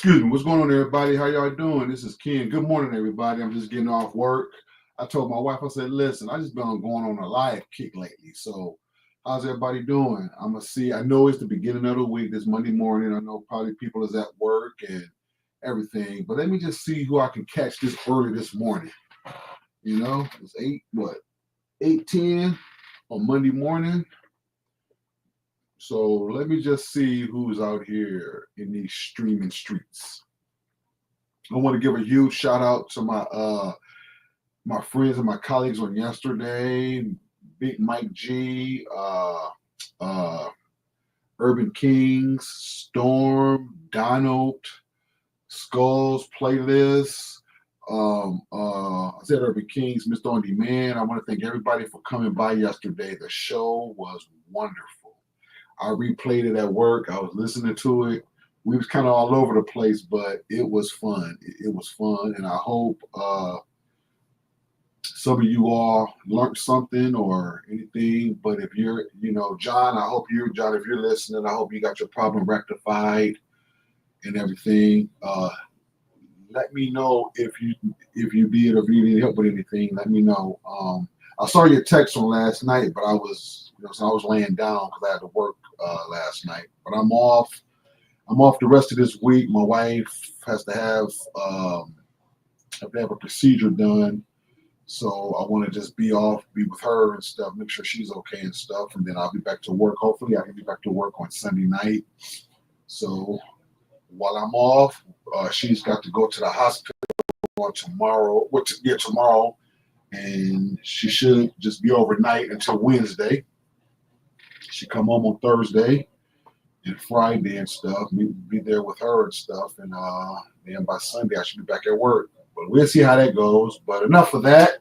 Excuse me. What's going on, everybody? How y'all doing? This is Ken. Good morning, everybody. I'm just getting off work. I told my wife, I said, listen, I just been going on a live kick lately. So how's everybody doing? I'm going to see. I know it's the beginning of the week, this Monday morning. I know probably people is at work and everything. But let me just see who I can catch this early this morning. You know, it's 8:10 on Monday morning. So let me just see who's out here in these streaming streets. I want to give a huge shout out to my friends and my colleagues on yesterday. Big Mike G, uh, Urban Kings, Storm, Donald, Skulls Playlist. I said Urban Kings, Mr. On Demand. I want to thank everybody for coming by yesterday. The show was wonderful. I replayed it at work. I was listening to it. We was kind of all over the place, but it was fun. It was fun, and I hope some of you all learned something or anything. But if you're, John, John, if you're listening, I hope you got your problem rectified and everything. Let me know if you did, or if you need help with anything. Let me know. I saw your text from last night, but I was, so I was laying down because I had to work last night. But I'm off. I'm off the rest of this week. My wife has to have a procedure done, so I want to just be with her and stuff, make sure she's okay and stuff, and then I'll be back to work. Hopefully, I can be back to work on Sunday night. So while I'm off, she's got to go to the hospital on tomorrow. Tomorrow, and she should just be overnight until Wednesday. She come home on Thursday and Friday and stuff. Be there with her and stuff, and then by Sunday I should be back at work. But we'll see how that goes. But enough of that.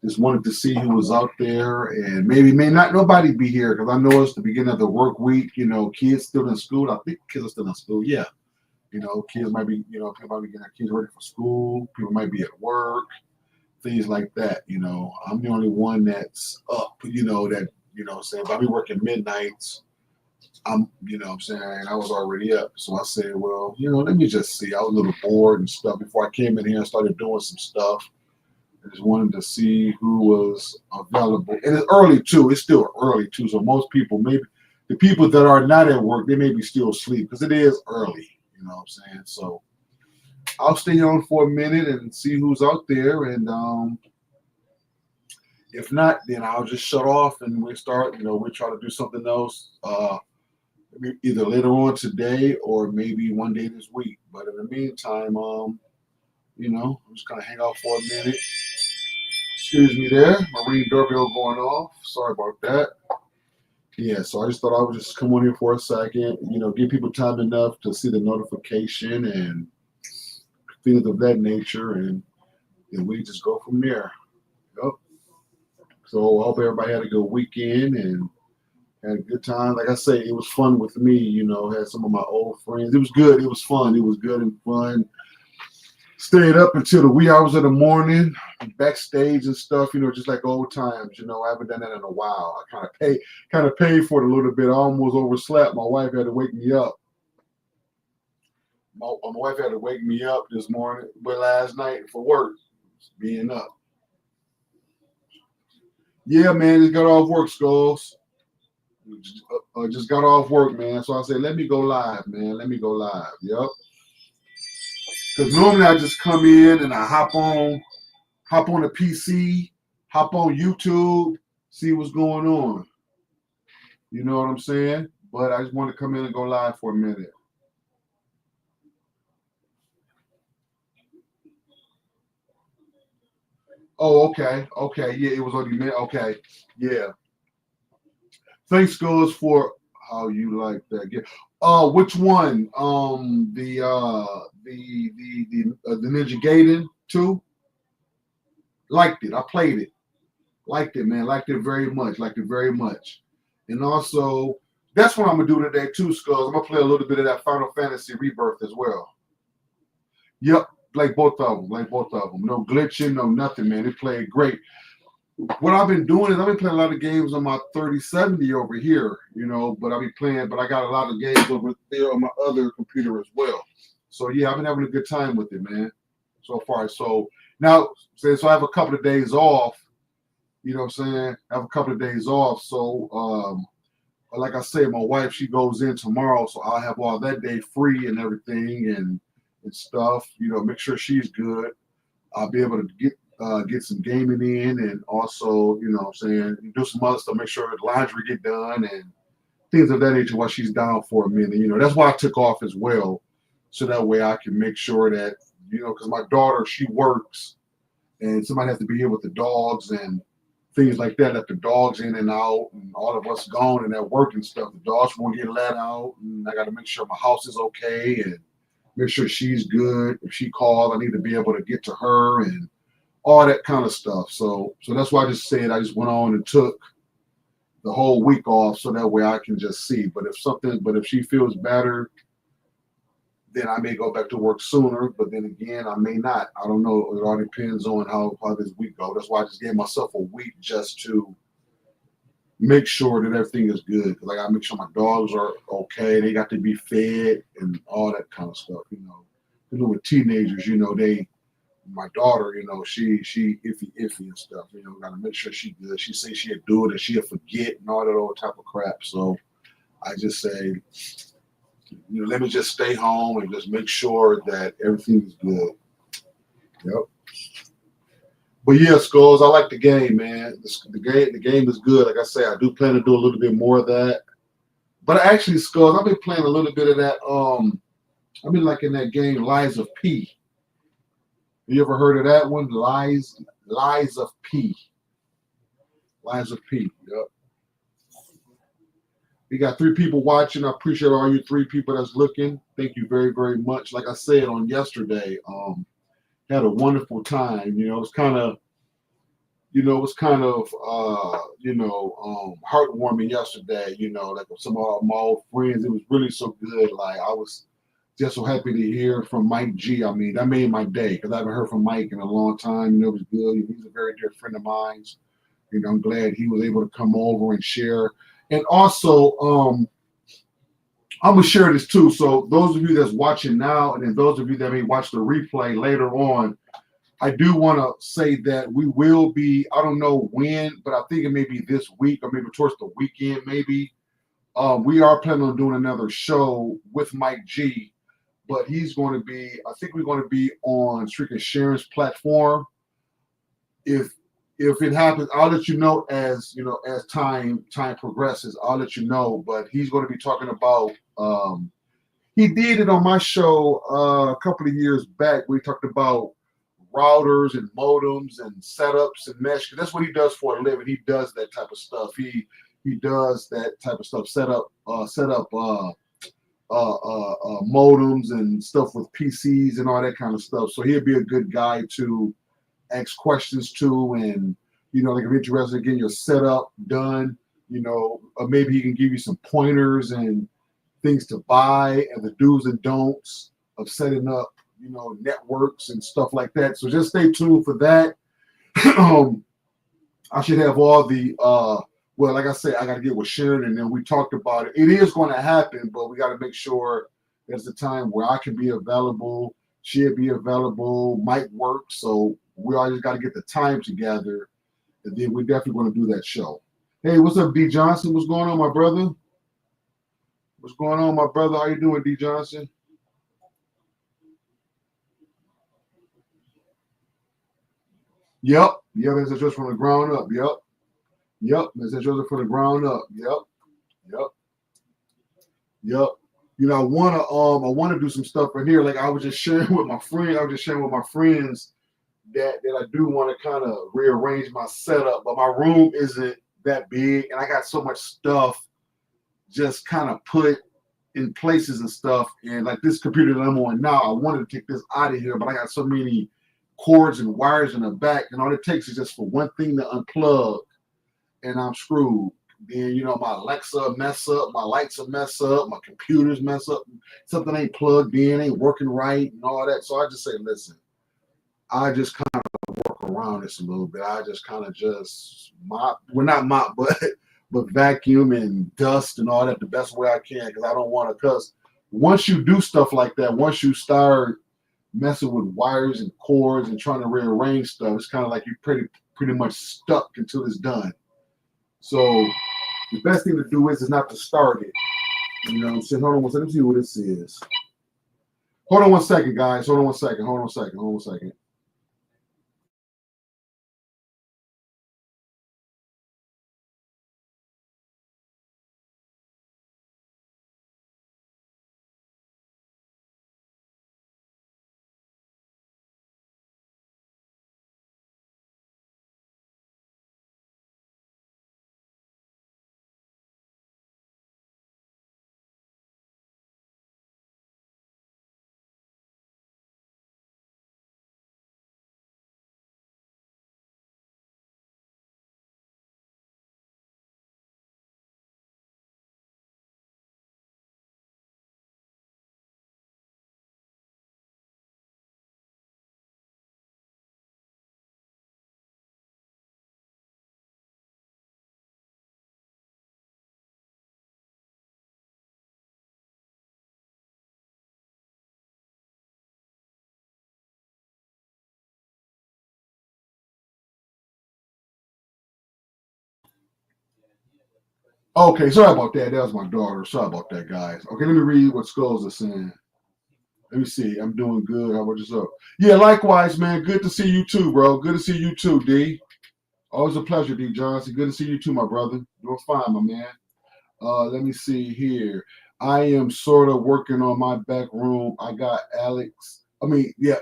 Just wanted to see who was out there, and may not nobody be here because I know it's the beginning of the work week. Kids still in school. I think kids are still in school. Yeah, kids might be people might be getting their kids ready for school. People might be at work, things like that. I'm the only one that's up. Saying if I be working midnights, I'm saying I was already up. So I said, well, let me just see. I was a little bored and stuff before I came in here and started doing some stuff. I just wanted to see who was available. And it's early too. It's still early too. So most people, maybe the people that are not at work, they may be still asleep because it is early. You know what I'm saying? So I'll stay on for a minute and see who's out there. And if not, then I'll just shut off and we'll start. We'll try to do something else. Either later on today or maybe one day this week. But in the meantime, I'm just gonna hang out for a minute. Excuse me there. My ring doorbell going off. Sorry about that. Yeah, so I just thought I would just come on here for a second, give people time enough to see the notification and things of that nature, and then we just go from there. Yep. So I hope everybody had a good weekend and had a good time. Like I say, it was fun with me, had some of my old friends. It was good. It was fun. It was good and fun. Stayed up until the wee hours of the morning, backstage and stuff, just like old times. I haven't done that in a while. I kind of paid for it a little bit. I almost overslept. My wife had to wake me up. My wife had to wake me up this morning, but last night for work, being up. Yeah, man, just got off work, Skulls. Just got off work, man. So I said, let me go live, man. Let me go live. Yep. Because normally I just come in and I hop on the PC, hop on YouTube, see what's going on. You know what I'm saying? But I just want to come in and go live for a minute. Oh, okay. Okay. Yeah, it was on the minute. Okay. Yeah. Thanks, Skulls, for how you like that. Yeah. Which one? The Ninja Gaiden 2. Liked it. I played it. Liked it, man. Liked it very much. Liked it very much. And also, that's what I'm gonna do today too, Skulls. I'm gonna play a little bit of that Final Fantasy Rebirth as well. Yep, like both of them. No glitching, no nothing, man. They played great. What I've been doing is I've been playing a lot of games on my 3070 over here, but I got a lot of games over there on my other computer as well. So yeah, I've been having a good time with it, man, so far. So now, since I have a couple of days off, you know what I'm saying? I have a couple of days off. So like I said, my wife, she goes in tomorrow, so I'll have all that day free and everything and stuff. You know, make sure she's good. I'll be able to get some gaming in, and also, you know what I'm saying, do some other stuff, make sure the laundry get done and things of that nature while she's down for a minute. You know, that's why I took off as well. So that way I can make sure that, you know, because my daughter, she works and somebody has to be here with the dogs and things like that. Let the dogs in and out and all of us gone and at work and stuff. The dogs won't get let out, and I got to make sure my house is okay and make sure she's good. If she calls, I need to be able to get to her and all that kind of stuff. So that's why I just said I just went on and took the whole week off so that way I can just see. But if she feels better, then I may go back to work sooner. But then again, I may not. I don't know. It all depends on how this week goes. That's why I just gave myself a week just to make sure that everything is good. Like I make sure my dogs are okay. They got to be fed and all that kind of stuff. You know, with teenagers, you know, my daughter, you know, she iffy and stuff. You know, got to make sure she good. She say she'll do it and she'll forget and all that old type of crap. So I just say, you know, let me just stay home and just make sure that everything is good. Yep. But yeah, Skulls, I like the game, man. The game is good. Like I say, I do plan to do a little bit more of that. But actually, Skulls, I've been playing a little bit of that. I've been like in that game, Lies of P. You ever heard of that one? Lies of P. Lies of P. Yep. We got 3 people watching. I appreciate all you 3 people that's looking. Thank you very, very much. Like I said on yesterday, had a wonderful time. You know, it was kind of, heartwarming yesterday. You know, like some of my old friends. It was really so good. Like I was just so happy to hear from Mike G. I mean, that made my day because I haven't heard from Mike in a long time. You know, it was good. He's a very dear friend of mine. You know, I'm glad he was able to come over and share. And also, I'm gonna share this too. So those of you that's watching now, and then those of you that may watch the replay later on, I do want to say that we will be. I don't know when, but I think it may be this week or maybe towards the weekend. Maybe we are planning on doing another show with Mike G, but he's going to be. I think we're going to be on Streak and Sharon's platform. If it happens, I'll let you know as time progresses. I'll let you know. But he's going to be talking about. He did it on my show a couple of years back. We talked about routers and modems and setups and mesh. That's what he does for a living. He does that type of stuff. He does that type of stuff. Set up modems and stuff with PCs and all that kind of stuff. So he'll be a good guy to ask questions to, and like if you're interested in getting your setup done, or maybe he can give you some pointers and things to buy and the do's and don'ts of setting up, networks and stuff like that. So just stay tuned for that. I should have all the well, like I said, I got to get with Sharon, and then we talked about it. It is going to happen, but we got to make sure there's a time where I can be available, she'll be available, might work. So we all just got to get the time together, and then we're definitely going to do that show. Hey, what's up, D Johnson? What's going on, my brother? What's going on, my brother? How you doing, D Johnson? Yep. That's just from the ground up. Yep. That's just from the ground up. Yep. I wanna do some stuff in here. Like I was just sharing with my friend. That I do want to kind of rearrange my setup, but my room isn't that big, and I got so much stuff just kind of put in places and stuff. And like this computer that I'm on now, I wanted to take this out of here, but I got so many cords and wires in the back, and all it takes is just for one thing to unplug, and I'm screwed. Then my Alexa mess up, my lights will mess up, my computers mess up, something ain't plugged in, ain't working right, and all that. So I just say, listen, I just kind of work around this a little bit. I just kind of just mop, well not mop, but vacuum and dust and all that the best way I can, because I don't want to. Because once you do stuff like that, once you start messing with wires and cords and trying to rearrange stuff, it's kind of like you're pretty much stuck until it's done. So the best thing to do is not to start it. You know what I'm saying? Hold on one second. Let me see what this is. Hold on one second, guys. Hold on one second. Hold on one second. Hold on one second. Okay, sorry about that. That was my daughter. Sorry about that, guys. Okay, let me read what Skulls are saying. Let me see. I'm doing good. How about yourself? Yeah, likewise, man. Good to see you too, bro. Good to see you too, D. Always a pleasure, D Johnson. Good to see you too, my brother. Doing fine, my man. Let me see here. I am sort of working on my back room. I got Alex. I mean, yeah,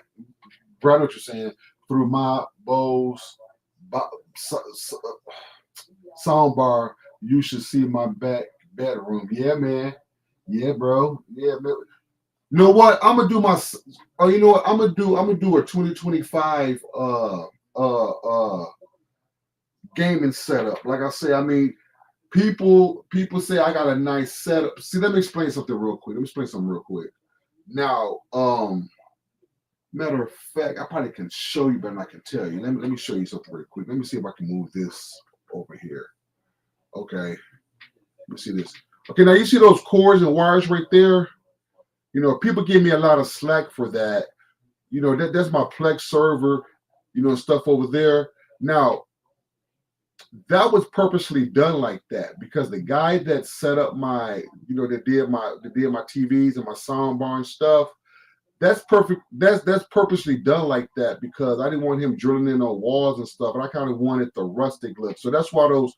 Brad, what you're saying. Through my Bose soundbar, you should see my back bedroom. Yeah, man. Yeah, bro. Yeah, man. You know what? I'm gonna do my. Oh, you know what? I'm gonna do a 2025 gaming setup. Like I say, I mean, people say I got a nice setup. See, let me explain something real quick. Let me explain something real quick. Now, matter of fact, I probably can show you better than I can tell you. Let me show you something real quick. Let me see if I can move this over here. Okay. Let me see this. Okay, now you see those cords and wires right there? You know, people give me a lot of slack for that. You know, that's my Plex server, you know, stuff over there. Now, that was purposely done like that because the guy that set up my, you know, that did my TVs and my soundbar and stuff, that's perfect. That's purposely done like that because I didn't want him drilling in on walls and stuff, and I kind of wanted the rustic look. So that's why those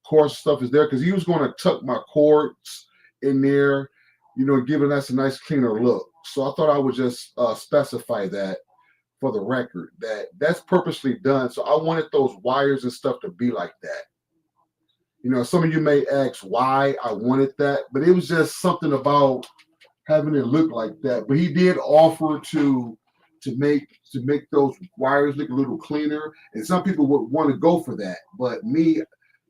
cord stuff is there because he was going to tuck my cords in there, you know, giving us a nice cleaner look. So I thought I would just specify that for the record that that's purposely done. So I wanted those wires and stuff to be like that. You know, some of you may ask why I wanted that, but it was just something about having it look like that. But he did offer to make those wires look a little cleaner, and some people would want to go for that. But me,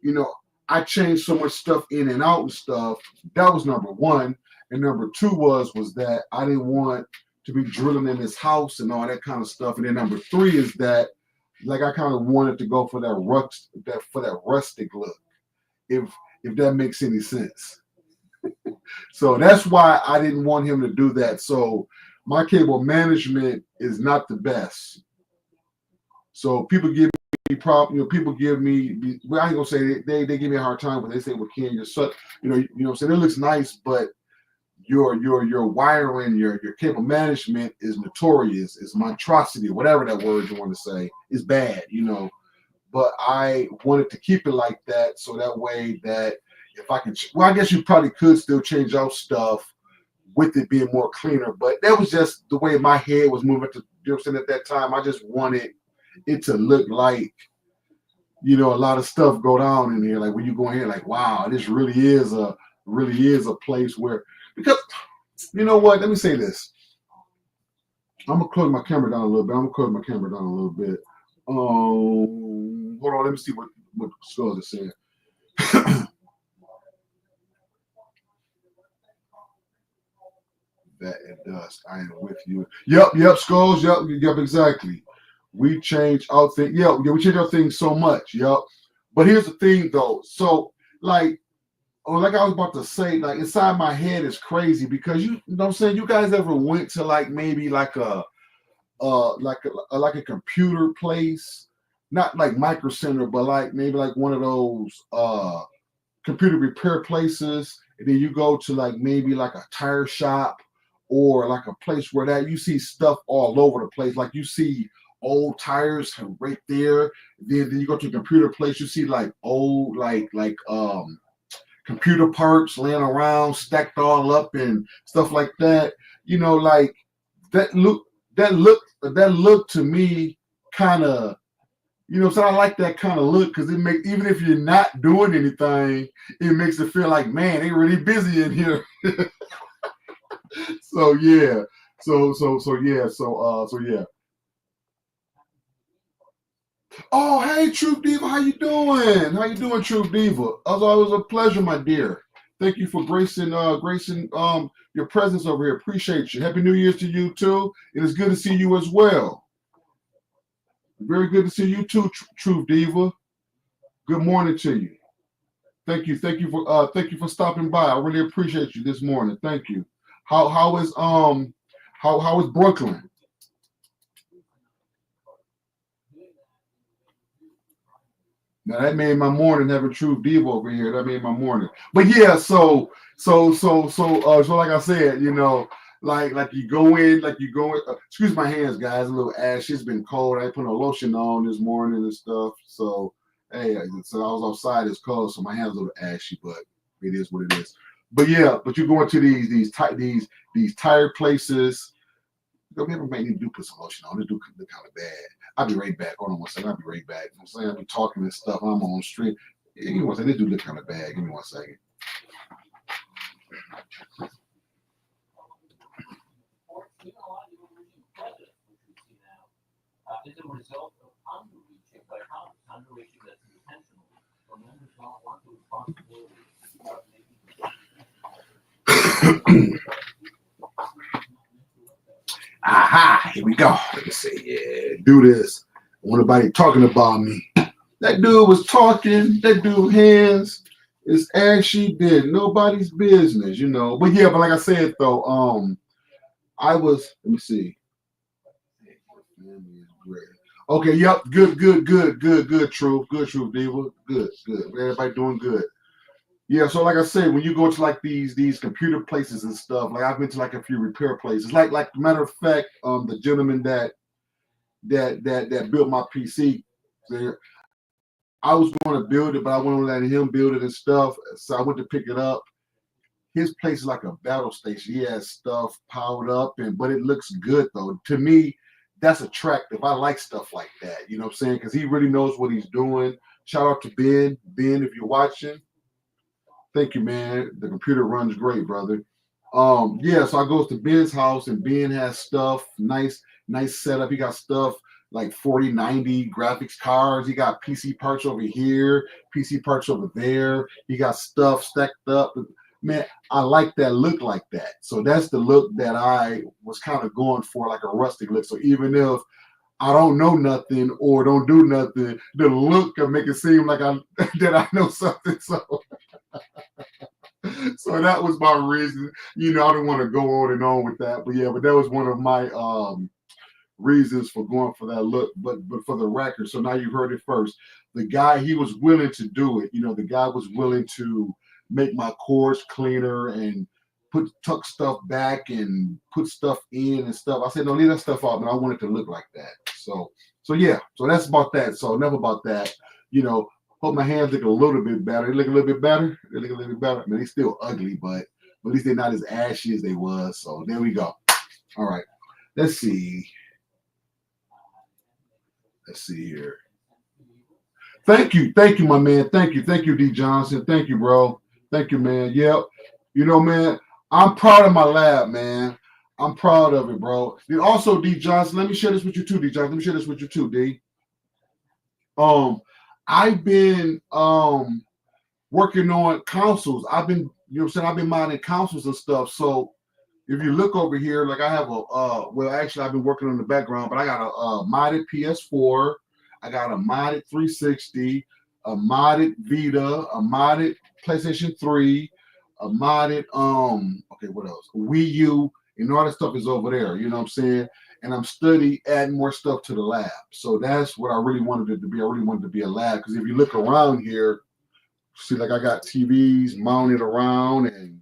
you know, I changed so much stuff in and out and stuff. That was number one, and number two was that I didn't want to be drilling in his house and all that kind of stuff. And then number three is that, like, I kind of wanted to go for that rustic look, if that makes any sense. So that's why I didn't want him to do that. So my cable management is not the best. So people give me problem. You know, people give me. Well, I ain't gonna say they give me a hard time when they say, "Well, Ken, you're such." You know what I'm saying? It looks nice, but your wiring, your cable management is notorious, is monstrosity, whatever that word you want to say, is bad. You know, but I wanted to keep it like that, so that way that if I can, well, I guess you probably could still change out stuff with it being more cleaner, but that was just the way my head was moving. To, you know what I'm saying, at that time, I just wanted it to look like, you know, a lot of stuff go down in here. Like when you go in here, like, wow, this really is a place where, because you know what? Let me say this. I'm gonna close my camera down a little bit. Hold on. Let me see what Skulls is saying. That and dust. I am with you. Yep, Skulls. Yep, exactly. We change our thing. Yeah, we change our things so much. Yep. But here's the thing, though. So, like, or like I was about to say, like inside my head is crazy because you know what I'm saying. You guys ever went to like maybe like like a computer place, not like Micro Center, but like maybe like one of those computer repair places, and then you go to like maybe like a tire shop or like a place where that you see stuff all over the place. Like you see old tires right there. Then you go to a computer place, you see like old computer parts laying around, stacked all up and stuff like that. You know, like that look that look to me kind of, you know, so I like that kind of look because it makes, even if you're not doing anything, it makes it feel like, man, they really busy in here. So yeah, so yeah. Oh, hey, Truth Diva, how you doing? How you doing, Truth Diva? As always, a pleasure, my dear. Thank you for gracing your presence over here. Appreciate you. Happy New Year's to you too. It is good to see you as well. Very good to see you too, Truth Diva. Good morning to you. Thank you for stopping by. I really appreciate you this morning. Thank you. How is Brooklyn? Now that made my morning having Truth Diva over here. That made my morning. But yeah, so like I said, you know, like you go in, excuse my hands, guys, a little ashy. It's been cold. I put a lotion on this morning and stuff. So hey, so I was outside. It's cold, so my hands a little ashy, but it is what it is. But yeah, but you go into these tired places. Don't ever make me do put some lotion on. It do look kind of bad. I'll be right back. Hold on one second. I'll be right back. You know what I'm saying? I'll be talking and stuff. I'm on the street. Give me one second. This do look kind of bad. Give me one second. Is a result of underreaching by underreaching that's intentional. Or members don't want the responsibility of making. Aha, here we go. Let me see. Yeah, do this. I want nobody talking about me. That dude was talking. That dude hands is actually did nobody's business, you know. But yeah, but like I said though, I was. Let me see. Okay, yep, good, Truth Diva, good. Everybody doing good. Yeah, so like I said, when you go to like these computer places and stuff, like I've been to like a few repair places. Like matter of fact, the gentleman that built my PC, there, I was going to build it, but I wasn't letting him build it and stuff. So I went to pick it up. His place is like a battle station. He has stuff piled up, but it looks good though. To me, that's attractive. I like stuff like that. You know what I'm saying? Because he really knows what he's doing. Shout out to Ben. Ben, if you're watching, thank you, man. The computer runs great, brother. Yeah, so I goes to Ben's house and Ben has stuff, nice setup. He got stuff like 4090 graphics cards. He got PC parts over here, PC parts over there. He got stuff stacked up. Man, I like that look like that. So that's the look that I was kind of going for, like a rustic look. So even if I don't know nothing or don't do nothing, the look can make it seem like I that I know something. So that was my reason. You know, I don't want to go on and on with that, but yeah, but that was one of my reasons for going for that look. But for the record, so now you heard it first. The guy, he was willing to do it. You know, the guy was willing to make my cords cleaner and tuck stuff back and put stuff in and stuff. I said, no, leave that stuff out, but I want it to look like that. So yeah, so that's about that. So enough about that. You know, hope my hands look a little bit better. They look a little bit better. They look a little bit better. I mean, they're still ugly, but at least they're not as ashy as they was. So there we go. All right. Let's see. Let's see here. Thank you, my man. Thank you, D Johnson. Thank you, bro. Thank you, man. Yep. You know, man, I'm proud of my lab, man. I'm proud of it, bro. And also, D Johnson, let me share this with you too, D Johnson. Let me share this with you too, D. I've been working on consoles. I've been, you know what I'm saying, I've been modding consoles and stuff. So if you look over here, like I have a well, actually I've been working on the background, but I got a modded PS4, I got a modded 360, a modded Vita, a modded PlayStation 3, a modded okay, what else? Wii U, and all that stuff is over there. You know what I'm saying? And I'm studying adding more stuff to the lab. So that's what I really wanted it to be. I really wanted it to be a lab because if you look around here, see, like I got TVs mounted around and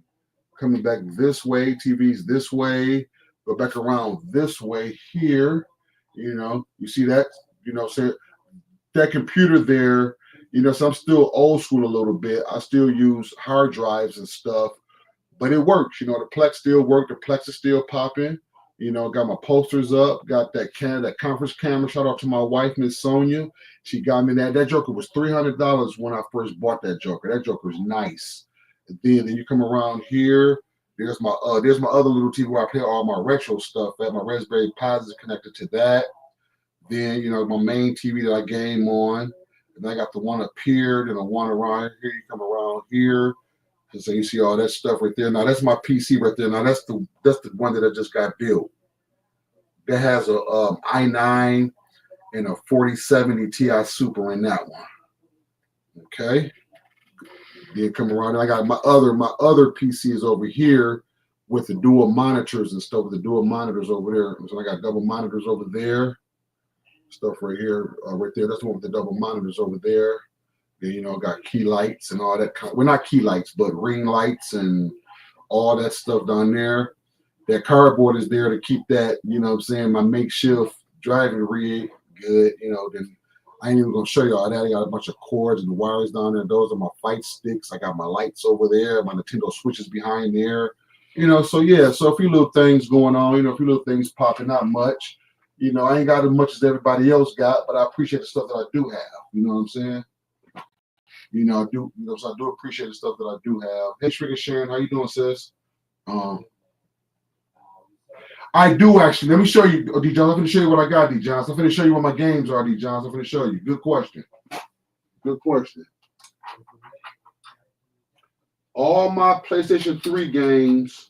coming back this way, TVs this way, go back around this way here. You know, you see that? You know, so that computer there. You know, so I'm still old school a little bit. I still use hard drives and stuff, but it works. You know, the Plex still works. The Plex is still popping. You know, got my posters up. Got that conference camera. Shout out to my wife, Miss Sonia. She got me that. That Joker was $300 when I first bought that Joker. That Joker is nice. And then you come around here. There's my other little TV where I play all my retro stuff. That my Raspberry Pi is connected to that. Then you know my main TV that I game on. And I got the one up here, then the one around here. You come around here. So you see all that stuff right there. Now that's my PC right there. Now that's the one that I just got built. That has a i9 and a 4070 Ti Super in that one. Okay. Then come around. And I got my other PC is over here with the dual monitors and stuff. With the dual monitors over there. So I got double monitors over there. Stuff right here, right there. That's the one with the double monitors over there. Then, you know, got key lights and all that. Well, not key lights, but ring lights and all that stuff down there. That cardboard is there to keep that, you know what I'm saying, my makeshift driving rig good. You know, then I ain't even going to show you all that. I got a bunch of cords and wires down there. Those are my fight sticks. I got my lights over there. My Nintendo Switches behind there. You know, so yeah, so a few little things going on. You know, a few little things popping, not much. You know, I ain't got as much as everybody else got, but I appreciate the stuff that I do have. You know what I'm saying? You know, I do. You know, so I do appreciate the stuff that I do have. Hey, Trigger Sharon, how you doing, sis? I do actually. Let me show you, D. Johns. I'm going to show you what I got, D. Johns. I'm going to show you what my games are, D. Johns. I'm going to show you. Good question. Good question. All my PlayStation 3 games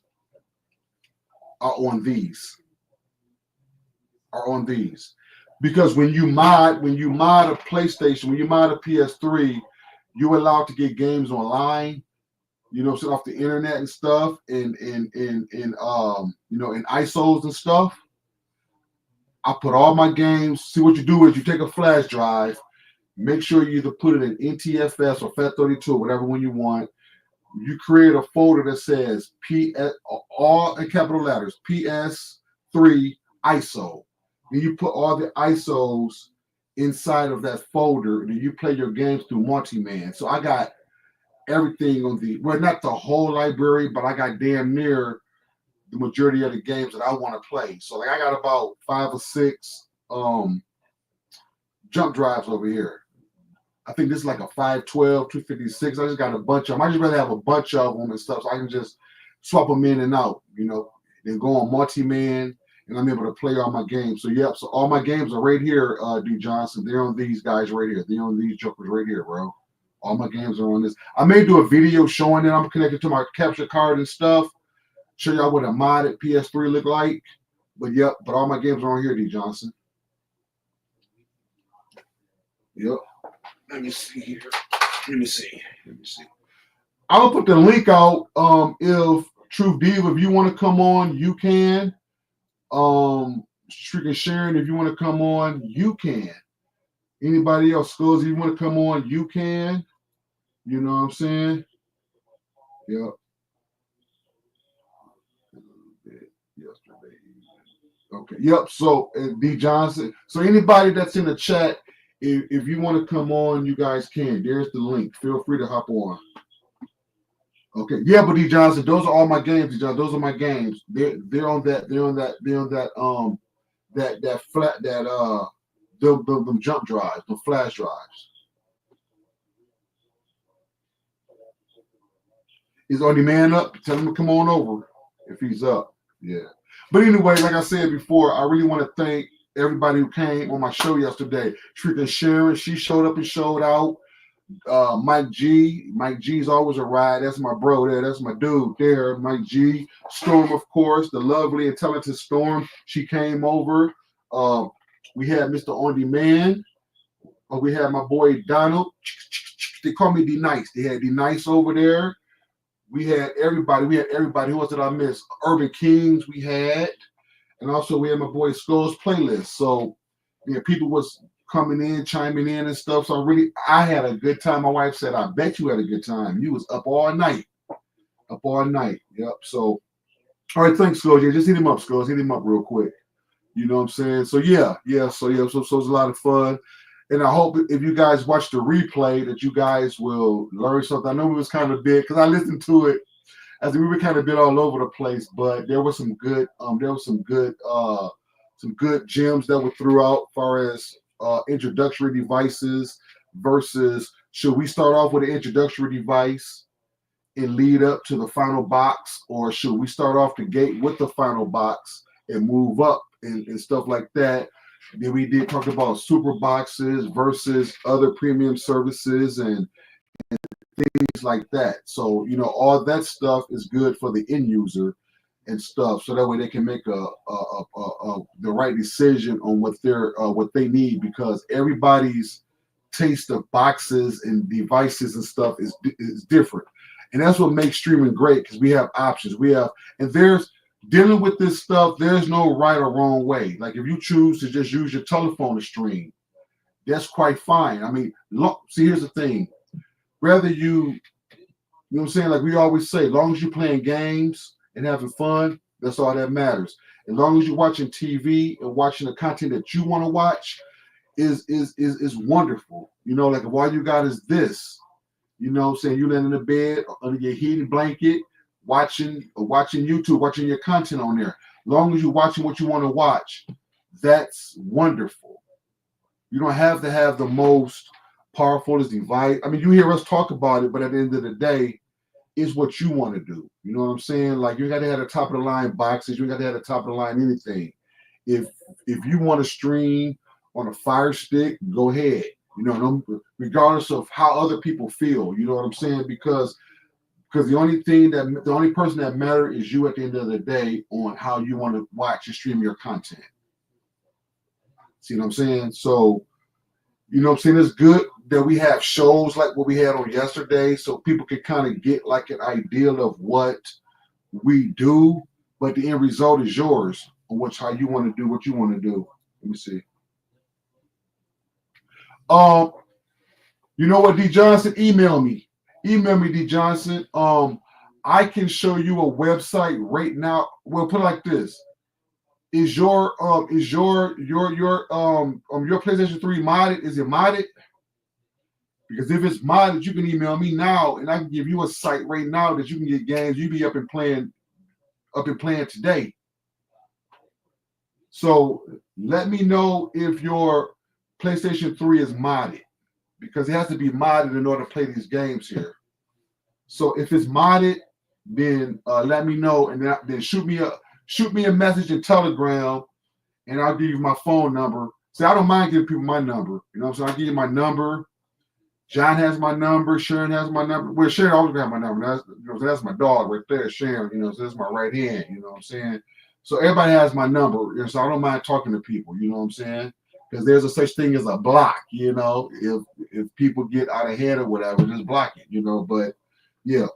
are on these. Because when you mod a PlayStation, when you mod a PS3, you're allowed to get games online, you know, off the internet and stuff, and you know, in ISOs and stuff. I put all my games. See, what you do is you take a flash drive, make sure you either put it in NTFS or FAT32 or whatever one you want. You create a folder that says PS, all in capital letters, PS3 ISO. And you put all the ISOs inside of that folder, and then you play your games through Multiman. So I got everything on well, not the whole library, but I got damn near the majority of the games that I want to play. So like I got about 5 or 6 jump drives over here. I think this is like a 512, 256. I just got a bunch of them. I just rather have a bunch of them and stuff so I can just swap them in and out, you know, then go on Multiman. And I'm able to play all my games. So, yep. So all my games are right here, D. Johnson. They're on these guys right here. They're on these jokers right here, bro. All my games are on this. I may do a video showing it. I'm connected to my capture card and stuff. Show y'all what a modded PS3 look like. But, yep. But all my games are on here, D. Johnson. Yep. Let me see here. Let me see. I'll put the link out. If Truth Diva, if you want to come on, you can. Freaking Sharon, if you want to come on, you can. Anybody else, Schools, if you want to come on, you can. You know what I'm saying? Yep. Yesterday. Okay. Yep. So D. Johnson. So anybody that's in the chat, if you want to come on, you guys can. There's the link. Feel free to hop on. Okay, yeah, but D. Johnson, those are all my games. D. Johnson, those are my games. They're on that the jump drives, the flash drives. Is on demand up? Tell him to come on over if he's up. Yeah. But anyway, like I said before, I really want to thank everybody who came on my show yesterday. Freaking Sharon, she showed up and showed out. Mike G's always a ride. That's my bro there. That's my dude there. Mike G. Storm, of course, the lovely and talented Storm. She came over. We had Mr. On Demand. We had my boy Donald. They call me D Nice. They had D Nice over there. We had everybody. Who else did I miss? Urban Kings. We had, and also we had my boy Skull's playlist. So yeah, people was coming in, chiming in and stuff. So I had a good time. My wife said, "I bet you had a good time. You was up all night, up all night." Yep. So all right, thanks, Skulls. Yeah, just hit him up, Skulls. Hit him up real quick. You know what I'm saying? So so it was a lot of fun. And I hope if you guys watch the replay that you guys will learn something. I know it was kind of big because I listened to it as we were kind of bit all over the place, but there was some good some good gems that were throughout as far as introductory devices versus should we start off with an introductory device and lead up to the final box, or should we start off the gate with the final box and move up and stuff like that. Then we did talk about super boxes versus other premium services and things like that. So, all that stuff is good for the end user and stuff. So that way they can make the right decision on what they need, because everybody's taste of boxes and devices and stuff is different. And that's what makes streaming great, because we have options. There's dealing with this stuff, there's no right or wrong way. Like if you choose to just use your telephone to stream, that's quite fine. I mean, see, here's the thing. Whether you know what I'm saying? Like we always say, as long as you're playing games and having fun, that's all that matters. As long as you're watching TV and watching the content that you want to watch is wonderful. Like if all you got is this, saying you laying in the bed under your heating blanket, watching YouTube, watching your content on there. As long as you're watching what you want to watch, that's wonderful. You don't have to have the most powerful device. I mean, you hear us talk about it, but at the end of the day, it's what you want to do. You know what I'm saying? Like you got to have the top of the line boxes. You got to have the top of the line anything. If you want to stream on a Fire Stick, go ahead. Regardless of how other people feel. You know what I'm saying? Because the only person that matters is you at the end of the day on how you want to watch and stream your content. See what I'm saying? So, it's good that we have shows like what we had on yesterday, so people can kind of get like an idea of what we do, but the end result is yours on how you want to do what you want to do. Let me see. You know what, D Johnson? Email me, D Johnson. I can show you a website right now. We'll put it like this: Is your PlayStation 3 modded? Is it modded? Because if it's modded, you can email me now, and I can give you a site right now that you can get games. You be up and playing today. So let me know if your PlayStation 3 is modded, because it has to be modded in order to play these games here. So if it's modded, then let me know, and then shoot me a message in Telegram, and I'll give you my phone number. See, I don't mind giving people my number. You know what I'm saying? I'll give you my number. John has my number. Sharon has my number. Well, Sharon always got my number. That's my dog right there, Sharon. So that's my right hand. You know what I'm saying? So everybody has my number. So I don't mind talking to people. You know what I'm saying? Because there's a such thing as a block. If people get out of hand or whatever, just block it. But yeah.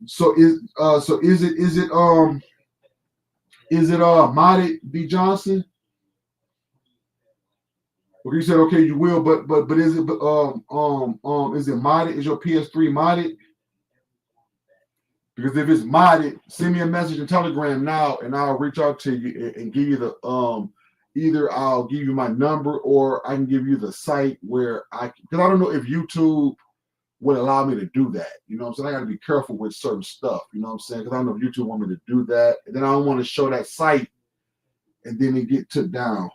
So is it modded, D Johnson? Well, you said okay, you will, but is it modded? Is your PS3 modded? Because if it's modded, send me a message in Telegram now, and I'll reach out to you and give you the either I'll give you my number, or I can give you the site because I don't know if YouTube would allow me to do that. You know what I'm saying? I got to be careful with certain stuff. You know what I'm saying? Because I don't know if YouTube want me to do that, and then I don't want to show that site and then it get took down.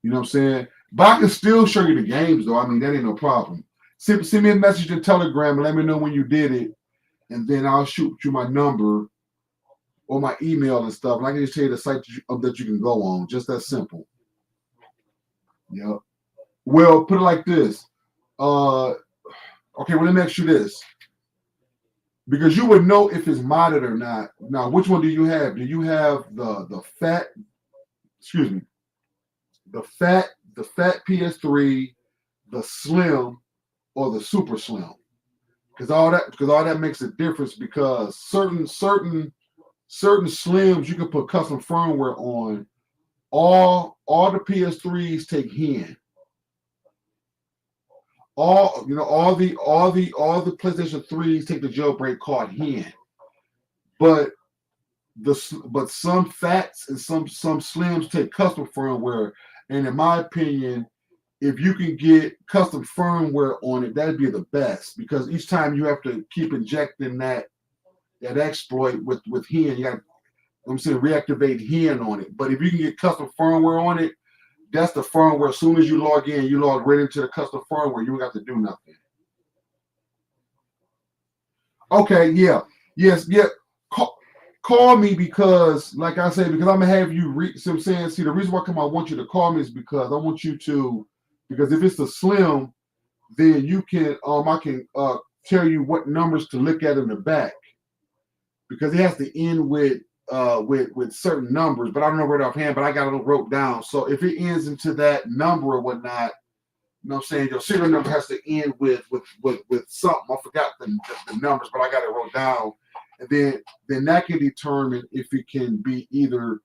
You know what I'm saying? But I can still show you the games, though. I mean, that ain't no problem. Send me a message in Telegram and let me know when you did it, and then I'll shoot you my number or my email and stuff. And I can just tell you the site that you can go on. Just that simple. Yeah. Well, put it like this. Okay, well, let me ask you this. Because you would know if it's modded or not. Now, which one do you have? Do you have the fat? Excuse me. the fat PS3, the slim, or the super slim. Because all that makes a difference, because certain slims you can put custom firmware on. All the PS3s take hen. All the PlayStation 3s take the jailbreak called hen. But some fats and some slims take custom firmware. And in my opinion, if you can get custom firmware on it, that'd be the best, because each time you have to keep injecting that exploit with hen, you got, I'm saying, reactivate hen on it. But if you can get custom firmware on it, that's the firmware. As soon as you log in, you log right into the custom firmware. You don't have to do nothing. Okay, yeah, yes, yeah. Call me, because, like I said, because I'm gonna have you. So I'm saying, see, the reason why I want you to call me is because I want you to, because if it's the slim, then you can I can tell you what numbers to look at in the back, because it has to end with certain numbers, but I don't know right offhand, but I got it wrote down. So if it ends into that number or whatnot, you know what I'm saying, your serial number has to end with something. I forgot the numbers, but I got it wrote down. And then that can determine if it can be either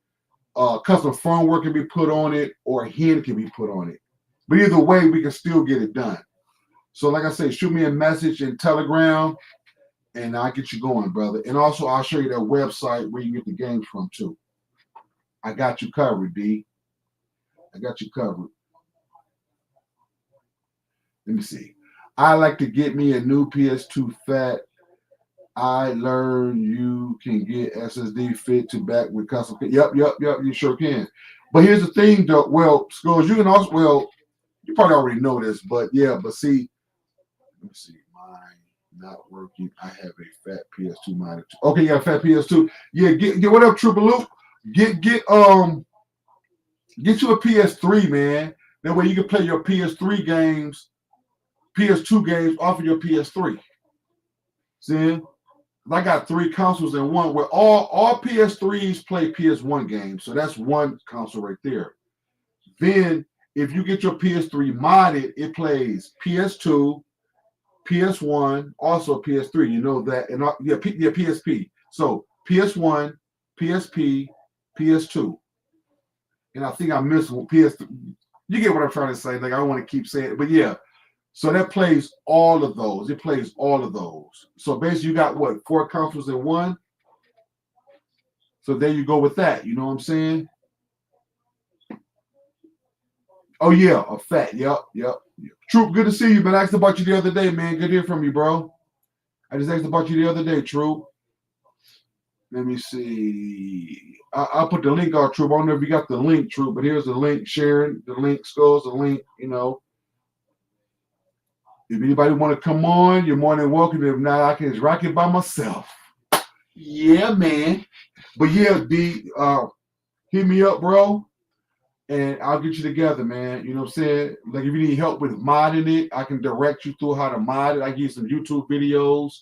custom firmware can be put on it, or a hen can be put on it. But either way, we can still get it done. So like I said, shoot me a message in Telegram, and I'll get you going, brother. And also, I'll show you that website where you get the games from, too. I got you covered, D. I got you covered. Let me see. I like to get me a new PS2 fat. I learned you can get SSD fit to back with custom. Yep, you sure can. But here's the thing, though. Well, Skulls, you can also, well, you probably already know this, but yeah, but see, let me see. Mine not working. I have a fat PS2 monitor. Okay, yeah, fat PS2. Yeah, get what up, Triple Loop? Get you a PS3, man. That way you can play your PS3 games, PS2 games off of your PS3. See? I got 3 consoles in one, where all PS3s play PS1 games. So that's one console right there. Then if you get your PS3 modded, it plays PS2, PS1, also PS3. You know that, and yeah, PSP. So PS1, PSP, PS2, and I think I missed one, PS3. You get what I'm trying to say? Like, I don't want to keep saying it, but yeah. So that plays all of those. It plays all of those. So basically, you got what, 4 consoles in one? So there you go with that. You know what I'm saying? Oh yeah, a fat. Yep. Troop, good to see you. Been asked about you the other day, man. Good to hear from you, bro. I just asked about you the other day, Troop. Let me see. I'll put the link out, Troop. I don't know if you got the link, Troop, but here's the link, Sharon. The link, Skulls, the link, you know. If anybody want to come on, you're more than welcome. If not, I can just rock it by myself. Yeah, man. But yeah, D, hit me up, bro, and I'll get you together, man. You know what I'm saying? Like, if you need help with modding it, I can direct you through how to mod it. I give you some YouTube videos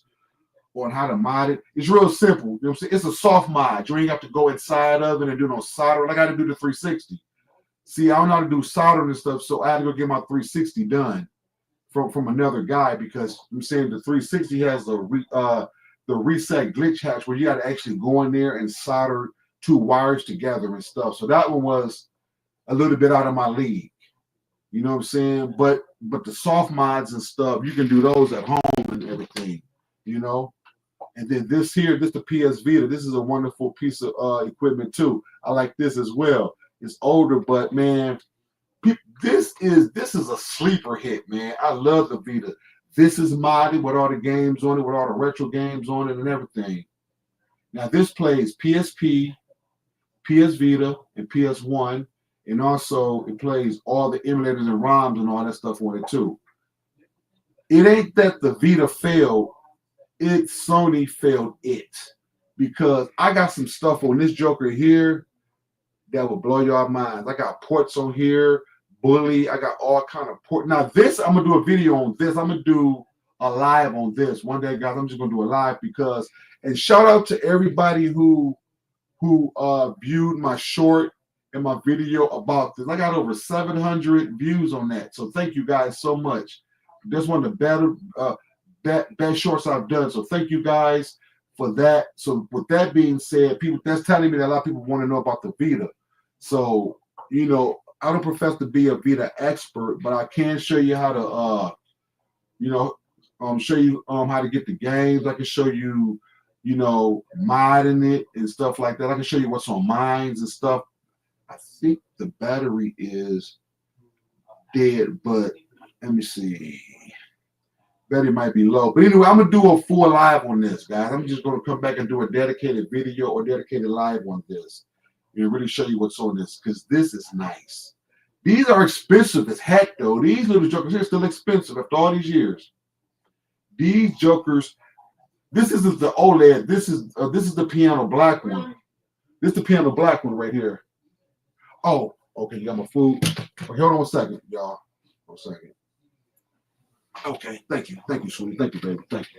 on how to mod it. It's real simple. You know what I'm saying? It's a soft mod. You ain't got to go inside of it and do no soldering. I got to do the 360. See, I don't know how to do soldering and stuff, so I had to go get my 360 done from another guy, because I'm saying the 360 has the reset glitch hatch where you got to actually go in there and solder 2 wires together and stuff. So that one was a little bit out of my league. You know what I'm saying? But the soft mods and stuff, you can do those at home and everything, you know? And then this the PS Vita. This is a wonderful piece of equipment too. I like this as well. It's older, but man, this is a sleeper hit, man. I love the Vita. This is modded with all the games on it, with all the retro games on it and everything. Now this plays PSP, PS Vita, and PS1, and also it plays all the emulators and ROMs and all that stuff on it too. It ain't that the Vita failed, Sony failed it, because I got some stuff on this joker here that will blow your minds. I got ports on here, Bully. I got all kind of port. Now this, I'm gonna do a video on this. I'm gonna do a live on this one day, guys. I'm just gonna do a live because, and shout out to everybody who viewed my short in my video about this. I got over 700 views on that. So thank you guys so much. That's one of the better best shorts I've done. So thank you guys for that. So with that being said, people that's telling me that a lot of people want to know about the Vita. So I don't profess to be a Vita expert, but I can show you how to show you how to get the games. I can show you modding it and stuff like that. I can show you what's on mines and stuff. I think the battery is dead, but let me see. Battery might be low. But anyway, I'm going to do a full live on this, guys. I'm just going to come back and do a dedicated video or dedicated live on this and really show you what's on this, because this is nice. These are expensive as heck, though. These little jokers here are still expensive after all these years. These jokers, this isn't the OLED. This is the piano black one. This is the piano black one right here. Oh, okay, you got my food. Okay, hold on 1 second, y'all. 1 second. Okay, thank you, sweetie. Thank you, baby. Thank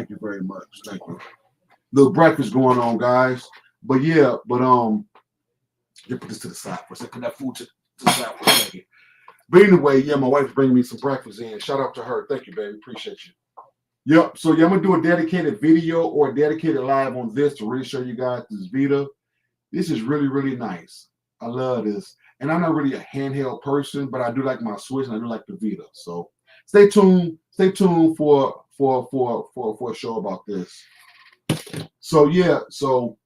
you very much. Thank you. Little breakfast going on, guys. But yeah, you put this to the side for a second. Put that food to the side for a second. But anyway, yeah, my wife's bringing me some breakfast in. Shout out to her. Thank you, baby. Appreciate you. Yep. So yeah, I'm gonna do a dedicated video or a dedicated live on this to really show you guys this Vita. This is really, really nice. I love this. And I'm not really a handheld person, but I do like my Switch and I do like the Vita. So stay tuned for a show about this. So yeah, so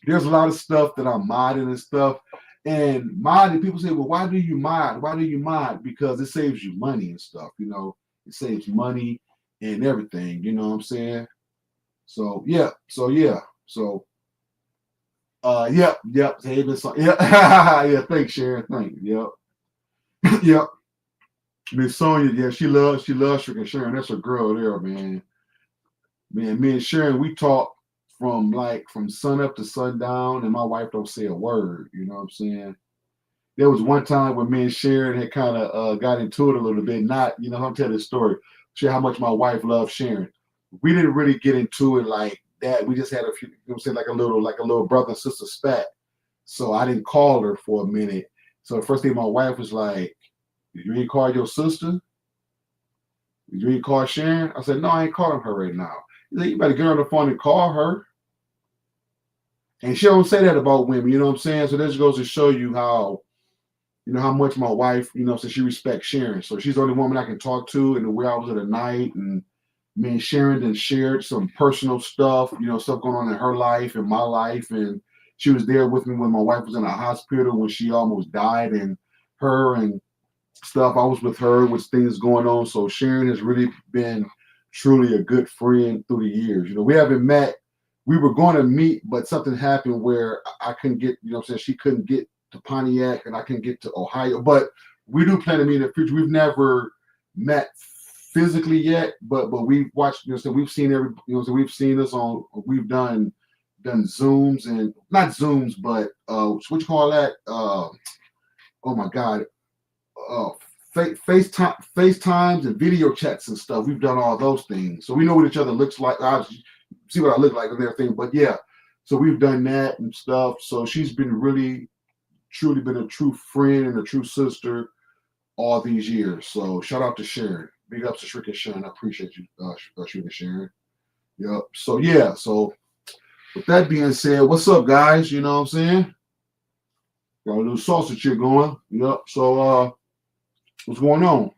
there's a lot of stuff that I'm modding and stuff. And modding, people say, well, why do you mod? Why do you mod? Because it saves you money and stuff, It saves money and everything, you know what I'm saying? So yeah. Yep. Yeah, thanks, Sharon. Thank you. Yep. Yep. Miss Sonia, yeah, she loves freaking Sharon. That's her girl there, man. Man, me and Sharon, we talk from sun up to sundown, and my wife don't say a word, you know what I'm saying? There was one time when me and Sharon had kind of got into it a little bit. Not, I'm telling this story, share how much my wife loves Sharon. We didn't really get into it like that. We just had a few, like a little brother and sister spat. So I didn't call her for a minute. So the first thing my wife was like, "Did you ain't call your sister? Did you ain't call Sharon?" I said, "No, I ain't calling her right now." He said, "You better get on the phone and call her." And she don't say that about women, you know what I'm saying? So this goes to show you how, how much my wife, so she respects Sharon. So she's the only woman I can talk to in the wee hours of the night. And me and Sharon then shared some personal stuff, stuff going on in her life and my life. And she was there with me when my wife was in a hospital when she almost died, and her and stuff. I was with her with things going on. So Sharon has really been truly a good friend through the years. We haven't met. We were going to meet, but something happened where I couldn't get, she couldn't get to Pontiac and I couldn't get to Ohio. But we do plan to meet in the future. We've never met physically yet, but we've watched, we've seen we've seen us on, we've done Zooms, and not Zooms, but what you call that? Oh my God. FaceTimes and video chats and stuff. We've done all those things. So we know what each other looks like. I see what I look like and everything. But yeah, so we've done that and stuff. So she's been really, truly been a true friend and a true sister all these years. So shout out to Sharon. Big ups to Shriek and Sharon. I appreciate you, Shriek and Sharon. Yep. So yeah, so with that being said, what's up, guys? You know what I'm saying? Got a little sausage here going. Yep. So what's going on?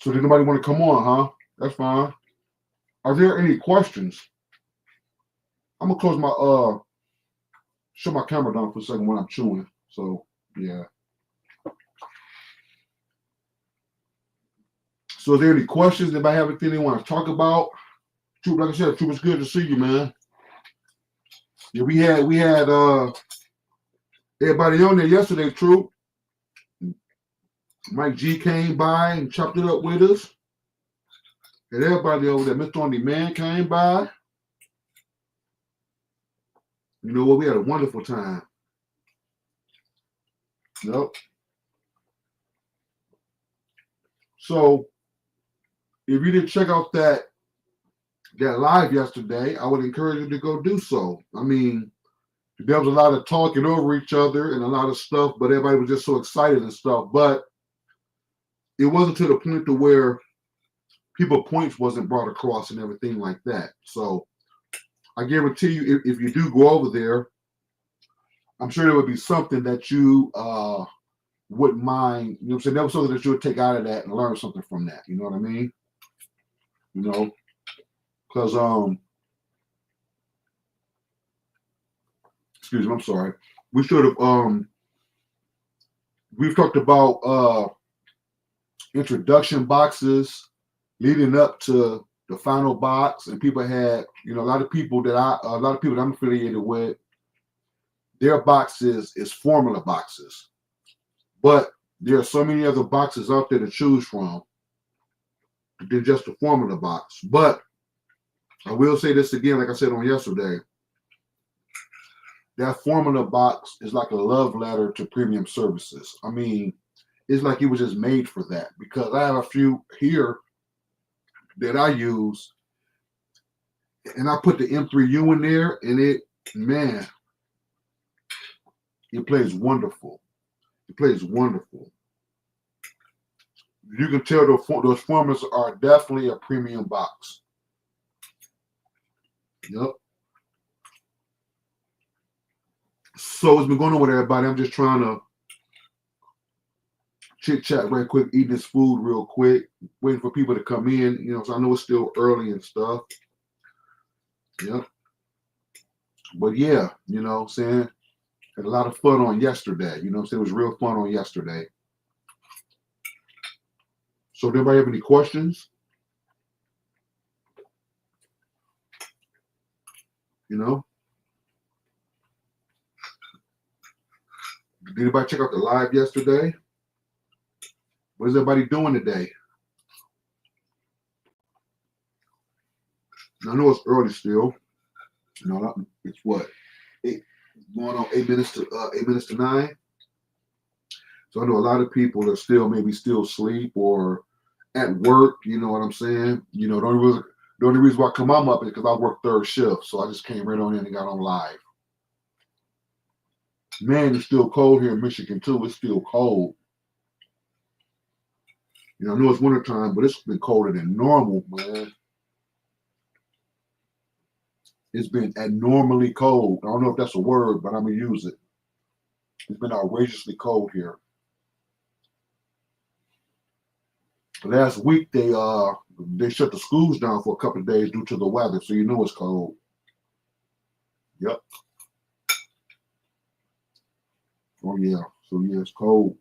So did anybody want to come on, huh? That's fine. Are there any questions? I'm gonna close my shut my camera down for a second when I'm chewing. So yeah. So are there any questions? Anybody have anything they want to talk about? Troop, like I said, Troop, it's good to see you, man. Yeah, we had everybody on there yesterday, Troop. Mike G came by and chopped it up with us. And everybody over there, Mr. On Demand came by. You know what? We had a wonderful time. Yep. So if you didn't check out that live yesterday, I would encourage you to go do so. I mean, There was a lot of talking over each other and a lot of stuff, but everybody was just so excited and stuff. But it wasn't to the point to where people points wasn't brought across and everything like that. So I guarantee you, if you do go over there, I'm sure there would be something that you wouldn't mind. You know what I'm saying? That was something that you would take out of that and learn something from that. You know what I mean? You know, because excuse me, I'm sorry. We should have we've talked about introduction boxes leading up to the final box, and people had, you know, a lot of people that I'm affiliated with, their boxes is formula boxes, but there are so many other boxes out there to choose from than just the formula box. But I will say this again, like I said on yesterday, that formula box is like a love letter to premium services. I mean, it's like it was just made for that, because I have a few here that I use, and I put the M3U in there, and man, it plays wonderful. It plays wonderful. You can tell those formulas are definitely a premium box. Yep. So what's been going on with everybody? I'm just trying to chit chat right quick, eat this food real quick, waiting for people to come in. You know, so I know it's still early and stuff. Yep. But yeah, you know what I'm saying? Had a lot of fun on yesterday. You know what I'm saying? It was real fun on yesterday. So does anybody have any questions? You know? Did anybody check out the live yesterday? What is everybody doing today? I know it's early still. You know, it's what? Going on 8 minutes to 9. So I know a lot of people are still maybe still asleep or at work. You know what I'm saying? You know, the only reason why I come up is because I work third shift, so I just came right on in and got on live. Man, it's still cold here in Michigan too. It's still cold. You know, I know it's wintertime, but it's been colder than normal, man. It's been abnormally cold. I don't know if that's a word, but I'm gonna use it. It's been outrageously cold here. Last week they shut the schools down for a couple of days due to the weather, so you know it's cold. Yep. Oh yeah. So yeah, it's cold.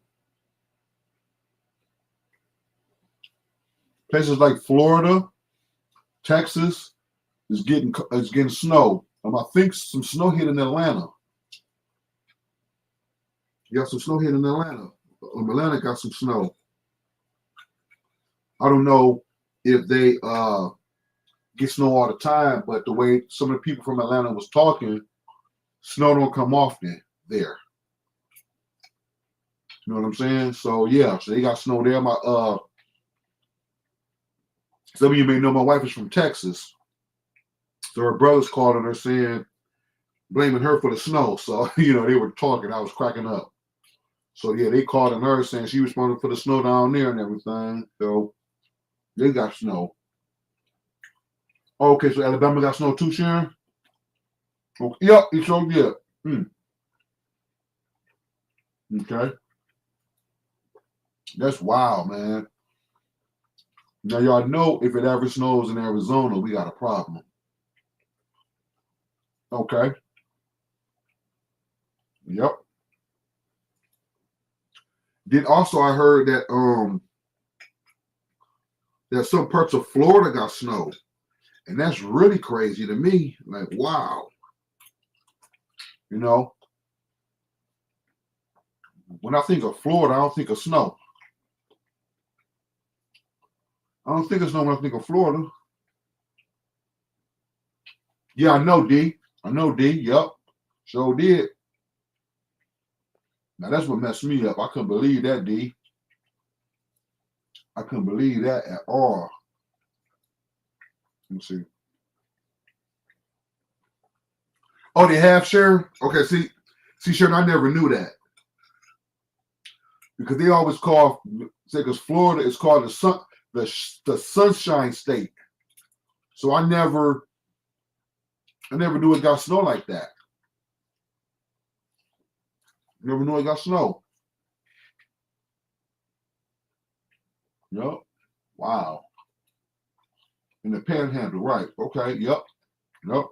Places like Florida, Texas is getting snow. I think some snow hit in Atlanta. Yeah, some snow hit in Atlanta. Atlanta got some snow. I don't know if they get snow all the time, but the way some of the people from Atlanta was talking, snow don't come often there. You know what I'm saying? So yeah, so they got snow there. Some of you may know my wife is from Texas. So her brothers called her saying, blaming her for the snow. So, you know, they were talking. I was cracking up. So yeah, they called her saying she responsible for the snow down there and everything. So they got snow. Okay, so Alabama got snow too, Sharon? Okay. Yep, it's so yeah. Okay. That's wild, man. Now y'all know if it ever snows in Arizona, we got a problem. Okay. Yep. Then also I heard that some parts of Florida got snow. And that's really crazy to me. Like, wow. You know, when I think of Florida, I don't think of snow. I don't think of snow when I think of Florida. Yeah, I know, D. I know, D. Yep. Sure did. Now, that's what messed me up. I couldn't believe that, D. I couldn't believe that at all. Let me see. Oh, they have, Sharon? Okay, see, Sharon, I never knew that. Because they always because Florida is called the Sunshine State. So I never knew it got snow like that. Never knew it got snow. Yep. Wow. In the Panhandle, right? Okay. Yep. Yep.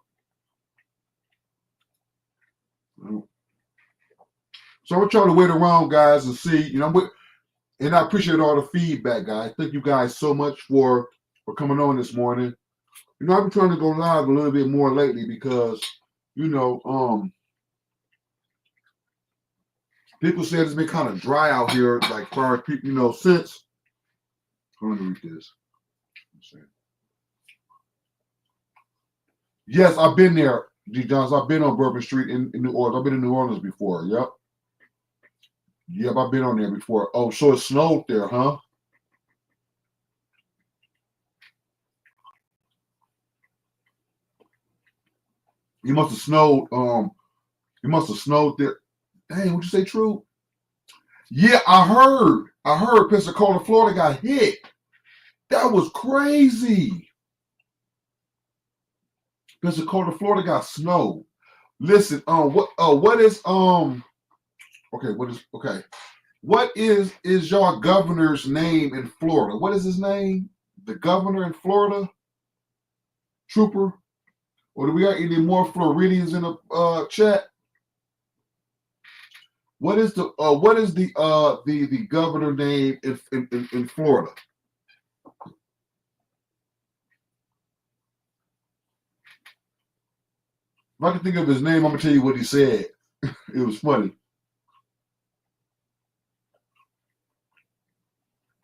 So I'm trying to wait around, guys, and see. And I appreciate all the feedback, guys. Thank you guys so much for coming on this morning. I've been trying to go live a little bit more lately because, people said it's been kind of dry out here, like far as people, since. Let me read this. Yes, I've been there, G. Johns. I've been on Bourbon Street in New Orleans. I've been in New Orleans before. Yep. Yep, I've been on there before. Oh, so it snowed there, huh? You must have snowed. You must have snowed there. Dang, what you say, True? Yeah, I heard. Pensacola, Florida got hit. That was crazy. Pensacola, Florida got snow. Listen, what is what is your governor's name in Florida? What is his name? The governor in Florida? Trooper? Or do we got any more Floridians in the chat? What is the governor name in Florida? If I can think of his name, I'm gonna tell you what he said. It was funny.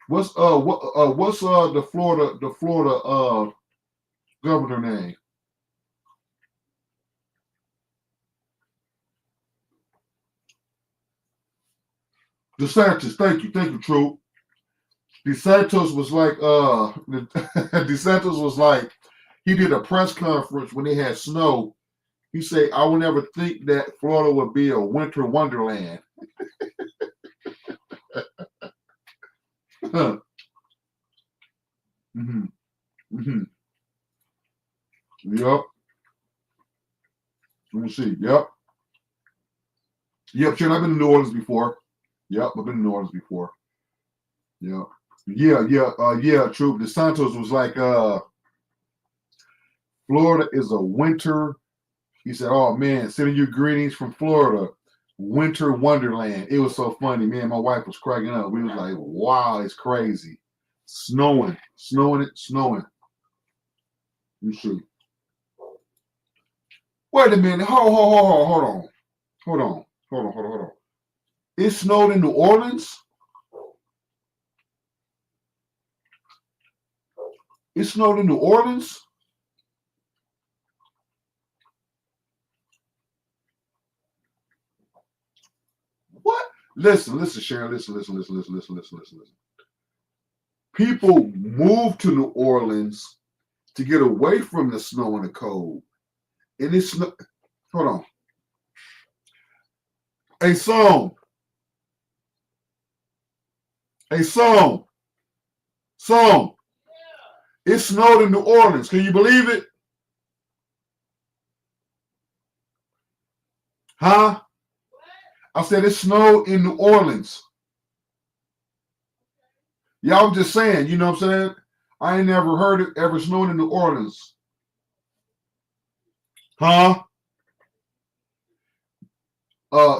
What's the Florida governor name? DeSantis. Thank you, True. DeSantis was like DeSantis was like, he did a press conference when they had snow. He said, I would never think that Florida would be a winter wonderland. Huh. Mm-hmm. Mm-hmm. Yep. Let me see. Yep. Yep, I've been to New Orleans before. Yep, I've been to New Orleans before. Yep. Yeah, true. DeSantis was like, Florida is a winter. He said, oh man, sending you greetings from Florida. Winter wonderland. It was so funny. Me and my wife was cracking up. We was like, wow, it's crazy. Snowing. You see. Wait a minute. Hold on. It snowed in New Orleans? It snowed in New Orleans? What? Listen, Sharon. Listen. People moved to New Orleans to get away from the snow and the cold. And it's hold on. A song. It snowed in New Orleans. Can you believe it? Huh? I said it snowed in New Orleans. Yeah, I'm just saying, you know what I'm saying? I ain't never heard it ever snowing in New Orleans. Huh?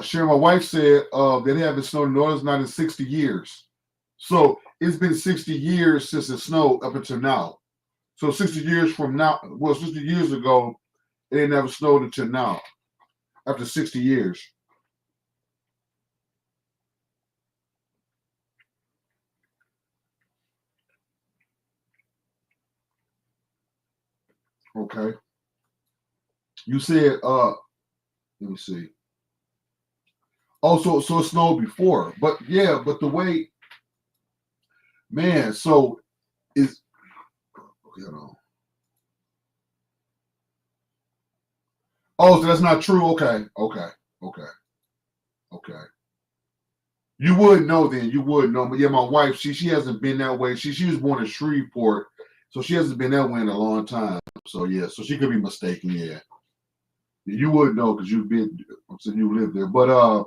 Sharon, my wife said they haven't snowed in New Orleans not in 60 years. So it's been 60 years since it snowed up until now. So 60 years from now, 60 years ago, it ain't never snowed until now. After 60 years. Okay. You said, let me see. Oh, so it snowed before. But yeah, but the way, man, so is, okay, hold on. Oh, so that's not true. Okay, okay, okay, okay. You would know then. You would know. But yeah, my wife, she hasn't been that way. She was born in Shreveport, so she hasn't been that way in a long time. So yeah, so she could be mistaken. Yeah, you would know because you've been, so you live there. But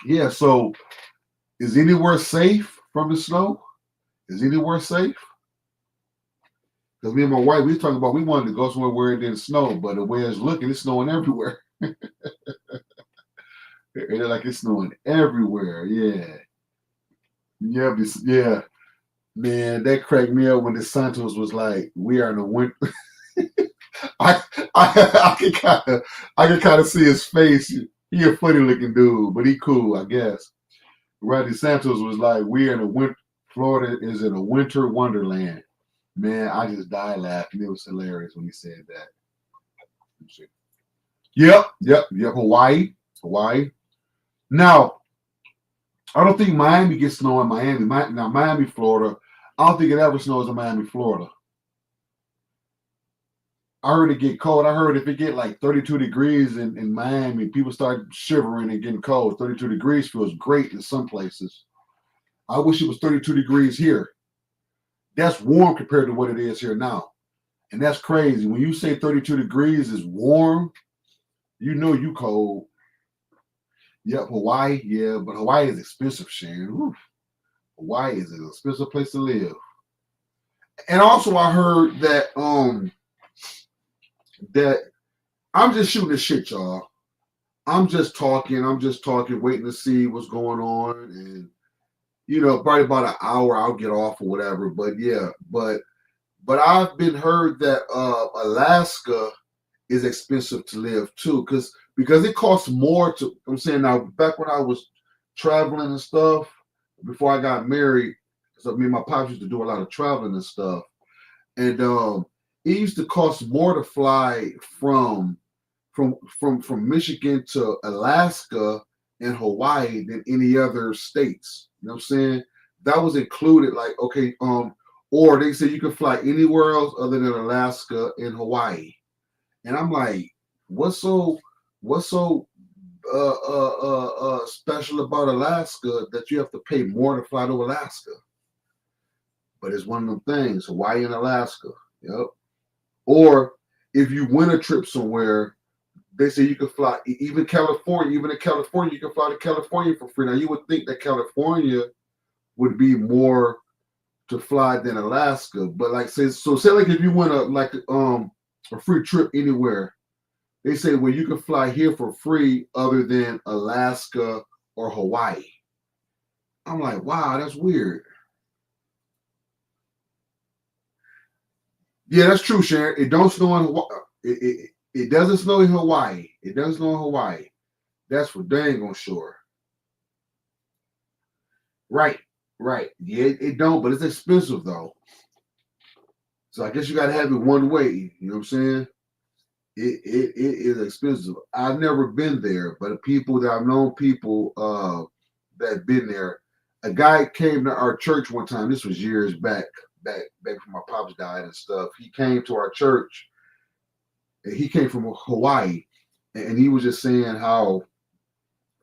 yeah. So is anywhere safe from the snow? Is anywhere safe? Because me and my wife, we was talking about we wanted to go somewhere where it didn't snow, but the way it's looking, it's snowing everywhere. It's like it's snowing everywhere. Yeah, yeah, yeah. Man, that cracked me up when the Santos was like, "We are in the winter." I, I I can kind of see his face. He a funny looking dude, but he cool, I guess. Rodney Santos was like, "We are in a winter. Florida is in a winter wonderland." Man, I just died laughing. It was hilarious when he said that. Yep. Hawaii, Hawaii. Now, I don't think Miami gets snow in Miami. Now, Miami, Florida. I don't think it ever snows in Miami, Florida. I heard it get cold. I heard if it get like 32 degrees in Miami, people start shivering and getting cold. 32 degrees feels great in some places. I wish it was 32 degrees here. That's warm compared to what it is here now. And that's crazy. When you say 32 degrees is warm, you know you cold. Yep, Hawaii, yeah, but Hawaii is expensive, Sharon. Oof. Hawaii is an expensive place to live. And also I heard that I'm just shooting the shit, y'all. I'm just talking, waiting to see what's going on. And, probably about an hour I'll get off or whatever. But yeah, but I've been heard that Alaska is expensive to live too, because it costs more to. I'm saying now, back when I was traveling and stuff, before I got married, so me and my pops used to do a lot of traveling and stuff, and it used to cost more to fly from Michigan to Alaska and Hawaii than any other states. You know what I'm saying? That was included, like, okay, or they say you can fly anywhere else other than Alaska and Hawaii. And I'm like, what's so special about Alaska that you have to pay more to fly to Alaska? But it's one of them things, Hawaii and Alaska. Yep. Or if you win a trip somewhere, they say you can fly even California. Even in California, you can fly to California for free. Now you would think that California would be more to fly than Alaska, but like say like if you win a free trip anywhere, they say well you can fly here for free other than Alaska or Hawaii. I'm like, wow, that's weird. Yeah, that's true, Sharon. It don't snow in Hawaii. It doesn't snow in Hawaii. It doesn't snow in Hawaii. That's for dang on sure. Right, right. Yeah, it don't, but it's expensive though. So I guess you got to have it one way. You know what I'm saying? It is expensive. I've never been there, but people that I've known people that been there. A guy came to our church one time. This was years back before my pops died and stuff. He came to our church. And he came from Hawaii, and he was just saying how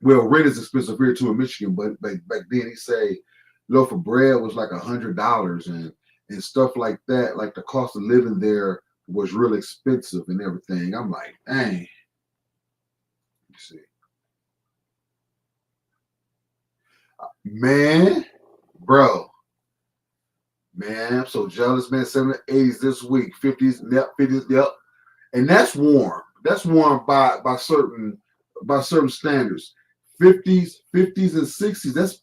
well rent is expensive here too in Michigan, but back then he say loaf of bread was like $100 and stuff like that. Like the cost of living there was real expensive and everything. I'm like, dang. You see, man, bro, man, I'm so jealous, man. 70s, 80s this week, 50s, yep, 50s, yep, and that's warm. That's warm by certain standards. 50s and 60s.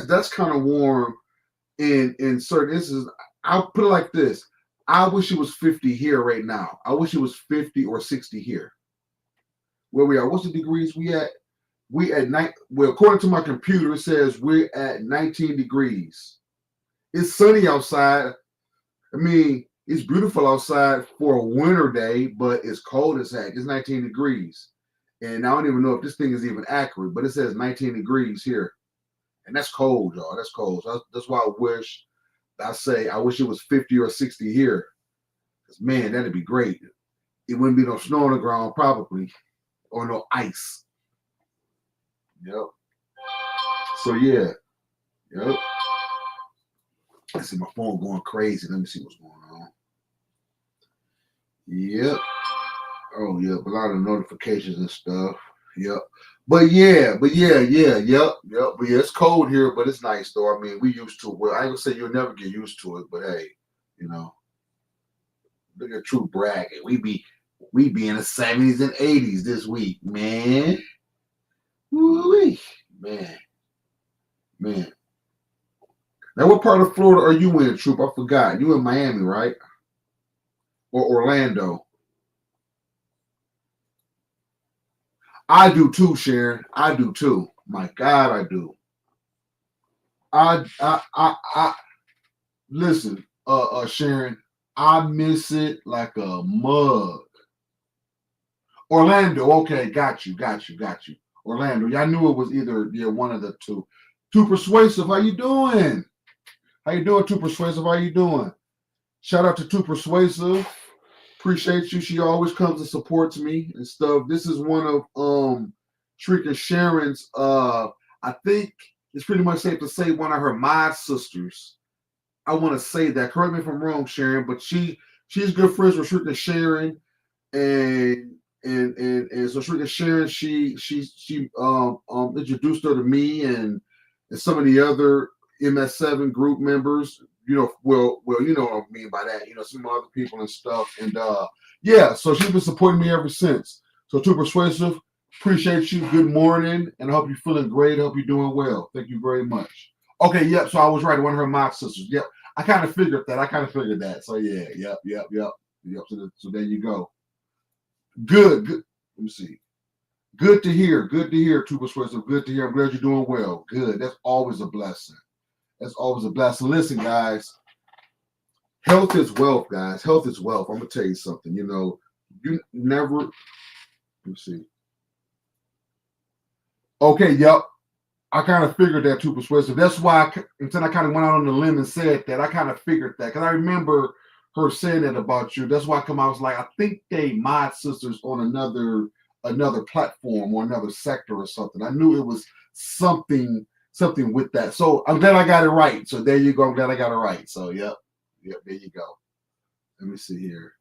That's kind of warm in certain instances. I'll put it like this. I wish it was 50 here right now. I wish it was 50 or 60 here. Where we are. What's the degrees we at? We at night. Well, according to my computer, it says we're at 19 degrees. It's sunny outside. I mean, it's beautiful outside for a winter day, but it's cold as heck. It's 19 degrees. And I don't even know if this thing is even accurate, but it says 19 degrees here. And that's cold, y'all. That's cold. So that's why I wish it was 50 or 60 here. Because, man, that'd be great. it wouldn't be no snow on the ground probably, or no ice. Yep. So yeah. Yep. I see my phone going crazy. Let me see what's going on. Yep. Oh yeah, a lot of notifications and stuff. Yep. But yeah, yep. But yeah, it's cold here, but it's nice though. I mean, we used to it. Well, I ain't gonna say you'll never get used to it, but hey, you know, look at True bragging. We be in the 70s and 80s this week, man. Woo-wee. Man. Now, what part of Florida are you in, Troop? I forgot. You in Miami, right? Or Orlando? I do too, Sharon. I do too. My God, I do. I listen, Sharon. I miss it like a mug. Orlando, okay, got you. Orlando, yeah, I knew it was either one of the two. Too Persuasive, how you doing? Too Persuasive? How you doing? Shout out to Too Persuasive. Appreciate you. She always comes and supports me and stuff. This is one of Shrika and Sharon's. I think it's pretty much safe to say one of her mod sisters. I want to say that. Correct me if I'm wrong, Sharon, but she's good friends with Shrika and Sharon, and so Shrika and Sharon, she introduced her to me and some of the other MS7 group members. Well, you know what I mean by that. Some other people and stuff. And yeah, so she's been supporting me ever since. So Too Persuasive, appreciate you. Good morning, and I hope you're feeling great. I hope you're doing well. Thank you very much. Okay, yep. So I was right. One of her mock sisters. Yep. I kind of figured that. So yeah, yep. So there you go. Good. Let me see. Good to hear. Too Persuasive. Good to hear. I'm glad you're doing well. Good. That's always a blessing. Listen, guys, health is wealth, guys. Health is wealth. I'm going to tell you something. You never, let me see. Okay, yep. I kind of figured that Too Persuasive. That's why until I kind of went out on the limb and said that, I kind of figured that because I remember her saying that about you. That's why I was like, I think they mod sisters on another platform or another sector or something. I knew it was something with that. So I'm glad I got it right. So there you go. I'm glad I got it right. So yep, there you go. Let me see here.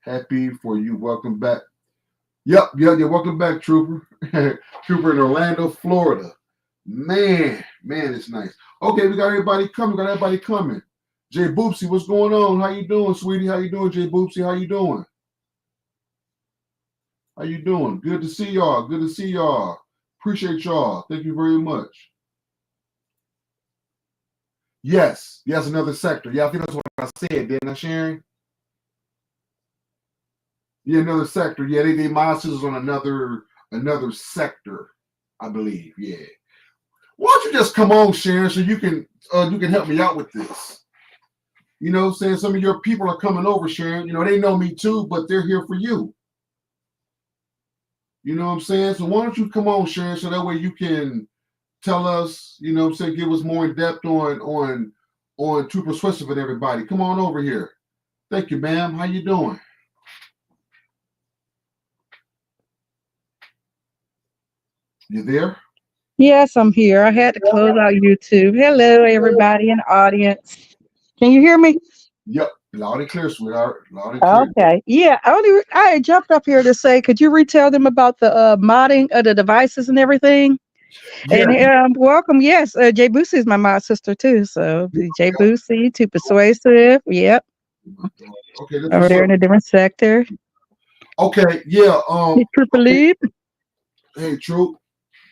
Happy for you. Welcome back. Yep. Welcome back, Trooper. Trooper in Orlando, Florida. Man, it's nice. Okay, we got everybody coming. Jay Boopsy, what's going on? How you doing, sweetie? How you doing, Jay Boopsy? How you doing? Good to see y'all. Appreciate y'all. Thank you very much. Yes, another sector. Yeah, I think that's what I said, didn't I, Sharon? Yeah, another sector. Yeah, they my sisters on another sector, I believe. Yeah. Why don't you just come on, Sharon, so you can help me out with this? Saying some of your people are coming over, Sharon. They know me too, but they're here for you. You know what I'm saying? So why don't you come on, Sharon, so that way you can tell us, give us more in depth on Too Persuasive with everybody. Come on over here. Thank you, ma'am. How you doing? You there? Yes, I'm here. I had to close out YouTube. Hello, everybody in the audience. Can you hear me? Yep. Loud and clear, sweetheart. Loud and clear. Okay. Yeah. I jumped up here to say, could you retell them about the modding of the devices and everything? Yeah. And welcome. Yes, Jay Boosie is my mod sister too. So Jay Boosie, Too Persuasive. Yep. Okay. Over there in a different sector. Okay. Yeah. Triple Lead. Hey, Troop.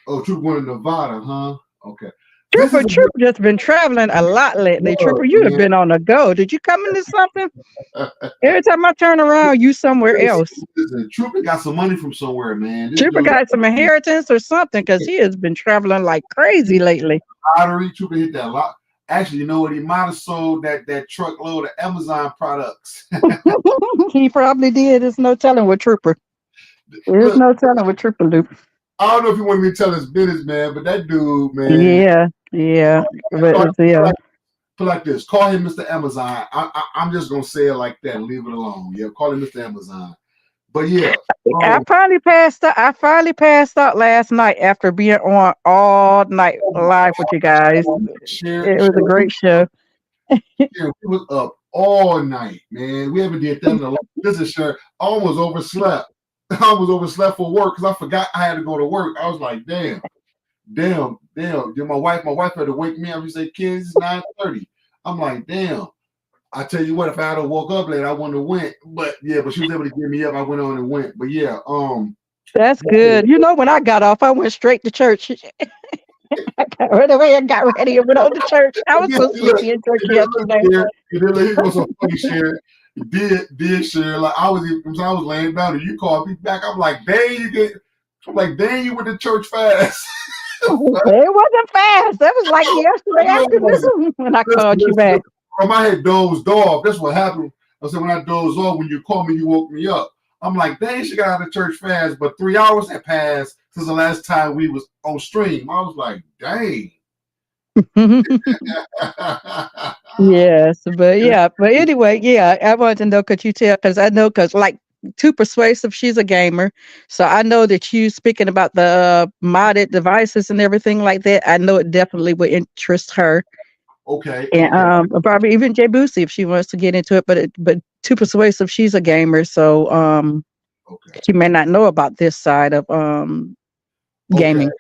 Oh, Troop going to Nevada, huh? Okay. Trooper just been traveling a lot lately. Trooper, you have been on the go. Did you come into something? Every time I turn around, you somewhere else. Listen, Trooper got some money from somewhere, man. Trooper got some inheritance or something because he has been traveling like crazy lately. Lottery, Trooper hit that lot. Actually, you know what? He might have sold that truckload of Amazon products. He probably did. There's no telling with Trooper. There's no telling with Trooper Loop. I don't know if you want me to tell his business, man, but that dude, man. Yeah. But yeah. put like this. Call him Mr. Amazon. I'm just gonna say it like that and leave it alone. Yeah, call him Mr. Amazon. But yeah, I um, finally passed out. I finally passed out last night after being on all night live with you guys. share, It was a share, great show. share. We was up all night, man. We haven't did that in a long. This is sure. I almost overslept. I almost overslept for work because I forgot I had to go to work. I was like, damn. Then my wife had to wake me up. She said, "Kids, it's 9:30." I'm like, damn. I tell you what, if I had woke up late, I wouldn't have went. But yeah, but she was able to get me up. I went on and went. But yeah, That's good. You know, when I got off, I went straight to church. I got right away and got ready and went on to church. I was yeah, so look, sleepy in church and then look, yesterday. Sharon, and then he was so funny, Sharon. Did Sharon, like I was laying down and you called me back. I'm like, dang, you went to church fast. It wasn't fast. That was like yesterday Listen, afternoon when I called you listen. back. I had dozed off. That's what happened. I said when I dozed off, when you called me, you woke me up. I'm like, dang, she got out of church fast, but 3 hours had passed since the last time we was on stream. I was like, dang. Yes, but anyway, yeah, I wanted to know, could you tell? Because I know, because like Too Persuasive, she's a gamer, so I know that you speaking about the modded devices and everything like that. I know it definitely would interest her, Okay, and okay, probably even Jay Boosie if she wants to get into it. But Too Persuasive, she's a gamer, so okay, she may not know about this side of okay. gaming.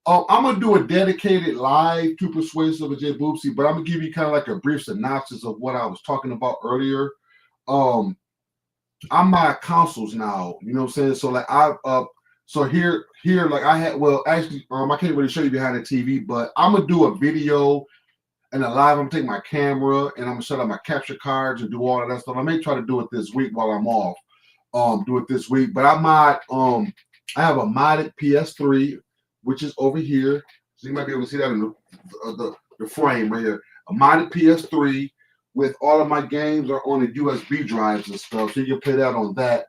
I'm gonna do a dedicated live to Persuasive with Jay Boopsy, but I'm gonna give you kind of like a brief synopsis of what I was talking about earlier. Um, I'm my consoles now, you know what I'm saying? So like so here like I had actually I can't really show you behind the TV, but I'm gonna do a video and a live. I'm gonna take my camera and I'm gonna set up my capture cards and do all of that stuff. I may try to do it this week while I'm off. Do it this week, but I have a modded PS3, which is over here. So you might be able to see that in the frame right here. A modded PS3 with all of my games are on the USB drives and stuff, so you can play that on that.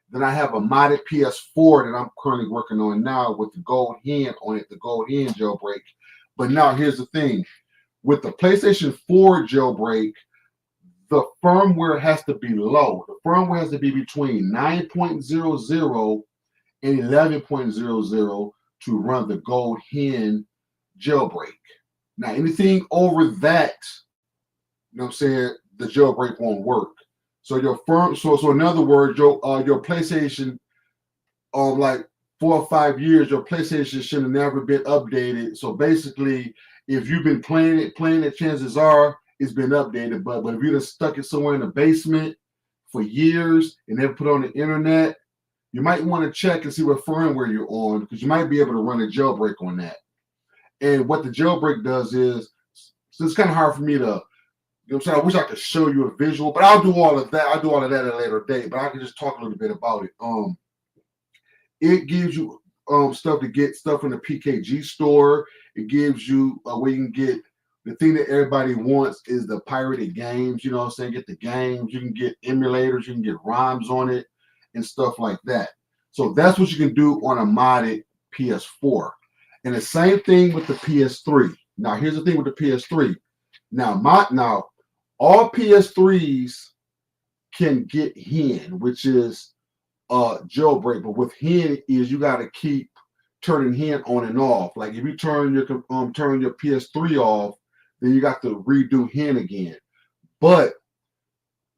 Then I have a modded PS4 that I'm currently working on now with the gold hand on it, the gold hand jailbreak. But now here's the thing. With the PlayStation 4 jailbreak, the firmware has to be low. The firmware has to be between 9.00 and 11.00 to run the gold hen jailbreak. Now, anything over that, you know what I'm saying, the jailbreak won't work. So so in other words, your PlayStation, like 4 or 5 years, your PlayStation should have never been updated. So basically, if you've been playing it, chances are it's been updated. But if you'd have stuck it somewhere in the basement for years and never put it on the internet, you might want to check and see what firmware you're on because you might be able to run a jailbreak on that. And what the jailbreak does is, so it's kind of hard for me to, you know what I'm saying? I wish I could show you a visual, but I'll do all of that. I'll do all of that at a later date, but I can just talk a little bit about it. It gives you stuff to get stuff from the PKG store. It gives you where you can get the thing that everybody wants is the pirated games. You know what I'm saying? Get the games. You can get emulators. You can get ROMs on it and stuff like that. So that's what you can do on a modded PS4. And the same thing with the PS3. Now, here's the thing with the PS3. Now, all PS3s can get hen, which is jailbreak. But with hen is you got to keep turning hen on and off. Like if you turn your PS3 off, then you got to redo hen again. But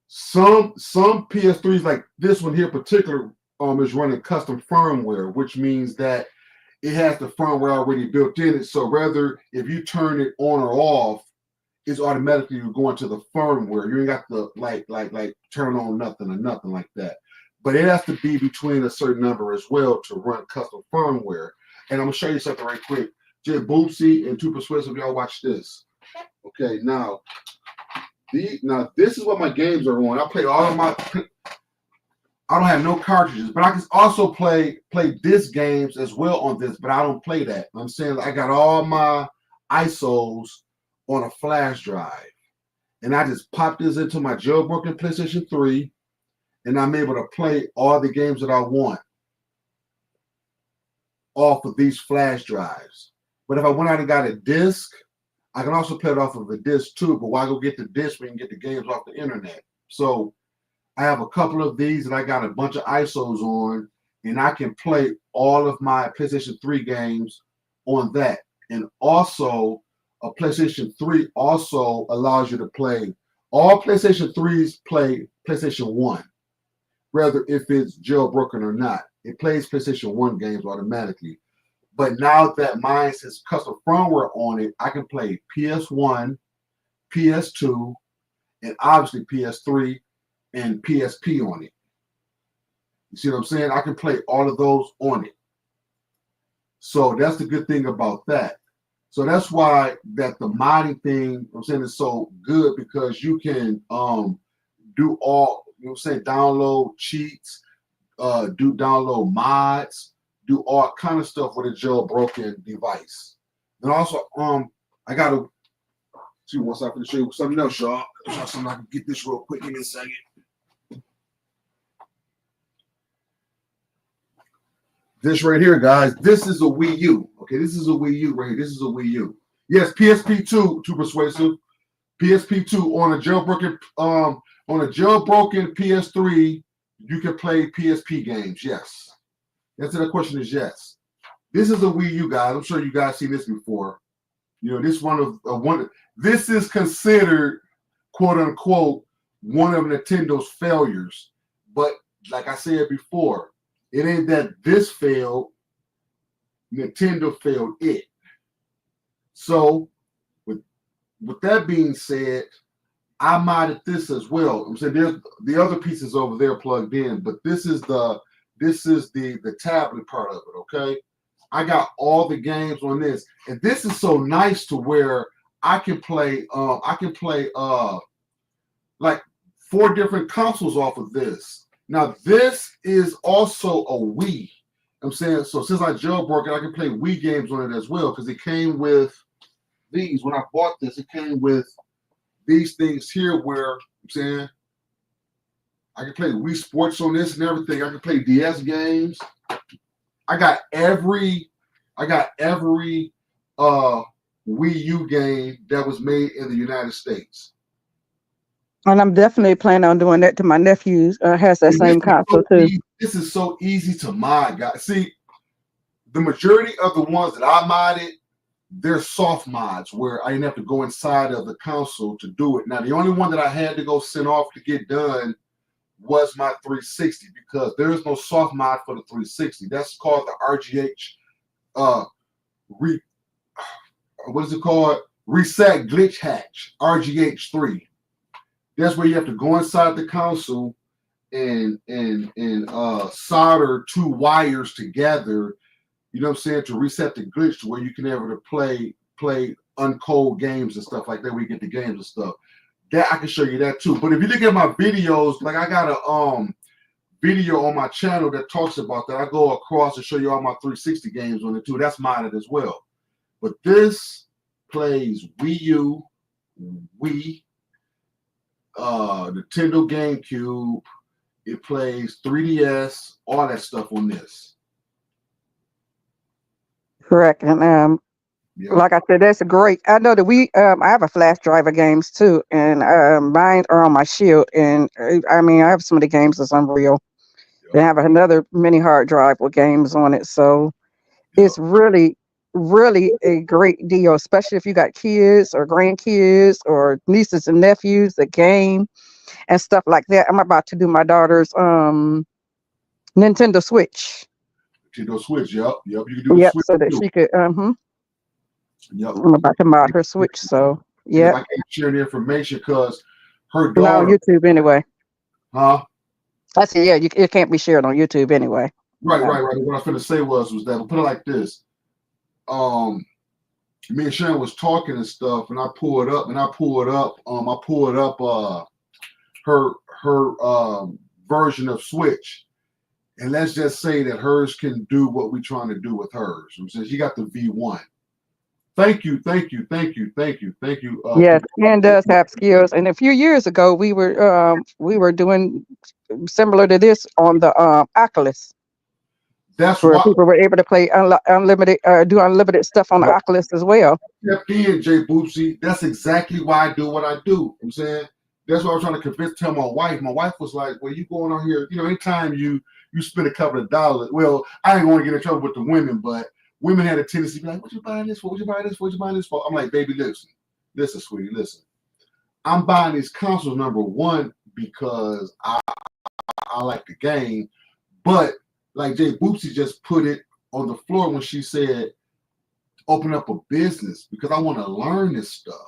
some PS3s like this one here, particular, is running custom firmware, which means that it has the firmware already built in it. So whether if you turn it on or off, it's automatically going to the firmware. You ain't got to like turn on nothing or nothing like that. But it has to be between a certain number as well to run custom firmware. And I'm gonna show you something right quick. Jay Boopsy and Too Persuasive, y'all watch this. Okay, now this is what my games are on. I play all of my. I don't have no cartridges, but I can also play disc games as well on this. But I don't play that. I'm saying I got all my ISOs on a flash drive, and I just pop this into my jailbroken PlayStation 3, and I'm able to play all the games that I want off of these flash drives. But if I went out and got a disc, I can also play it off of a disc too, but why go get the disc when you can get the games off the internet? So I have a couple of these and I got a bunch of ISOs on, and I can play all of my PlayStation 3 games on that. And also, a PlayStation 3 also allows you to play all PlayStation 3s play PlayStation 1, whether if it's jailbroken or not. It plays PlayStation 1 games automatically. But now that mine has custom firmware on it, I can play PS1, PS2, and obviously PS3 and PSP on it. You see what I'm saying? I can play all of those on it. So that's the good thing about that. So that's why that the modding thing, I'm saying, is so good because you can do all, I'm saying, download cheats, do download mods, do all kind of stuff with a jailbroken device. And also, I gotta see once I can show you something else, y'all. Something I can get this real quick. Give me a second. This right here, guys. This is a Wii U. Okay, this is a Wii U right here. This is a Wii U. Yes, PSP2, too persuasive. PSP2 on a jailbroken PS3, you can play PSP games. Yes. The answer to that question is yes. This is a Wii U, guys. I'm sure you guys seen this before. You know, this one. This is considered, quote unquote, one of Nintendo's failures. But like I said before, it ain't that this failed. Nintendo failed it. So, with that being said, I modded this as well. I'm saying there's the other pieces over there plugged in, but this is the tablet part of it. Okay, I got all the games on this, and this is so nice to where I can play like 4 different consoles off of this. Now this is also a Wii. I'm saying, so since I jailbroke it, I can play Wii games on it as well because it came with these. When I bought this, it came with these things here where I'm saying I can play Wii Sports on this and everything. I can play DS games. I got every Wii U game that was made in the United States. And I'm definitely planning on doing that to my nephew. Has that And same console too. this is so easy to mod, guys. See, the majority of the ones that I modded, they're soft mods where I didn't have to go inside of the console to do it. Now, the only one that I had to go send off to get done was my 360 because there is no soft mod for the 360. That's called the RGH what is it called? Reset glitch hatch, RGH3. That's where you have to go inside the console and solder 2 wires together, you know what I'm saying, to reset the glitch to where you can able to play uncode games and stuff like that, where you get the games and stuff. That I can show you that too. But if you look at my videos, like I got a video on my channel that talks about that. I go across and show you all my 360 games on it too. That's modded as well. But this plays Wii U, Wii, Nintendo GameCube. It plays 3DS, all that stuff on this. Correct. And Yeah. like I said, that's a great. I know that I have a flash drive of games too, and mine are on my Shield. And I mean, I have some of the games that's unreal. They have another mini hard drive with games on it, so it's really, really a great deal, especially if you got kids or grandkids or nieces and nephews, the game and stuff like that. I'm about to do my daughter's Nintendo Switch. Nintendo Switch, yep. You can do the Yep, Switch so that too. she could. Yep. I'm about to mod her Switch, so And if yeah. I can't share the information because her Not on daughter, YouTube anyway. huh? I said, yeah, it can't be shared on YouTube anyway. Right. What I was going to say was that we'll put it like this. Me and Sharon was talking and stuff, and I pulled up her version of Switch. And let's just say that hers can do what we're trying to do with hers. I'm saying she got the V1. Thank you. Yes, and does have skills. And a few years ago, we were doing similar to this on the Oculus. That's where why people were able to play unlimited, do unlimited stuff on the Oculus as well. stepped in, Jay Boopsy. That's exactly why I do what I do. I'm saying that's what I was trying to tell my wife. My wife was like, "Well, you going on here? Anytime you spend a couple of dollars. Well, I ain't going to get in trouble with the women, but women had a tendency to be like, "What you buying this for? What you buying this for? What you buying this for?" I'm like, "Baby, listen, sweetie, listen. I'm buying these consoles number one because I like the game, but like Jay Boopsy just put it on the floor when she said." Open up a business because I want to learn this stuff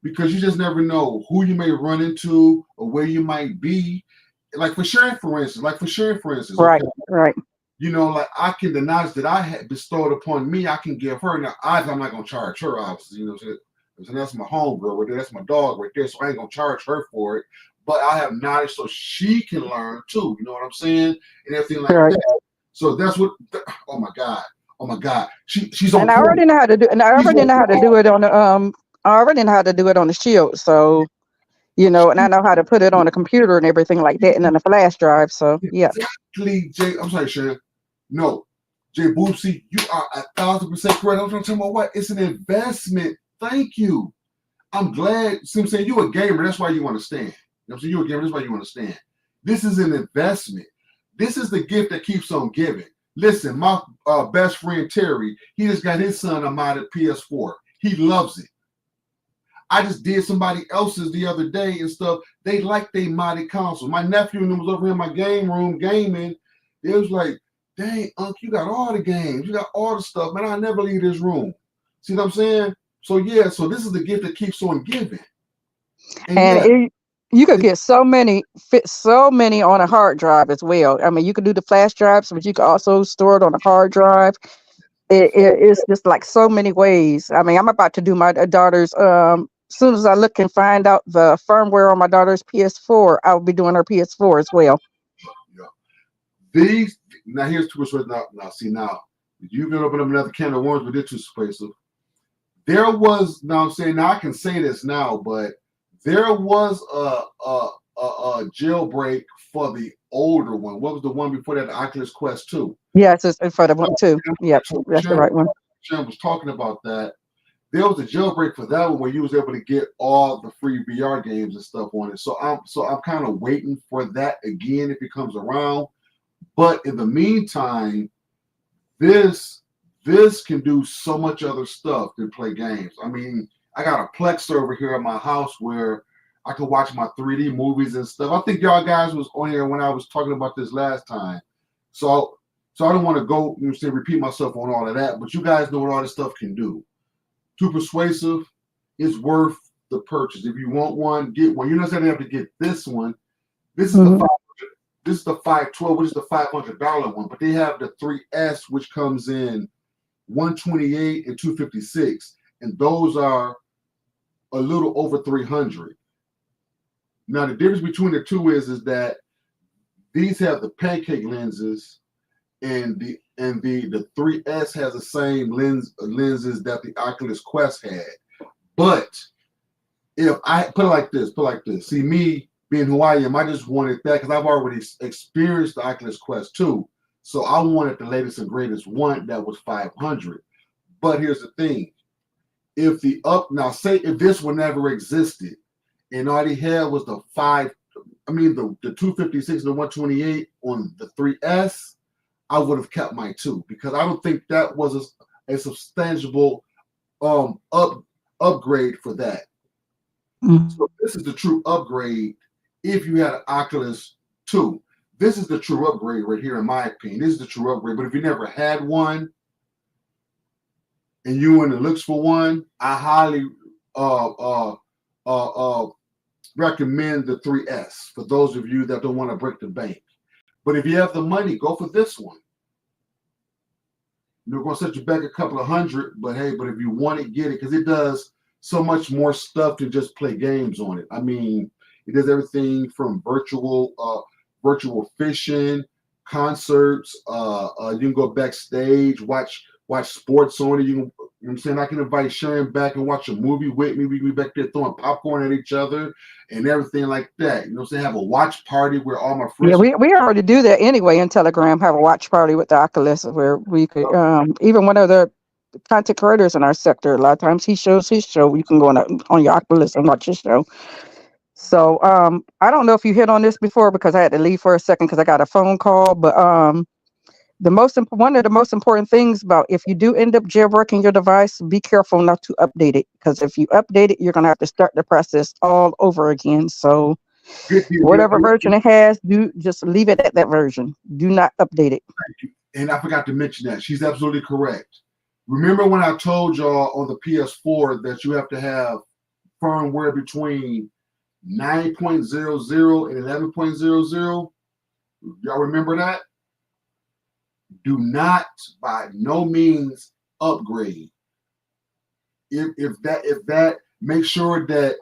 because you just never know who you may run into or where you might be. Like for sharing, for instance, Right, okay, right, like I can the knowledge that I had bestowed upon me, I can give her. Now, I'm not gonna charge her, obviously, so that's my homegirl right there, that's my dog right there, so I ain't gonna charge her for it. But I have knowledge so she can learn too. You know what I'm saying, and everything like right. that. So that's what. Oh my god. Oh my God, she's And on I point. already know how to do. And I She's already on know how to point. do it on the. I already know how to do it on the Shield. So and I know how to put it on a computer and everything like that, and then a flash drive. So yeah. Exactly, Jay. I'm sorry, Sharon. No, Jay Boopsy, you are 1,000% correct. I'm trying to tell you what, it's an investment. Thank you. I'm glad. See, I'm saying you a gamer. That's why you understand. I'm saying you a gamer. That's why you understand. This is an investment. This is the gift that keeps on giving. Listen, my best friend Terry, he just got his son a modded PS4. He loves it. I just did somebody else's the other day and stuff. They like they modded console. My nephew and them was over here in my game room gaming. It was like, dang, Unc, you got all the games. You got all the stuff. Man, I never leave this room. See what I'm saying? So, yeah, so this is the gift that keeps on giving. And, And yeah. you could get fit so many on a hard drive as well. I mean, you could do the flash drives, but you could also store it on a hard drive. It's just like so many ways. I mean, I'm about to do my daughter's. As soon as I look and find out the firmware on my daughter's PS4, I'll be doing her PS4 as well. Yeah. Now here's two persuasive. Now, see, now, you can open up another can of worms, but they're too persuasive. There was, now I'm saying, now I can say this now, but there was a jailbreak for the older one. What was the one before that? The Oculus Quest 2. Yes, it's in front of one too. Yep, that's the right one. Sharon was talking about that. There was a jailbreak for that one where you was able to get all the free VR games and stuff on it. So I'm kind of waiting for that again if it comes around. But in the meantime, this can do so much other stuff than play games. I mean, I got a Plex server here at my house where I can watch my 3D movies and stuff. I think y'all guys was on here when I was talking about this last time. So I don't want to go repeat myself on all of that, but you guys know what all this stuff can do. Too persuasive, it's worth the purchase. If you want one, get one. You're not saying you have to get this one. This is the 512, which is the $500 one, but they have the 3S, which comes in 128 and 256, and those are a little over 300. Now the difference between the two is that these have the pancake lenses, and the 3S has the same lenses that the Oculus Quest had. But if I put it like this, see, me being who I am, I just wanted that because I've already experienced the Oculus Quest 2. So I wanted the latest and greatest one that was 500. But here's the thing. If if this one never existed and all they had was the 256 and the 128 on the 3S, I would have kept my 2 because I don't think that was a substantial upgrade for that. So this is the true upgrade if you had an Oculus 2. This is the true upgrade right here, in my opinion. This is the true upgrade. But if you never had one and you in the looks for one, I highly recommend the 3S for those of you that don't want to break the bank. But if you have the money, go for this one. You're going to set you back a couple of hundred, but hey, if you want it, get it because it does so much more stuff to just play games on it. I mean, it does everything from virtual fishing, concerts. You can go backstage, watch sports on it. You can You know what I'm saying? I can invite Sharon back and watch a movie with me. We can be back there throwing popcorn at each other and everything like that. You know what I'm saying? Have a watch party where all my Yeah, friends can we already do that anyway in Telegram. Have a watch party with the Oculus where we could come. even one of the content creators in our sector. A lot of times he shows his show. You can go on your Oculus and watch his show. So I don't know if you hit on this before because I had to leave for a second because I got a phone call. But one of the most important things about if you do end up jailbreaking your device, be careful not to update it because if you update it, you're gonna have to start the process all over again. So Get the whatever version it has, do just leave it at that version. Do not update it. and I forgot to mention that. She's absolutely correct. Remember when I told y'all on the PS4 that you have to have firmware between 9.00 and 11.00? Y'all remember that? Do not by no means upgrade. If that make sure that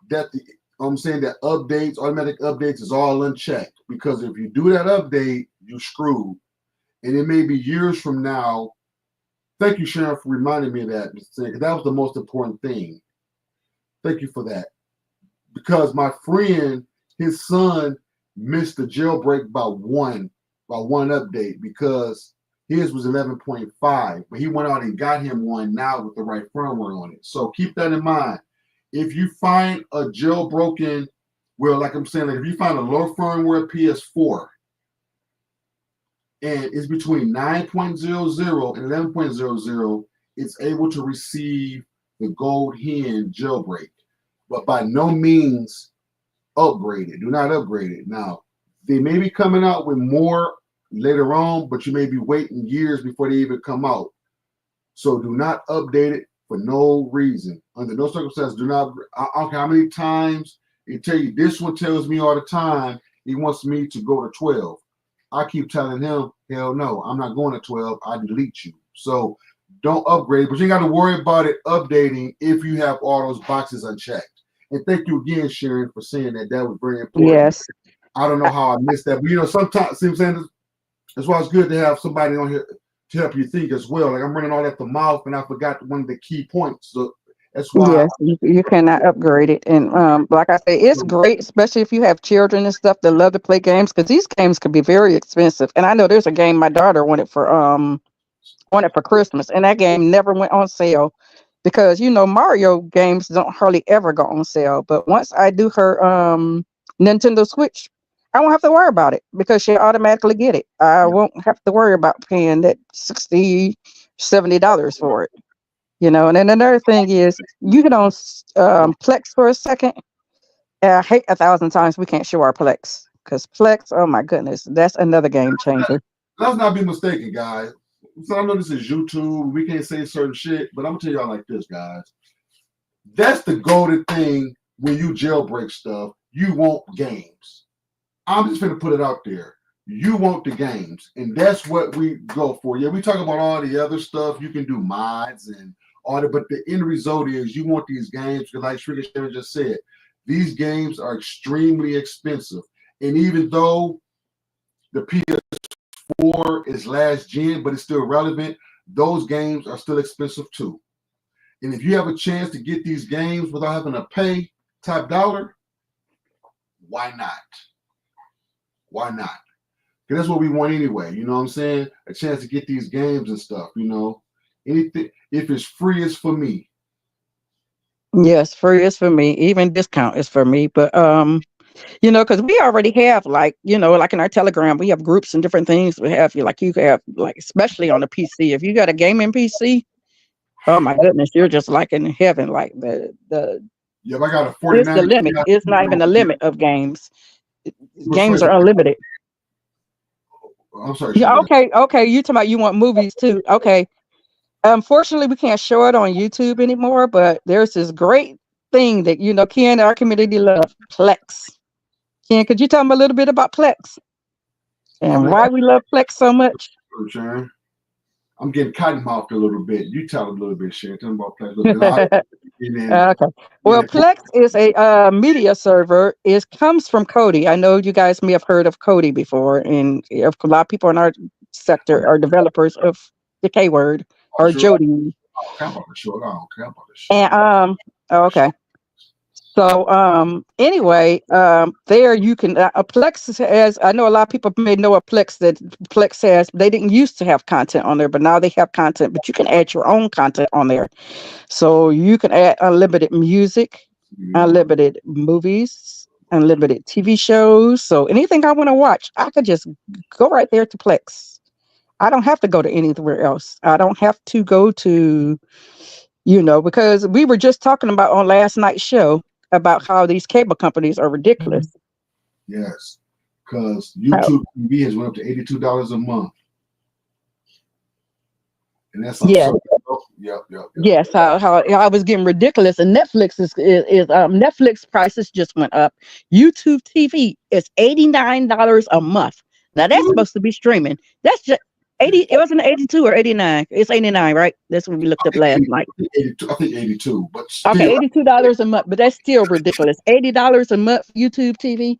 the I'm saying that automatic updates is all unchecked because if you do that update, you screwed. And it may be years from now. Thank you, Sharon, for reminding me of that, because that was the most important thing. Thank you for that. Because my friend, his son missed the jailbreak by one update because his was 11.5, but he went out and got him one now with the right firmware on it. So keep that in mind. If you find a jailbroken, well, like I'm saying, like if you find a low firmware PS4 and it's between 9.00 and 11.00, it's able to receive the Gold Hen jailbreak, but by no means upgrade it. Do not upgrade it. Now, they may be coming out with more later on, but you may be waiting years before they even come out. So do not update it for no reason. Under no circumstances, do not. I don't care how many times it tell you. This one tells me all the time he wants me to go to 12. I keep telling him, hell no, I'm not going to 12. I delete you. So don't upgrade, but you got to worry about it updating if you have all those boxes unchecked. And thank you again, Sharon, for saying that. That was very important. Yes. I don't know how I missed that, but sometimes, see what I'm saying? That's why it's good to have somebody on here to help you think as well. Like I'm running all at the mouth, and I forgot one of the key points. So that's why. Yes, you cannot upgrade it. And like I say, it's great, especially if you have children and stuff that love to play games, because these games can be very expensive. And I know there's a game my daughter wanted for Christmas, and that game never went on sale because Mario games don't hardly ever go on sale. But once I do her Nintendo Switch, I won't have to worry about it because she'll automatically get it. I Yeah. won't have to worry about paying that $60, $70 for it. And then another thing is you hit on Plex for a second. I hate 1,000 times we can't show our Plex because Plex, oh my goodness, that's another game changer. Let's not be mistaken, guys. So I know this is YouTube. We can't say certain shit, but I'm gonna tell y'all like this, guys. That's the golden thing when you jailbreak stuff. You want games. I'm just gonna put it out there. You want the games, and that's what we go for. Yeah, we talk about all the other stuff. You can do mods and all that, but the end result is you want these games because, like Shrika Sharon just said, these games are extremely expensive. And even though the PS4 is last gen, but it's still relevant, those games are still expensive too. And if you have a chance to get these games without having to pay top dollar, why not? Why not? Because that's what we want anyway. You know what I'm saying? A chance to get these games and stuff. Anything if it's free, it's for me. Yes, free is for me. Even discount is for me. But because we already have like in our Telegram, we have groups and different things. We have you have like especially on the PC. If you got a gaming PC, oh my goodness, you're just like in heaven. Like the Yeah, if I got a it's the 49 limit. It's not even a limit of games. Games are unlimited. I'm sorry, Yeah, Sugar. okay. You talking about you want movies too? Okay. Unfortunately, we can't show it on YouTube anymore. But there's this great thing that Ken, our community love Plex. Ken, could you tell them a little bit about Plex and Well, why we love Plex so much? Sharon, I'm getting cotton mouthed a little bit. You tell them a little bit, Sharon. Tell them about Plex a little bit. And then, Okay. Well, Plex is a media server. It comes from Cody. I know you guys may have heard of Cody before, and a lot of people in our sector are developers of the K word for or sure. Jody. I don't care about the show. I don't care about the And show. oh, okay. So anyway, there you can Plex has. I know a lot of people may know a Plex that Plex has. They didn't used to have content on there, but now they have content. But you can add your own content on there. So you can add unlimited music, Yeah. unlimited movies, unlimited TV shows. So anything I want to watch, I could just go right there to Plex. I don't have to go to anywhere else. I don't have to go to, because we were just talking about on last night's show about how these cable companies are ridiculous. Yes. Because How- YouTube TV has went up to $82 a month. And that's yeah, absurd. Yep. yes, how I was getting ridiculous, and Netflix is Netflix prices just went up. YouTube TV is $89 a month. Now that's supposed to be streaming. That's just 80. It wasn't 82 or 89. It's 89, right? That's what we looked up last night. I think 82. I think 82, but Okay, still, $82 a month, but that's still ridiculous. $80 a month for YouTube TV.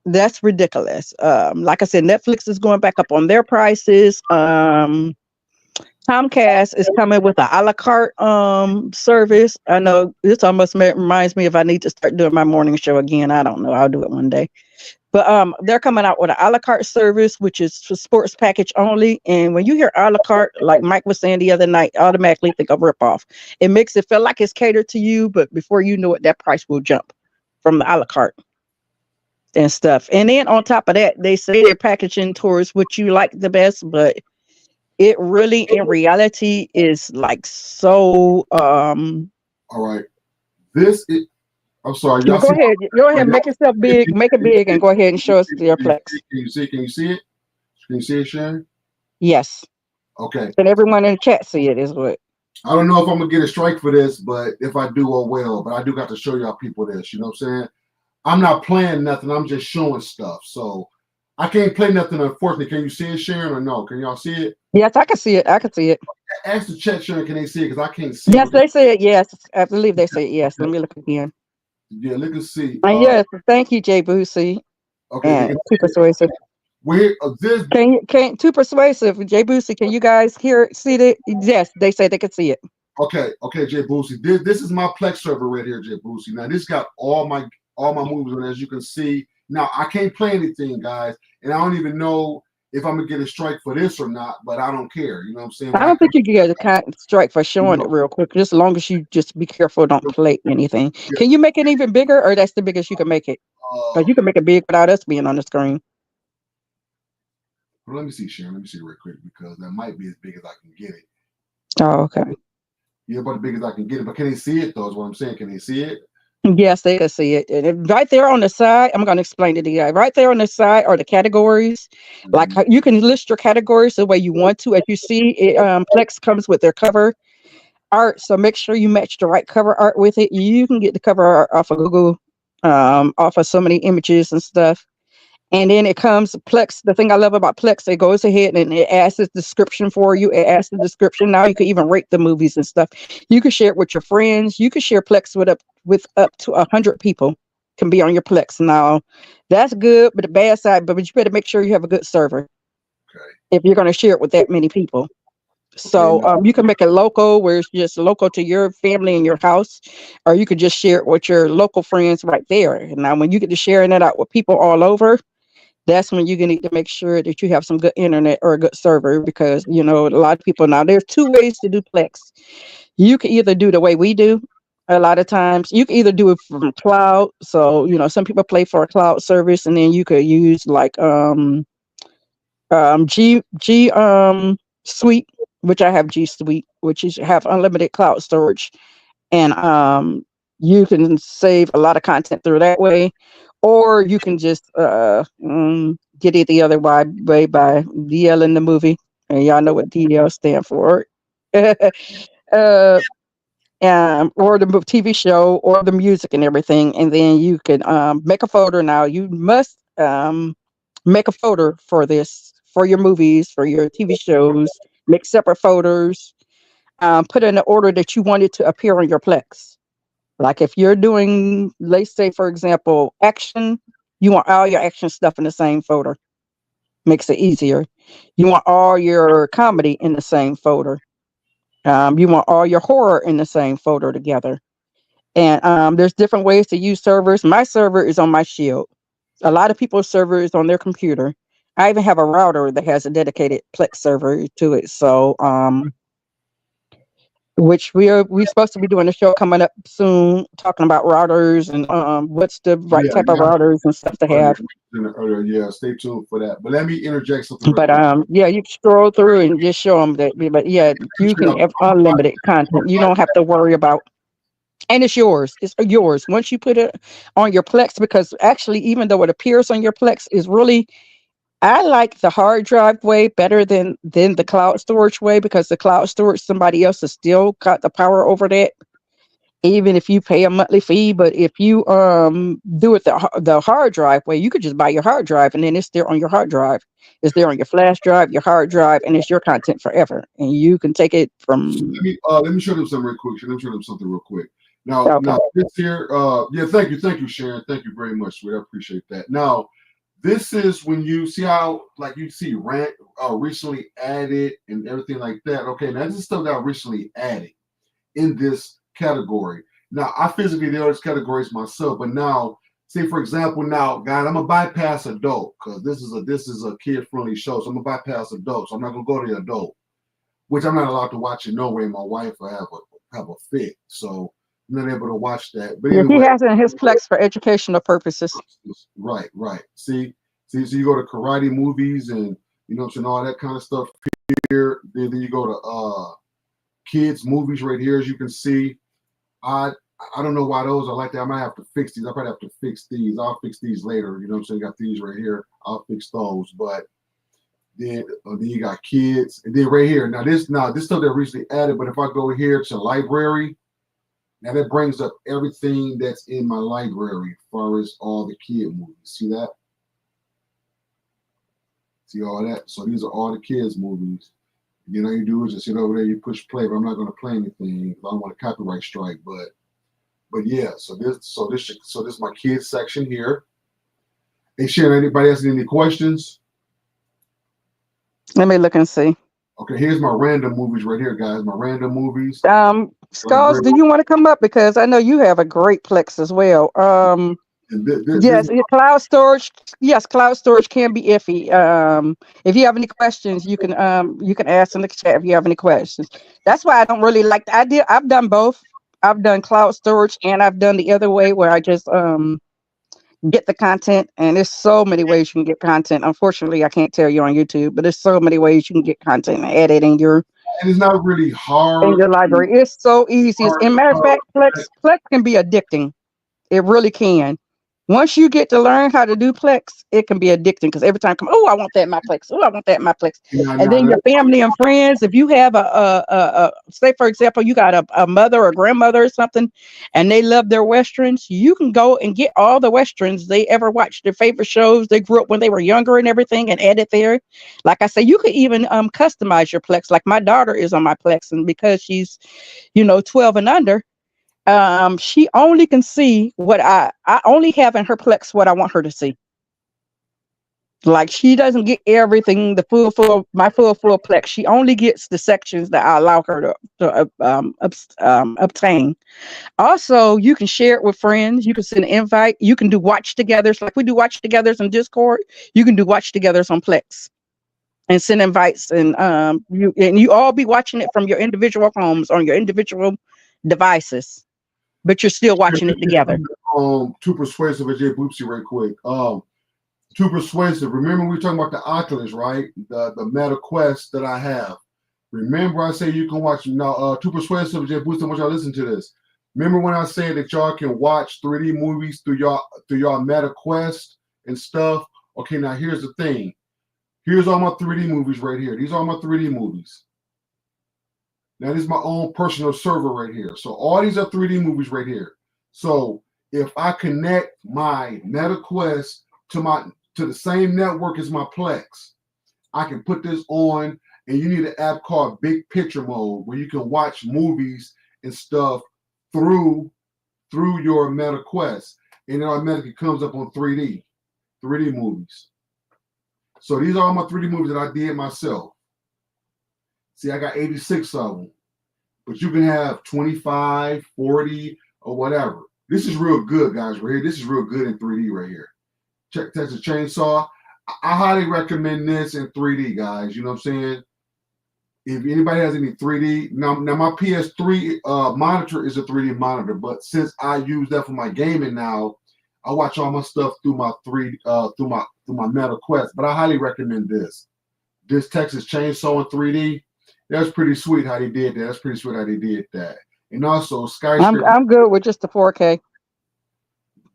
That's ridiculous. Like I said, Netflix is going back up on their prices. Comcast is coming with a la carte service. I know this almost reminds me if I need to start doing my morning show again. I don't know. I'll do it one day. But they're coming out with a la carte service, which is for sports package only. And when you hear a la carte, like Mike was saying the other night, automatically think of ripoff. It makes it feel like it's catered to you, but before you know it, that price will jump from the a la carte and stuff. And then on top of that, they say they're packaging towards what you like the best, but it really in reality is like so all right. This is, I'm sorry, y'all go see ahead. Go my, ahead, make yourself big, make it big, and go ahead and show us your plex. can you see it? Can you see it? Can you see it, Sharon? Yes. Okay. And everyone in the chat see it is what. I don't know if I'm gonna get a strike for this, but if I do, oh well. But I do got to show y'all people this. You know what I'm saying? I'm not playing nothing. I'm just showing stuff. So I can't play nothing, unfortunately. Can you see it, Sharon, or no? Can y'all see it? Yes, I can see it. I can see it. Ask the chat, Sharon, can they see it? Because I can't see Yes, what they say it. Yes. I believe they say it. Yes. Let me look again. yeah, look and see. And yes, thank you, Jay Boosie. Okay, they And can too see it. persuasive. We're this Can too persuasive, Jay Boosie, can you guys see it? Yes, they say they can see it. okay, Jay Boosie. This is my Plex server right here, Jay Boosie. Now this got all my movies on it, as you can see. Now I can't play anything, guys, and I don't even know if I'm gonna get a strike for this or not, but I don't care. You know what I'm saying? I don't think you can get a strike for showing it real quick. Just as long as you just be careful, don't play anything. Yeah, Can you make it even bigger, or that's the biggest you can make it? Because you can make it big without us being on the screen. well, let me see, Sharon. Let me see real quick because that might be as big as I can get it. Oh, okay. Yeah, about as big as I can get it. But can they see it though? Is what I'm saying. Can they see it? Yes, they can see it. And right there on the side, I'm going to explain it to you. Right there on the side are the categories. Like you can list your categories the way you want to. As you see, Plex comes with their cover art, so make sure you match the right cover art with it. You can get the cover art off of Google, off of so many images and stuff. And then it comes Plex. The thing I love about Plex, it goes ahead and it asks the description for you. It asks the description. Now you can even rate the movies and stuff. You can share it with your friends. You can share Plex with up to 100 people can be on your Plex. Now that's good, but the bad side, but you better make sure you have a good server Okay. if you're going to share it with that many people. Okay. So you can make it local, where it's just local to your family and your house, or you could just share it with your local friends right there. Now, when you get to sharing it out with people all over, that's when you're gonna need to make sure that you have some good internet or a good server, because a lot of people now, there's two ways to do Plex. You can either do the way we do. A lot of times you can either do it from cloud. So some people play for a cloud service, and then you could use like G Suite, which I have G Suite, which is have unlimited cloud storage, and you can save a lot of content through that way, or you can just get it the other way by DL in the movie, and y'all know what DL stand for. uh, or the TV show or the music and everything, and then you can make a folder. Now you must make a folder for this, for your movies, for your TV shows. Make separate folders. Put in the order that you want it to appear on your Plex. Like if you're doing, let's say for example, action, you want all your action stuff in the same folder. Makes it easier. You want all your comedy in the same folder. You want all your horror in the same folder together. And there's different ways to use servers. My server is on my Shield. A lot of people's server is on their computer. I even have a router that has a dedicated Plex server to it. So, which we're supposed to be doing a show coming up soon, talking about routers and what's the right Yeah, type of routers and stuff to have. yeah. Stay tuned for that. But let me interject something real But quick. yeah, you can scroll through and just show them that. But yeah, you can have unlimited content. You don't have to worry about, and it's yours. It's yours once you put it on your Plex. Because actually, even though it appears on your Plex, is really, I like the hard drive way better than the cloud storage way, because the cloud storage, somebody else has still got the power over that, even if you pay a monthly fee. But if you do it the hard drive way, you could just buy your hard drive and then it's there on your hard drive. It's there on your flash drive, your hard drive, and it's your content forever. And you can take it from. Let me show them something real quick. Let me show them something real quick. Now, Okay. this here, yeah, thank you, Sharon. Thank you very much, sweet. I appreciate that. Now, this is when you see how, like, you see rant recently added and everything like that. Okay, now this is stuff that I recently added in this category. Now, I physically did those categories myself, but now, say for example, now, guys, I'm gonna bypass adult because this is a kid friendly show, so I'm gonna bypass adult. So I'm not gonna go to the adult, which I'm not allowed to watch it no way. My wife will have a fit, so I'm not able to watch that. But Yeah, he anyway, has it in his Plex for educational purposes. right. See, so you go to karate movies and and all that kind of stuff here. Then you go to kids movies right here, as you can see. I I don't know why those are like that. I might have to fix these. I probably have to fix these. I'll fix these later. You know what I'm saying? Got these right here. I'll fix those. But then you got kids, and then right here. Now this stuff that recently added. But if I go here to library, now that brings up everything that's in my library as far as all the kid movies. See that? See all that? So these are all the kids movies. You know, you do is just sit over there, you push play, but I'm not going to play anything. I don't want a copyright strike, but yeah. So this is my kids section here. Hey, Sharon, anybody else any questions? Let me look and see. Okay, here's my random movies right here, guys. My random movies. Skulls, do you want to come up? Because I know you have a great Plex as well. Yes, cloud storage. Yes, cloud storage can be iffy. If you have any questions, you can ask in the chat if you have any questions. That's why I don't really like. I've done both. I've done cloud storage and I've done the other way where I just get the content. And there's so many ways you can get content. Unfortunately, I can't tell you on YouTube, but there's so many ways you can get content and add it and it's not really in hard. your library. It's so easy. As a matter of fact, Plex can be addicting. It really can. Once you get to learn how to duplex, it can be addicting because every time come, oh, I want that in my Plex. Oh, I want that in my Plex. And then your family and friends, if you have say for example, you got a mother or grandmother or something, and they love their westerns, you can go and get all the westerns they ever watched, their favorite shows they grew up when they were younger and everything, and add it there. Like I say, you could even customize your Plex. Like my daughter is on my Plex, and because she's 12 and under, she only can see what I only have in her Plex what I want her to see. Like she doesn't get everything, the my full Plex. She only gets the sections that I allow her to obtain. Also, you can share it with friends. You can send an invite. You can do watch togethers like we do watch togethers on Discord. You can do watch togethers on Plex and send invites, and you all be watching it from your individual homes on your individual devices, but you're still watching it together. Too persuasive with Jay Boopsy right quick. Too persuasive. Remember we were talking about the Oculus, right? The Meta Quest that I have. Remember I say you can watch now. Too persuasive with Jay Boopsy. I want y'all to listen to this. Remember when I said that y'all can watch 3D movies through y'all Meta Quest and stuff? Okay, now here's the thing. Here's all my 3D movies right here. These are all my 3D movies. Now, this is my own personal server right here. So all these are 3D movies right here. So if I connect my Meta Quest to the same network as my Plex, I can put this on, and you need an app called Big Picture Mode where you can watch movies and stuff through your Meta Quest, and it automatically comes up on 3D movies. So these are all my 3D movies that I did myself. See, I got 86 of them. but you can have 25, 40, or whatever. This is real good, guys, right here. This is real good in 3D right here. Check Texas Chainsaw. I highly recommend this in 3D, guys. You know what I'm saying? If anybody has any 3D, now my PS3 monitor is a 3D monitor, but since I use that for my gaming now, I watch all my stuff through my through my Meta Quest. But I highly recommend this. This Texas Chainsaw in 3D. That's pretty sweet how they did that. That's pretty sweet how they did that. And also Skyscraper. I'm good with just the 4K.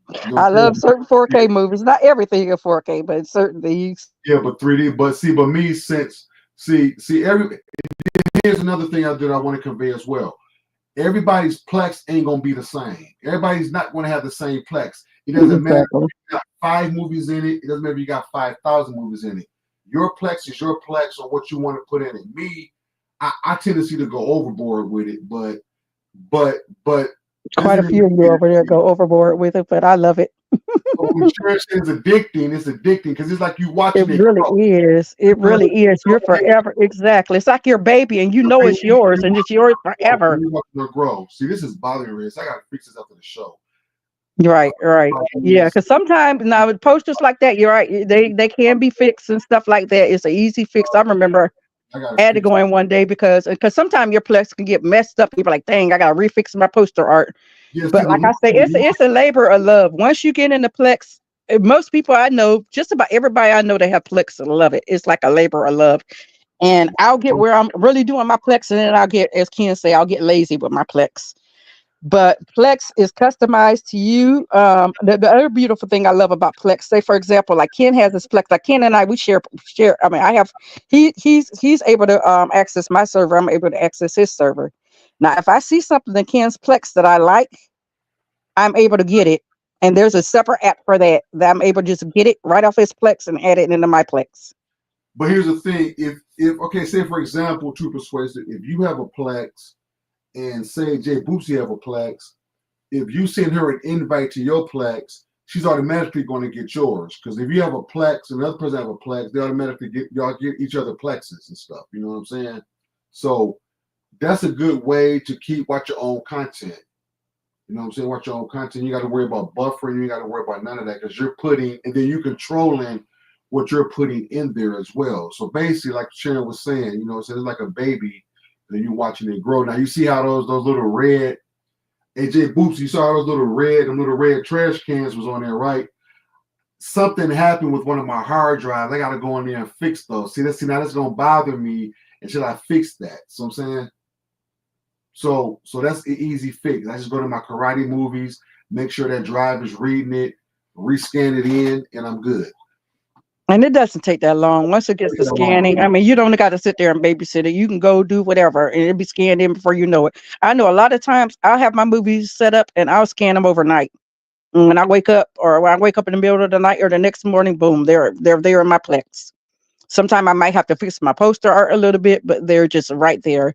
The I love certain 4K yeah, movies. Not everything in 4K, but certain things. yeah, but 3D. But me since every here's another thing that I want to convey as well. Everybody's plex ain't gonna be the same. Everybody's not gonna have the same plex. It doesn't matter if Exactly. you got 5 movies in it. It doesn't matter if you got 5,000 movies in it. Your plex is your plex on what you want to put in it. Me, I tendency to go overboard with it, but this Quite a is few of you over there go overboard with it, but I love it. when Church is addicting. It's addicting because it's like you It watching it really grow. is. It really is. You're forever. Exactly. It's like your baby and you know it's yours and it's yours forever. You watching her grow. See, this is bothering me. So I gotta fix this after the show. Right, right. Yeah, because sometimes now with posters like that, you're right. They can be fixed and stuff like that. It's an easy fix. I remember I gotta I had to fix. go in one day because sometimes your plex can get messed up. People like, dang, I gotta refix my poster art. Yeah, see But the like I say, it's a labor of love. Once you get in the plex, most people I know, just about everybody I know, they have plex and love it. It's like a labor of love. And I'll get where I'm really doing my plex, and then I'll get, as Ken say, I'll get lazy with my plex. But Plex is customized to you. The other beautiful thing I love about Plex, say for example, like Ken has this Plex. Like Ken and I, we share. I mean, I have he's able to access my server. I'm able to access his server. Now, if I see something in Ken's Plex that I like, I'm able to get it. And there's a separate app for that I'm able to just get it right off his Plex and add it into my Plex. But here's the thing: if okay, say for example, True Persuasive, if you have a Plex and say Jay Boosie have a Plex, if you send her an invite to your Plex, she's automatically going to get yours. Because if you have a Plex and another person have a Plex, they automatically get y'all get each other Plexes and stuff. You know what I'm saying? So that's a good way to watch your own content. You know what I'm saying? Watch your own content. You got to worry about buffering. You got to worry about none of that because you're putting, and then you controlling what you're putting in there as well. So basically, like Sharon was saying, you know, so it's like a baby, and you're watching it grow. Now you see how those little red AJ Boops, you saw how those them little red trash cans was on there, right? Something happened with one of my hard drives. I got to go in there and fix those. See now that's gonna bother me until I fix that. So I'm saying. So that's an easy fix. I just go to my karate movies, make sure that drive is reading it, rescan it in, and I'm good. And it doesn't take that long. Once it gets to scanning, I mean, you don't got to sit there and babysit it. You can go do whatever, and it'll be scanned in before you know it. I know a lot of times I'll have my movies set up and I'll scan them overnight. And when I wake up, or when I wake up in the middle of the night or the next morning, boom, they're there in my Plex. Sometimes I might have to fix my poster art a little bit, but they're just right there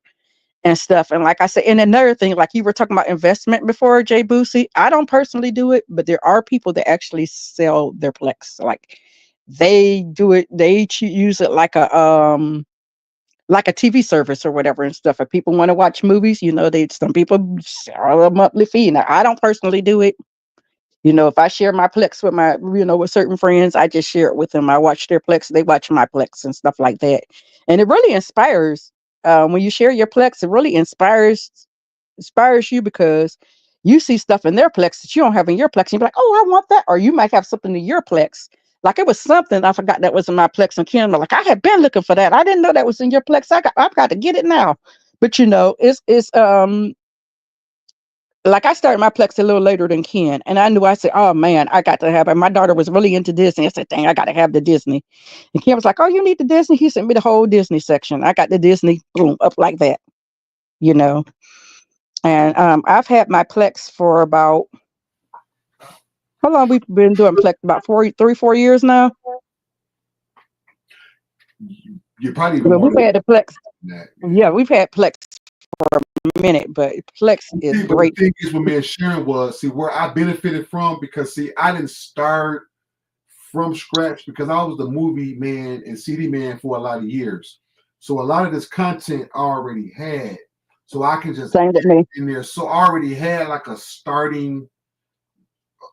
and stuff. And like I said, and another thing, like you were talking about investment before, Jay Boosie, I don't personally do it, but there are people that actually sell their Plex. Like they do it, use it like a TV service or whatever and stuff. If people want to watch movies, some people sell a monthly fee. Now I don't personally do it. If I share my Plex with with certain friends, I just share it with them. I watch their Plex, they watch my Plex and stuff like that. And it really inspires. When you share your Plex, it really inspires you because you see stuff in their Plex that you don't have in your Plex. And you're like, oh, I want that. Or you might have something in your Plex. Like it was something I forgot that was in my Plex, and Kim, like I had been looking for that. I didn't know that was in your Plex. I've got to get it now. But it's like I started my Plex a little later than Ken, and I said, "Oh man, I got to have it." My daughter was really into Disney. I said, "Dang, I got to have the Disney." And Ken was like, "Oh, you need the Disney?" He sent me the whole Disney section. I got the Disney, boom, up like that, you know. And I've had my Plex for about how long we've been doing Plex? About 4 years now. You're probably even But more we've had the Plex. than that. Yeah, Yeah. we've had Plex a minute, but Plex is See, but the great. thing is, with me and Sharon was where I benefited from because I didn't start from scratch because I was the movie man and CD man for a lot of years. So a lot of this content I already had. so I can just Same with me. in there. So I already had like a starting,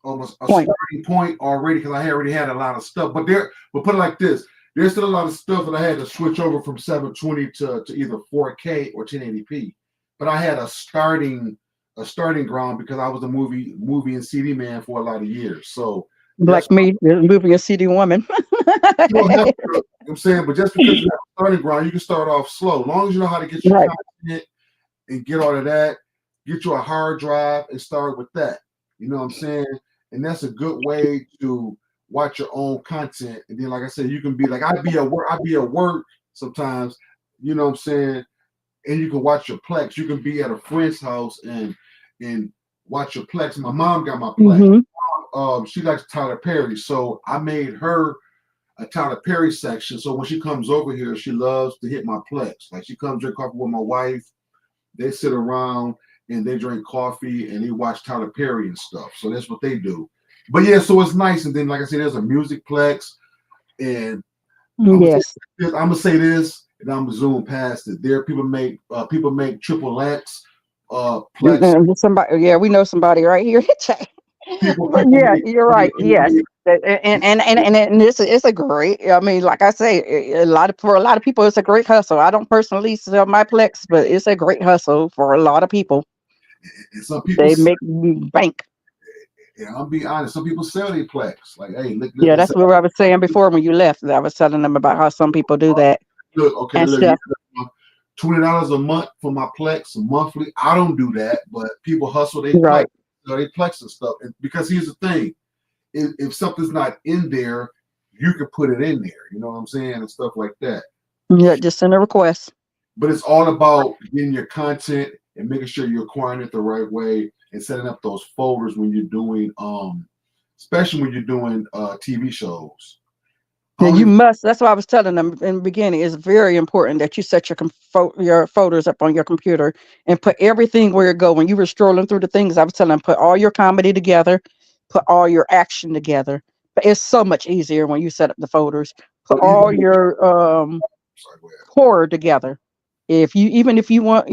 almost a Point. starting point already because I already had a lot of stuff. But put it like this: there's still a lot of stuff that I had to switch over from 720 to either 4K or 1080p. But I had a starting ground because I was a movie and CD man for a lot of years. So that's Like me, moving a CD woman. you don't have to, you know what I'm saying, but just because you have a starting ground, you can start off slow. As long as you know how to get your Right. content and get all of that, get you a hard drive and start with that. You know what I'm saying? And that's a good way to watch your own content. And then, like I said, you can be like, I'd be at work sometimes, you know what I'm saying? And you can watch your Plex. You can be at a friend's house and watch your Plex. My mom got my Plex. Hmm. She likes Tyler Perry, so I made her a Tyler Perry section. So when she comes over here, she loves to hit my Plex. Like she comes drink coffee with my wife. They sit around and they drink coffee and they watch Tyler Perry and stuff. So that's what they do. But yeah, so it's nice. And then, like I said, there's a music Plex, and Yes. I'm gonna say this, and I'm gonna zoom past it. There, people make triple X, Plex. And somebody, yeah, we know somebody right here. But People yeah, make, you're people right. Yes. make And it's a great. I mean, like I say, for a lot of people, it's a great hustle. I don't personally sell my Plex, but it's a great hustle for a lot of people. and some people. They make bank. And I'll be honest, some people sell their Plex. Like, hey, Yeah, listen, that's what I was saying before when you left. I was telling them about how some people do that look, okay, and look, stuff. $20 a month for my Plex monthly. I don't do that, but people hustle they Plex, Right. they Plex and stuff. And because here's the thing, if something's not in there, you can put it in there. You know what I'm saying, and stuff like that. Yeah, just send a request. But it's all about getting your content and making sure you're acquiring it the right way and setting up those folders when you're doing, especially when you're doing TV shows. I Yeah, don't you even, must. That's what I was telling them in the beginning. It's very important that you set your folders up on your computer and put everything where it go. When you were strolling through the things, I was telling them put all your comedy together, put all your action together. But it's so much easier when you set up the folders. Put but all even your sorry, go ahead. horror together. Even if you want,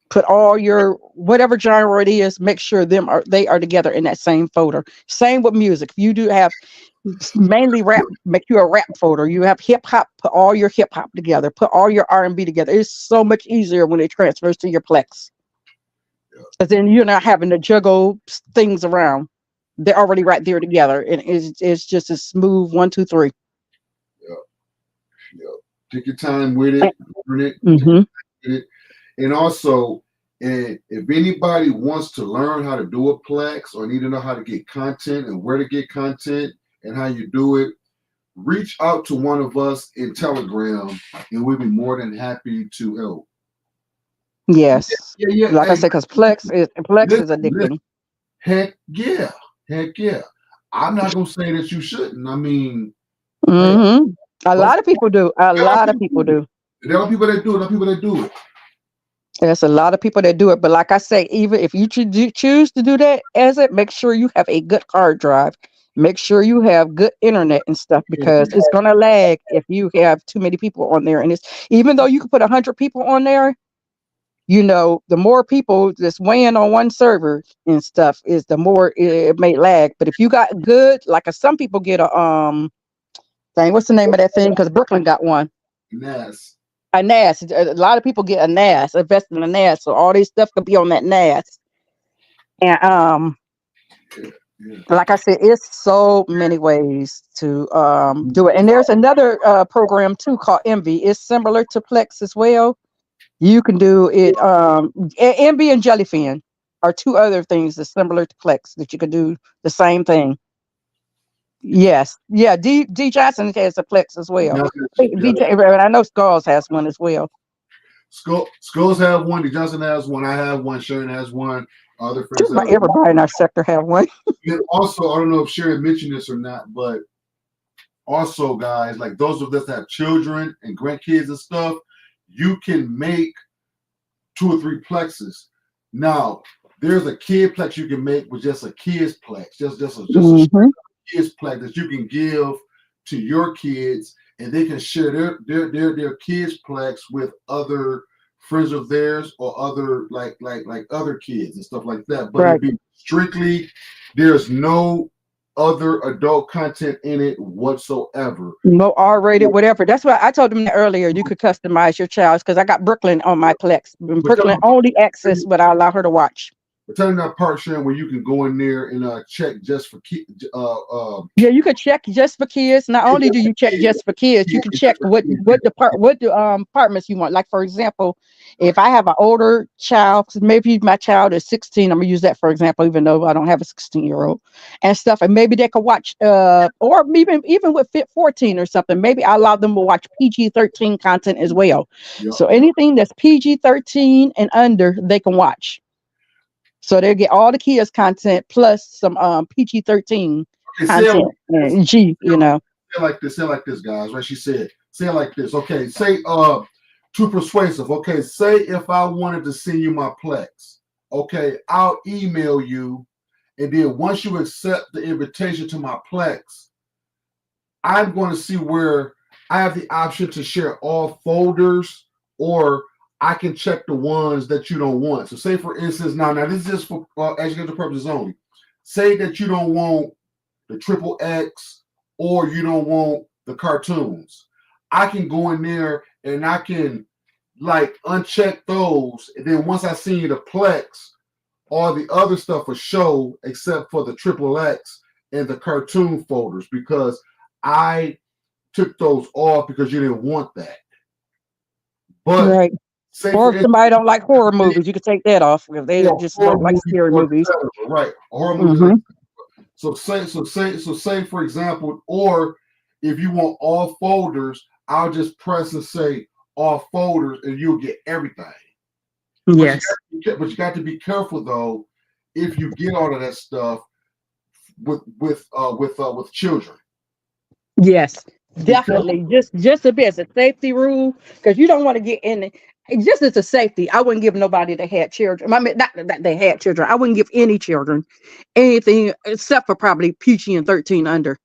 put all your whatever genre it is, make sure they are together in that same folder. Same with music. If you do have mainly rap, make you a rap folder. You have hip hop, put all your hip hop together, put all your R&B together. It's so much easier when it transfers to your Plex. Yeah, Because then you're not having to juggle things around. They're already right there together. And it's just a smooth one, two, three. yeah, yeah. Take your time with it, learn it, take Mm-hmm. your time with it. And also, and if anybody wants to learn how to do a Plex or need to know how to get content and where to get content and how you do it, reach out to one of us in Telegram and we'll be more than happy to help. Yes. Yeah, yeah. Like I Hey, said, because Plex is listen, addicting. heck yeah. Heck yeah. I'm not gonna say that you shouldn't. I mean, hey, Mm-hmm. A go lot of people do. A there are lot of people people do it. do. There are people that do it, there are people that do it. There's a lot of people that do it, but like I say, even if you choose to do that as it, make sure you have a good hard drive. Make sure you have good internet and stuff because it's gonna lag if you have too many people on there. And it's even though you can put 100 people on there, the more people that's weighing on one server and stuff is the more it may lag. But if you got good, like some people get a thing. What's the name of that thing? Because Brooklyn got one. Yes. A NAS. A lot of people get a NAS, invest in a NAS, so all this stuff could be on that NAS. And Yeah, yeah. like I said, it's so many ways to do it. And there's another program too called Envy. It's similar to Plex as well. You can do it. Envy and Jellyfin are two other things that's similar to Plex that you can do the same thing. Yes, yeah. D Johnson has a Plex as well. Yeah. DJ, and I know Skulls has one as well. Skulls have one, the Johnson has one, I have one, Sharon has one, other friends Just have about one. everybody in our sector have one. And also, I don't know if Sharon mentioned this or not, but also, guys, like those of us that have children and grandkids and stuff, you can make 2 or 3 plexes. Now, there's a kid plex you can make with just a kid's plex, just a Hmm. kids plex that you can give to your kids, and they can share their kids plex with other friends of theirs or other like other kids and stuff like that. But Right. it'd be strictly there's no other adult content in it whatsoever. No R-rated, whatever. That's why I told them that earlier. You could customize your child's because I got Brooklyn on my Plex. And But tell Brooklyn them, only access what I allow her to watch. but tell them that part, Sharon, where you can go in there and check just for Yeah, you could check just for kids. Not only do you check just for kids, you can check what the apartments you want. Like for example, if I have an older child, 'cause maybe my child is 16, I'm gonna use that for example, even though I don't have a 16-year-old and stuff, and maybe they could watch or even with Fit 14 or something. Maybe I allow them to watch PG-13 content as well. Yep, So yep. anything that's PG-13 and under, they can watch. So they get all the kids content plus some PG-13 Okay, say it like content this. and G, you know. Say it like this. Say it like this, guys. Right? She said, say it like this. Okay, say too persuasive. Okay, say if I wanted to send you my Plex, okay, I'll email you, and then once you accept the invitation to my Plex, I'm going to see where I have the option to share all folders, or I can check the ones that you don't want. So, say for instance, now this is just for educational purposes only. Say that you don't want the triple X, or you don't want the cartoons. I can go in there and I can like uncheck those, and then once I see the Plex, all the other stuff will show except for the triple X and the cartoon folders because I took those off because you didn't want that. But Right. say Or for if instance, somebody don't like horror movies, you can take that off if they or just horror don't like movies scary or movies. etc. Right, horror movies. Hmm. So say for example, or if you want all folders, I'll just press and say all folders, and you'll get everything. But Yes. you got to be careful though if you get all of that stuff with children. Yes. Be careful. Definitely. Just a bit. It's a safety rule because you don't want to get in it. Just as a safety, I wouldn't give nobody that had children. I mean, not that they had children. I wouldn't give any children anything except for probably PG and 13 under.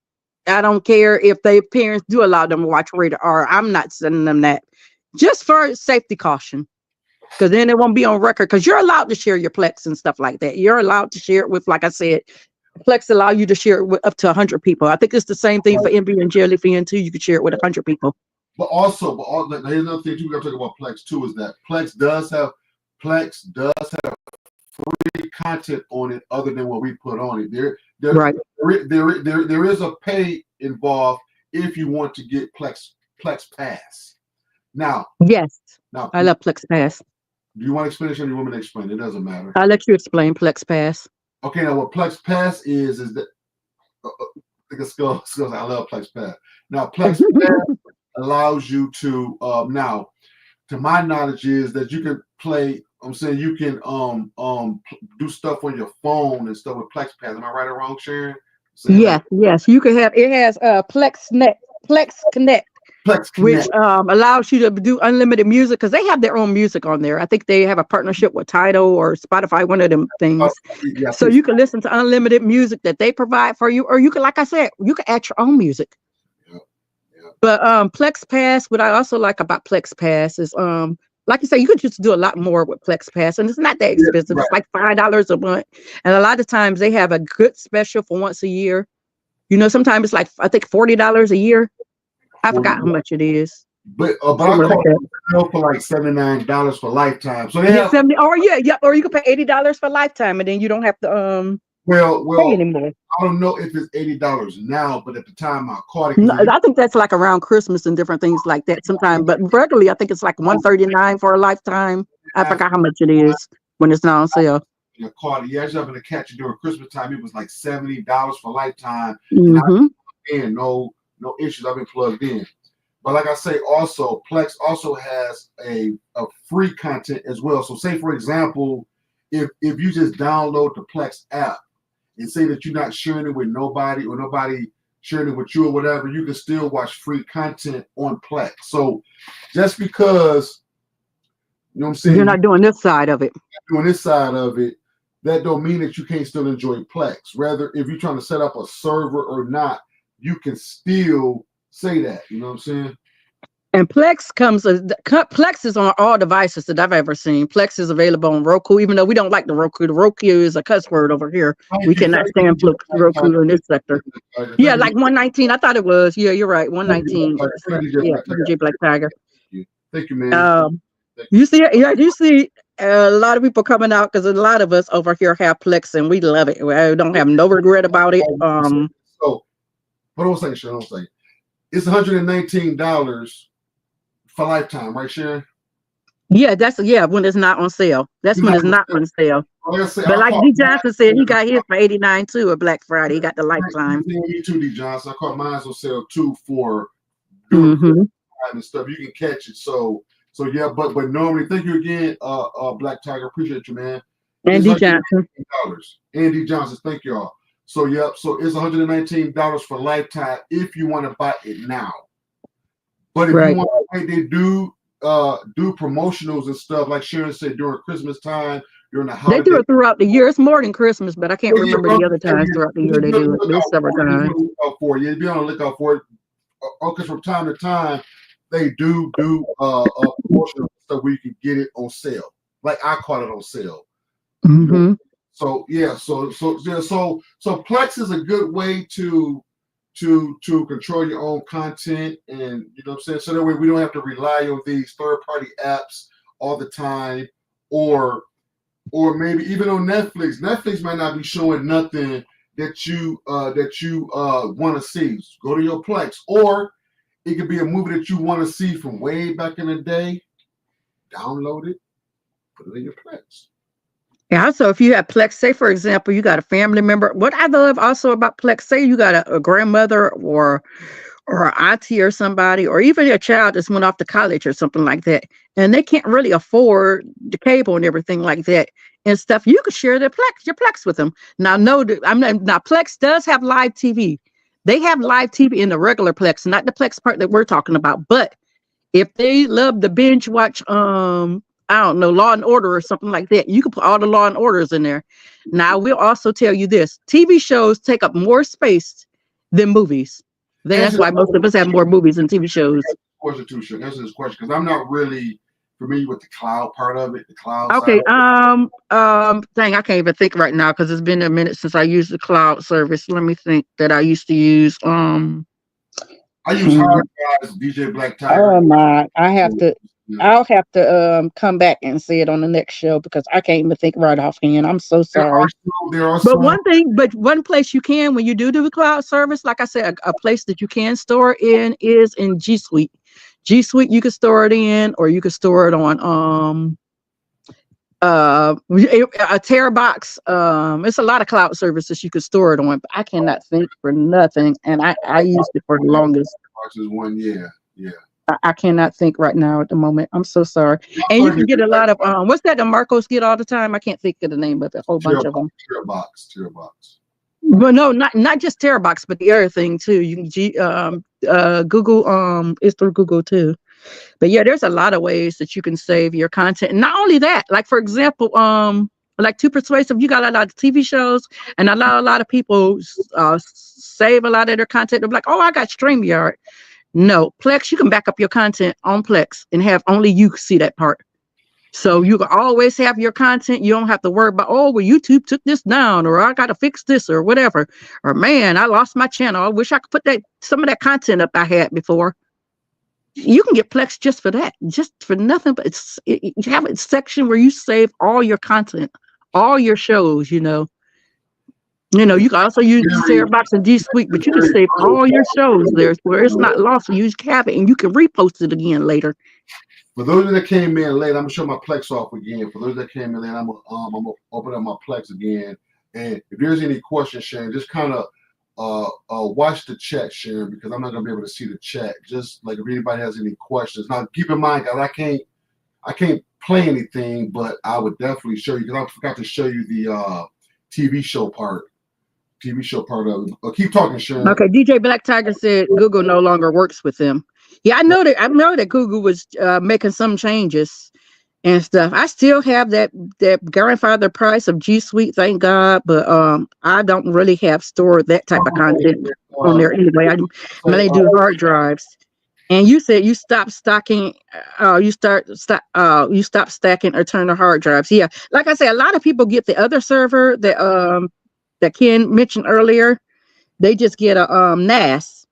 I don't care if their parents do allow them to watch rated R. I'm not sending them that. Just for safety caution. Because then it won't be on record. Because you're allowed to share your Plex and stuff like that. You're allowed to share it with, like I said, Plex allow you to share it with up to 100 people. I think it's the same thing for NB and Jellyfin too. You could share it with 100 people. Here's another thing too. We got to talk about Plex too. Is that Plex does have free content on it other than what we put on it. Right. There is a pay involved if you want to get Plex Pass. Now, Yes. now, I love Plex Pass. do you want to explain it or do you want me to explain? It doesn't matter. I'll let you explain Plex Pass. Okay, now what Plex Pass is that I think it's I love Plex Pass. Now, Plex Pass allows you to now, to my knowledge, is that you can play. I'm saying you can do stuff on your phone and stuff with Plex Pass. Am I right or wrong, Sharon? Yes. You can have it has Plex Connect, Plex which Connect. allows you to do unlimited music because they have their own music on there. I think they have a partnership with Tidal or Spotify, one of them things. Yeah, So you can listen to unlimited music that they provide for you, or you can, like I said, you can add your own music. yeah, yeah. But Plex Pass, what I also like about Plex Pass is like you say, you could just do a lot more with Plex Pass, and it's not that Yeah, expensive. right. It's like $5 a month, and a lot of times they have a good special for once a year. You know, sometimes it's like I think $40 a year. I 40, forgot how much it is. but I Something like call that. it for like $79 for lifetime. So they Yeah, have 70. Or yeah, or you can pay $80 for lifetime, and then you don't have to pay well, anymore. I don't know if it's $80 now, but at the time I caught it No, because I think that's like around Christmas and different things like that sometimes. But regularly, I think it's like 139 for a lifetime. I forgot how much it is when it's not on sale. caught it. You actually having to catch it during Christmas time. It was like $70 for lifetime, and Hmm. no issues. I've been plugged in. But like I say, also Plex also has a free content as well. So say for example, if you just download the Plex app and say that you're not sharing it with nobody or nobody sharing it with you or whatever, you can still watch free content on Plex. So just because you know what I'm saying, You're you're not doing this side of it. doing this side of it, that don't mean that you can't still enjoy Plex. Rather, if you're trying to set up a server or not, you can still say that. You know what I'm saying? And Plex is on all devices that I've ever seen. Plex is available on Roku, even though we don't like the Roku. The Roku is a cuss word over here. We Thank you, cannot thank you, stand DJ Black Roku in Tiger. this sector. Yeah, Thank you, like 119. I thought it was. Yeah, you're right. thank you, Black 119. Tiger. Thank you, DJ Yeah, Black Tiger. DJ Black Tiger. Thank you, man. Um, Thank you. you see, yeah, you see a lot of people coming out because a lot of us over here have Plex and we love it. We don't have no regret about it. So, hold on a second, Sharon. Hold on a second. It's $119 for lifetime, right, Sharon? Yeah, when it's not on sale. That's You're when not it's gonna not say, on sale. like I say, But I like caught D mine Johnson said, he on got his for 89 too at Black Friday. He got the sale. lifetime. Me too, D. Johnson. I caught mine on sale too for during Mm-hmm. time and stuff. You can catch it. So yeah, but normally, thank you again, Black Tiger. Appreciate you, man. And It's D Johnson. $119. Andy Johnson, thank y'all. So yep, so it's $119 for lifetime if you want to buy it now. But if you Right. want to wait, they do promotionals and stuff like Sharon said during Christmas time, during the They do holiday. it throughout the year. It's more than Christmas, but I can't Yeah, remember bro, the other times throughout the year just they be on do the it. But it's lookout several for it. Just be times. on the lookout for it. Yeah, be on the lookout for it. Because from time to time they do promotional stuff where you can get it on sale. Like I caught it on sale. You know. Mm-hmm. So yeah, so Plex is a good way to control your own content, and you know what I'm saying. So that way we don't have to rely on these third party apps all the time, or maybe even on Netflix. Netflix might not be showing nothing that you want to see. Go to your Plex, or it could be a movie that you want to see from way back in the day. Download it, put it in your Plex. Yeah, also if you have Plex, say for example, you got a family member. What I love also about Plex, say you got a grandmother or an auntie or somebody, or even a child that's went off to college or something like that, and they can't really afford the cable and everything like that and stuff. You could share your Plex with them. Now, no, now Plex does have live TV. They have live TV in the regular Plex, not the Plex part that we're talking about. But if they love to binge watch, I don't know, Law and Order or something like that, you can put all the Law and Orders in there. Now, we'll also tell you this: TV shows take up more space than movies. Then that's Answer why most of us have more movies than TV shows. question too, Sugar. Answer this question because I'm not really familiar with the cloud part of it, the cloud side Okay. of it. Dang, I can't even think right now because it's been a minute since I used the cloud service. Let me think that I used to use. I use hmm, hard drives, DJ Black Tiger. oh my, You I'll have to come back and say it on the next show because I can't even think right offhand. I'm so sorry. there are But some. one place you can, when you do the cloud service, like I said, a place that you can store in is in G Suite. G Suite, you can store it in, or you can store it on a Terrabox. It's a lot of cloud services you could store it on, but I cannot think for nothing. And I used it for the longest. Is one, yeah, yeah. I cannot think right now at the moment. I'm so sorry. And you Also, can get a lot of what's that the Marcos get all the time? I can't think of the name of it. A whole bunch of them. Tearbox. But no, not just Terrabox, but the other thing too. You can Google it's through Google too. But yeah, there's a lot of ways that you can save your content. And not only that, like for example, like Too Persuasive, you got a lot of TV shows, and a lot of people save a lot of their content. They're like, oh, I got StreamYard. No, Plex, you can back up your content on Plex and have only you see that part. So you can always have your content. You don't have to worry about, oh, well, YouTube took this down, or I got to fix this, or whatever. Or man, I lost my channel. I wish I could put some of that content up I had before. You can get Plex just for that, just for nothing. But you have a section where you save all your content, all your shows. You can also use Sarebox and G Suite, but you can save all your shows there where it's not lost. You have it and you can repost it again later. For those that came in late, I'm gonna show my Plex off again. For those that came in late, I'm gonna open up my Plex again. And if there's any questions, Sharon, just kind of watch the chat, Sharon, because I'm not gonna be able to see the chat. Just like if anybody has any questions. Now, keep in mind, guys, I can't play anything, but I would definitely show you because I forgot to show you the TV show part. Of it. Keep talking, Sharon. Okay, DJ Black Tiger said Google no longer works with them. Yeah, I know that. I know that Google was making some changes and stuff. I still have that grandfather price of G Suite, thank God, but I don't really have stored that type of content on there anyway. I mainly do hard drives. And you said you stopped stocking, you stop stacking internal hard drives. Yeah, like I said, a lot of people get the other server that Ken mentioned earlier. They just get a NAS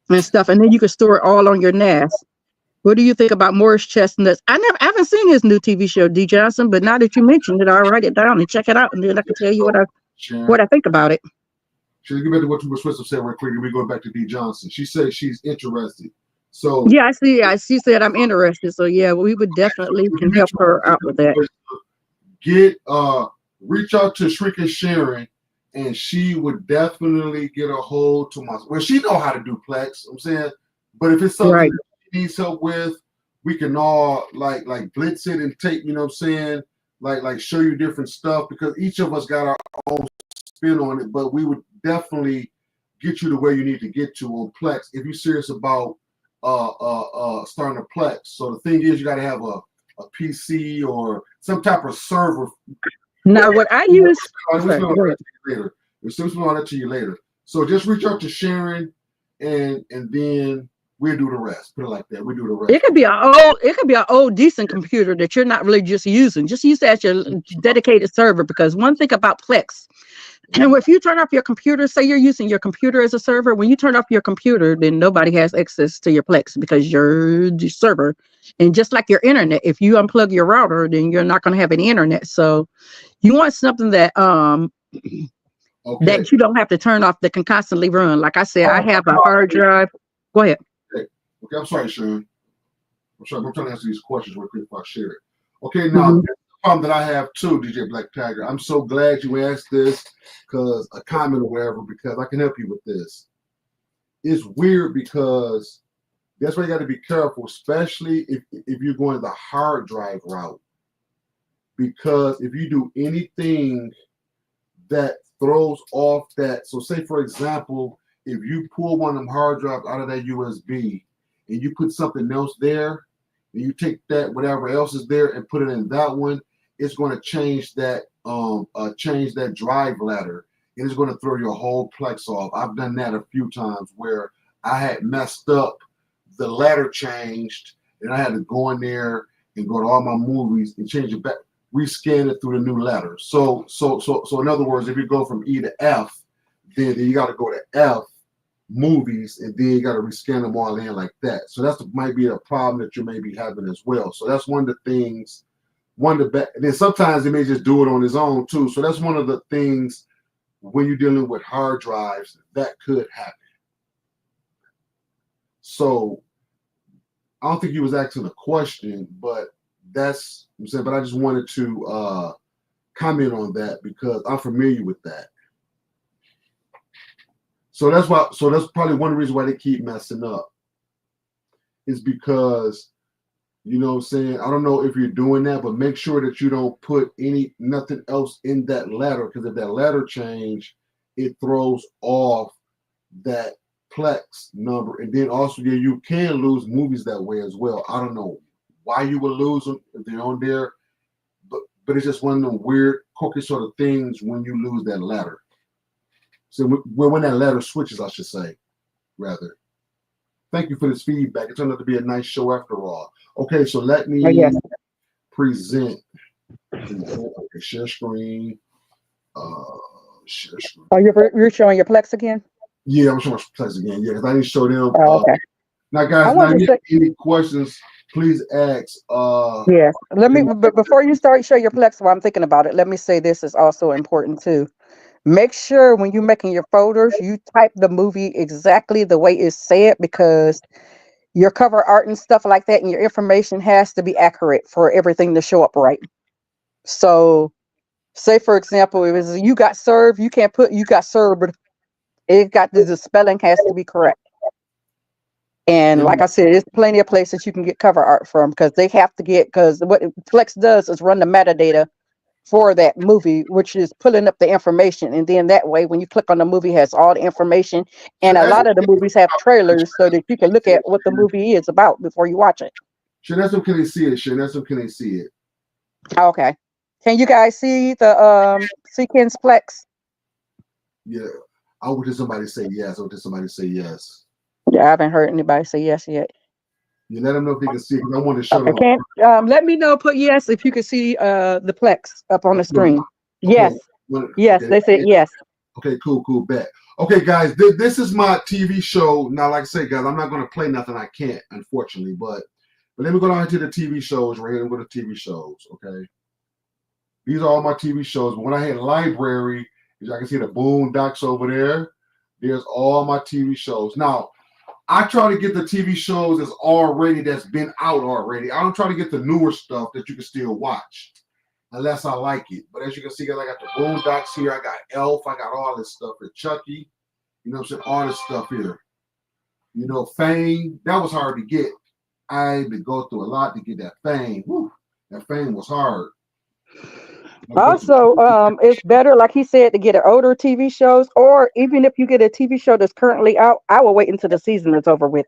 and stuff, and then you can store it all on your NAS. What do you think about Morris Chestnut's? I haven't seen his new TV show, D Johnson, but now that you mentioned it, I'll write it down and check it out, and then I can tell you So, what Sharon, I think about it. should get back to what you were supposed to say real quick, and we go back to D Johnson. She said she's interested. So Yeah, I see. She said I'm interested, so yeah, we would definitely when can you get help her out with that. get reach out to Shrika Sharon, and she would definitely get a hold to my. Well, she know how to do Plex. I'm saying, but if it's something Right. that she needs help with, we can all like blitz it and take. You know what I'm saying? Like show you different stuff because each of us got our own spin on it. But we would definitely get you to where you need to get to on Plex if you're serious about starting a Plex. So the thing is, you got to have a PC or some type of server. Now, what I use, We'll sorry, explain all go that ahead. to you later. We'll explain all that to you later. So just reach out to Sharon, and then we'll do the rest. Put it like that. We do the rest. It could be an old decent computer that you're not really just using. Just use that as your dedicated server. Because one thing about Plex, and if you turn off your computer, say you're using your computer as a server, when you turn off your computer, then nobody has access to your Plex because you're the server. And just like your internet, if you unplug your router, then you're not going to have any internet. So you want something Okay. that you don't have to turn off that can constantly run. Like I said, I Oh, have a hard drive. Go ahead. okay. Okay. I'm sorry, Sharon. I'm sorry. I'm trying to answer these questions real quick before I share it. Okay. Now, Hmm. the problem that I have too, DJ Black Tiger. I'm so glad you asked this because a comment or whatever, because I can help you with this. It's weird because that's why you got to be careful, especially if you're going the hard drive route. Because if you do anything that throws off that, so say for example, if you pull one of them hard drives out of that USB and you put something else there, and you take that whatever else is there and put it in that one, it's going to change that drive ladder, and it's going to throw your whole Plex off. I've done that a few times where I had messed up the ladder changed, and I had to go in there and go to all my movies and change it back, rescan it through the new ladder. So in other words, if you go from E to F, then you got to go to F movies, and then you got to rescan them all in like that. So that's might be a problem that you may be having as well. So that's one of the things. One of the and then sometimes they may just do it on his own too. So that's one of the things when you're dealing with hard drives that could happen. So I don't think he was asking a question, but that's I'm saying. But I just wanted to comment on that because I'm familiar with that. So that's why. So that's probably one reason why they keep messing up is because what I'm saying. I don't know if you're doing that, but make sure that you don't put nothing else in that ladder because if that ladder change, it throws off that Plex number, and then also yeah, you can lose movies that way as well. I don't know why you would lose them if they're on there, but it's just one of them weird, quirky sort of things when you lose that ladder. So when that ladder switches, I should say, rather. Thank you for this feedback. It turned out to be a nice show after all. Okay, so let Oh, me yes. present. Okay, share screen. Uh, share screen. Oh, you're showing your Plex again? Yeah, I'm showing my Plex again. Yeah, because I didn't show them. Oh, okay. Now, I guys, now wanted if to you say, have any questions, please ask. yes. In But before you start show your Plex, while I'm thinking about it, let me say this is also important too. Make sure when you're making your folders, you type the movie exactly the way it's said because your cover art and stuff like that and your information has to be accurate for everything to show up right. So, say for example, if it's you got served, you can't put you got served. It got the spelling has to be correct. And in like I said, there's plenty of places you can get cover art from because they have to get because what Flex does is run the metadata for that movie, which is pulling up the information. And then that way, when you click on the movie, it has all the information. should And a ask lot of the movies have trailers so that you can look at what the movie is about before you watch it. should ask them can they see it? Should ask them can they see it? Okay. Can you guys see the Sequence Plex? Yeah. I would just somebody say yes. I would just somebody say yes. Yeah, I haven't heard anybody say yes yet. You let them know if they can see it, 'cause I wanted to show Okay, them. can let me know. Put yes if you can see the Plex up on the Okay, screen. Yes, yes, okay, they said yes. okay, cool, bet. Okay, guys, this is my TV show. Now, like I say, guys, I'm not going to play nothing I can't, unfortunately, but let me go down to the TV shows right here. Let me go to TV shows, okay? These are all my TV shows. But when I hit library, as I can see the Boondocks over there. There's all my TV shows. Now, I try to get the TV shows that's been out already. I don't try to get the newer stuff that you can still watch unless I like it. But as you can see, guys, I got the Boondocks here. I got Elf. I got all this stuff here. Chucky. You know what I'm saying? All this stuff here. You know, Fame. That was hard to get. I had to go through a lot to get that Fame. Whew, that Fame was hard. Also, it's better, like he said, to get an older TV shows, or even if you get a TV show that's currently out, I will wait until the season is over with.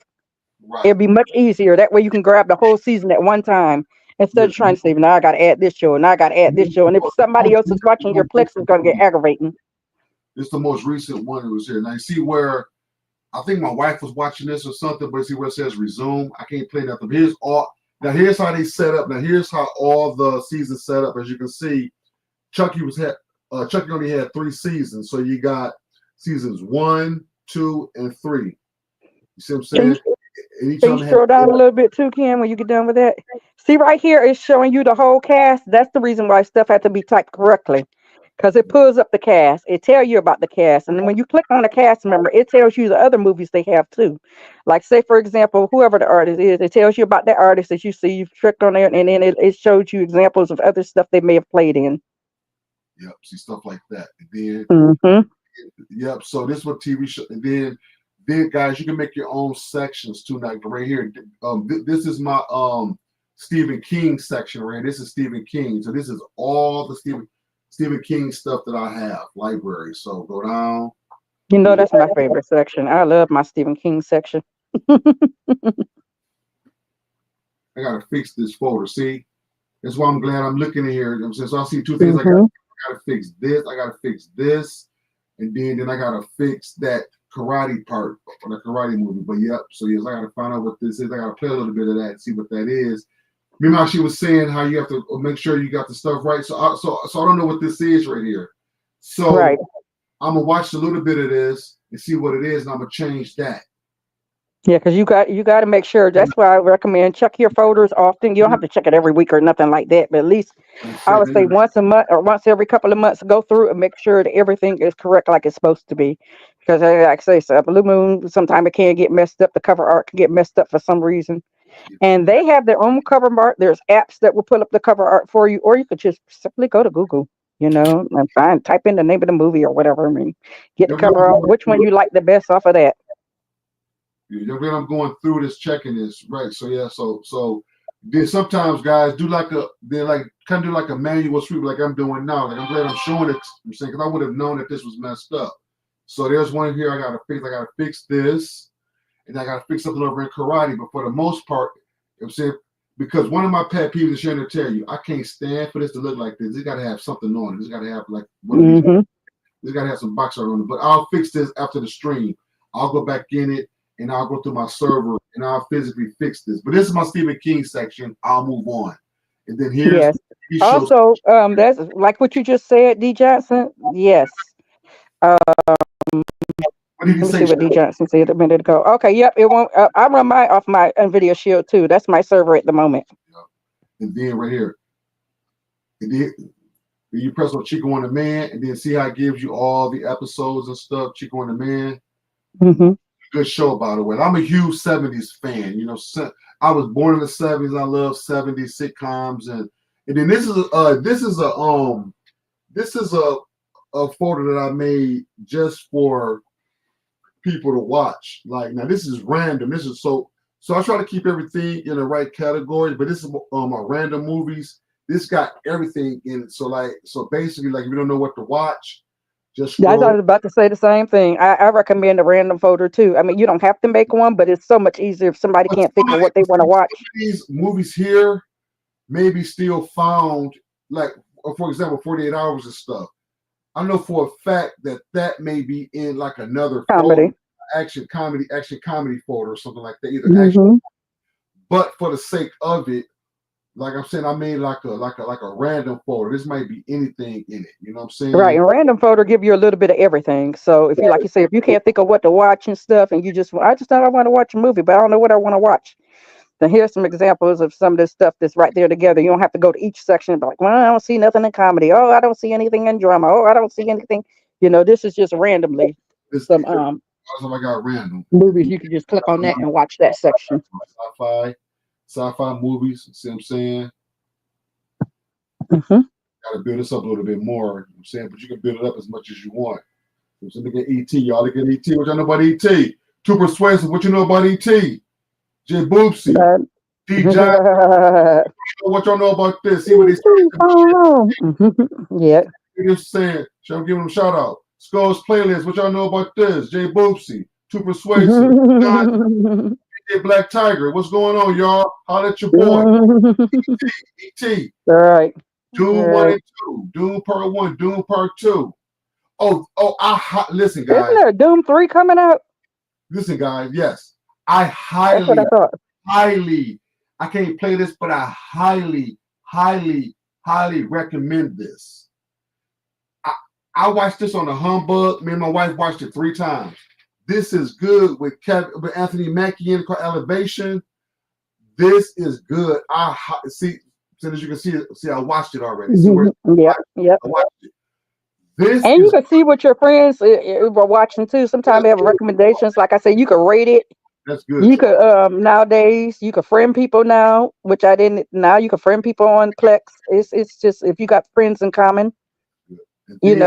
Right. It'd be much easier. That way you can grab the whole season at one time instead of trying to say, now I got to add this show, and now I got to add this show. And if somebody else is watching, your Plex is going to get aggravating. This is the most recent one that was here. Now you see where I think my wife was watching this or something, but see where it says resume. I can't play nothing. Here's how they set up. Now here's how all the seasons set up. As you can see, Chucky only had 3 seasons, so you got seasons 1, 2, and 3. You see what I'm saying? Can you scroll down a little bit too, Ken, when you get done with that? See right here, it's showing you the whole cast. That's the reason why stuff had to be typed correctly, because it pulls up the cast. It tells you about the cast, and then when you click on the cast member, it tells you the other movies they have too. Like, say for example, whoever the artist is, it tells you about that artist that you see. You've clicked on there, and then it shows you examples of other stuff they may have played in. Yep, see stuff like that. And then, yep. So this is what TV show. And then guys, you can make your own sections too. Like right here, this is my Stephen King section right here. This is Stephen King. So this is all the Stephen King stuff that I have library. So go down. You know, that's my favorite section. I love my Stephen King section. I gotta fix this folder. See, that's why I'm glad I'm looking in here. You know what I'm saying? So I see 2 things. I gotta fix this. I gotta fix this, and then I gotta fix that karate part for the karate movie. But yep. So yes, I gotta find out what this is. I gotta play a little bit of that and see what that is. Remember how she was saying how you have to make sure you got the stuff right. So I don't know what this is right here. So right. I'm gonna watch a little bit of this and see what it is, and I'm gonna change that. Yeah, because you got to make sure. That's why I recommend check your folders often. You don't have to check it every week or nothing like that, but at least I would say once a month or once every couple of months, go through and make sure that everything is correct like it's supposed to be. Because like I say, so Blue Moon, sometimes it can get messed up. The cover art can get messed up for some reason. And they have their own cover art. There's apps that will pull up the cover art for you, or you could just simply go to Google, and type in the name of the movie or whatever. I mean, get the cover art, which one you like the best off of that. I'm going through this, checking this, right? So yeah, so then sometimes guys do kind of do like a manual sweep, like I'm doing now. Like I'm glad I'm showing it. I'm saying because I would have known that this was messed up. So there's one here I gotta fix. I gotta fix this, and I gotta fix something over in karate. But for the most part, I'm saying because one of my pet peeves is sharing to tell you, I can't stand for this to look like this. It gotta have something on it. It's gotta have like one of these. It's gotta have some box art on it. But I'll fix this after the stream. I'll go back in it. And I'll go through my server and I'll physically fix this. But this is my Stephen King section. I'll move on. And then here's also that's like what you just said, D Johnson. Yes. What did he let me say? see what D Johnson said a minute ago. Okay, yep, it won't. I run mine off my NVIDIA Shield too. That's my server at the moment. And then right here, and then you press on Chico and the Man, and then see how it gives you all the episodes and stuff. Chico and the Man. Good show, by the way. I'm a huge 70s fan. You know, I was born in the 70s. I love 70s sitcoms, and then this is a folder that I made just for people to watch. Like now, this is random. This is so I try to keep everything in the right category. But this is my random movies. This got everything in it. So basically, like if you don't know what to watch. Yeah, I was about to say the same thing. I recommend a random folder too. I mean, you don't have to make one, but it's so much easier if somebody can't think of what they want to watch. These movies here may be still found, like, for example, 48 Hours and stuff. I know for a fact that may be in like another comedy, folder, action comedy folder or something like that. Either action, But for the sake of it, like I'm saying, I made like a random folder. This might be anything in it. You know what I'm Right, saying? and random folder give you a little bit of everything. So if you like you say, if you can't think of what to watch and stuff, and you just I just thought I want to watch a movie, but I don't know what I want to watch. Then here's some examples of some of this stuff that's right there together. You don't have to go to each section and be like, well, I don't see nothing in comedy. Oh, I don't see anything in drama. Oh, I don't see anything. This is just randomly This some I got random. movies. You can just click on that and watch that section. Sci-fi movies. See what I'm saying? Hmm. Got to build this up a little bit more. You know what I'm saying, but you can build it up as much as you want. So look at ET. Y'all look at ET. What y'all know about ET? Too persuasive. What you know about ET? J Boopsy. D John. What y'all know about this? See what they say. Yeah. They're saying. So I'm giving them a shout out. Skull's playlist. What y'all know about this? J Boopsy. Too persuasive. Black Tiger. What's going on, y'all? Holla at your boy. ET. All right. Doom 1 and 2. Doom Part 1. Doom Part 2. Listen, guys. Isn't there a Doom 3 coming out? Listen, guys. Yes. I That's what I thought. I can't play this, but I highly recommend this. I watched this on the Humbug. Me and my wife watched it 3 times. This is good with Anthony Mackie in Elevation. This is good. I see. As you can see, I watched it already. Yep. I watched it. You can see what your friends were watching too. Sometimes they have recommendations. Like I said, you can rate it. That's good. You could nowadays you can friend people now, which I didn't. Now you can friend people on Plex. It's just if you got friends in common. This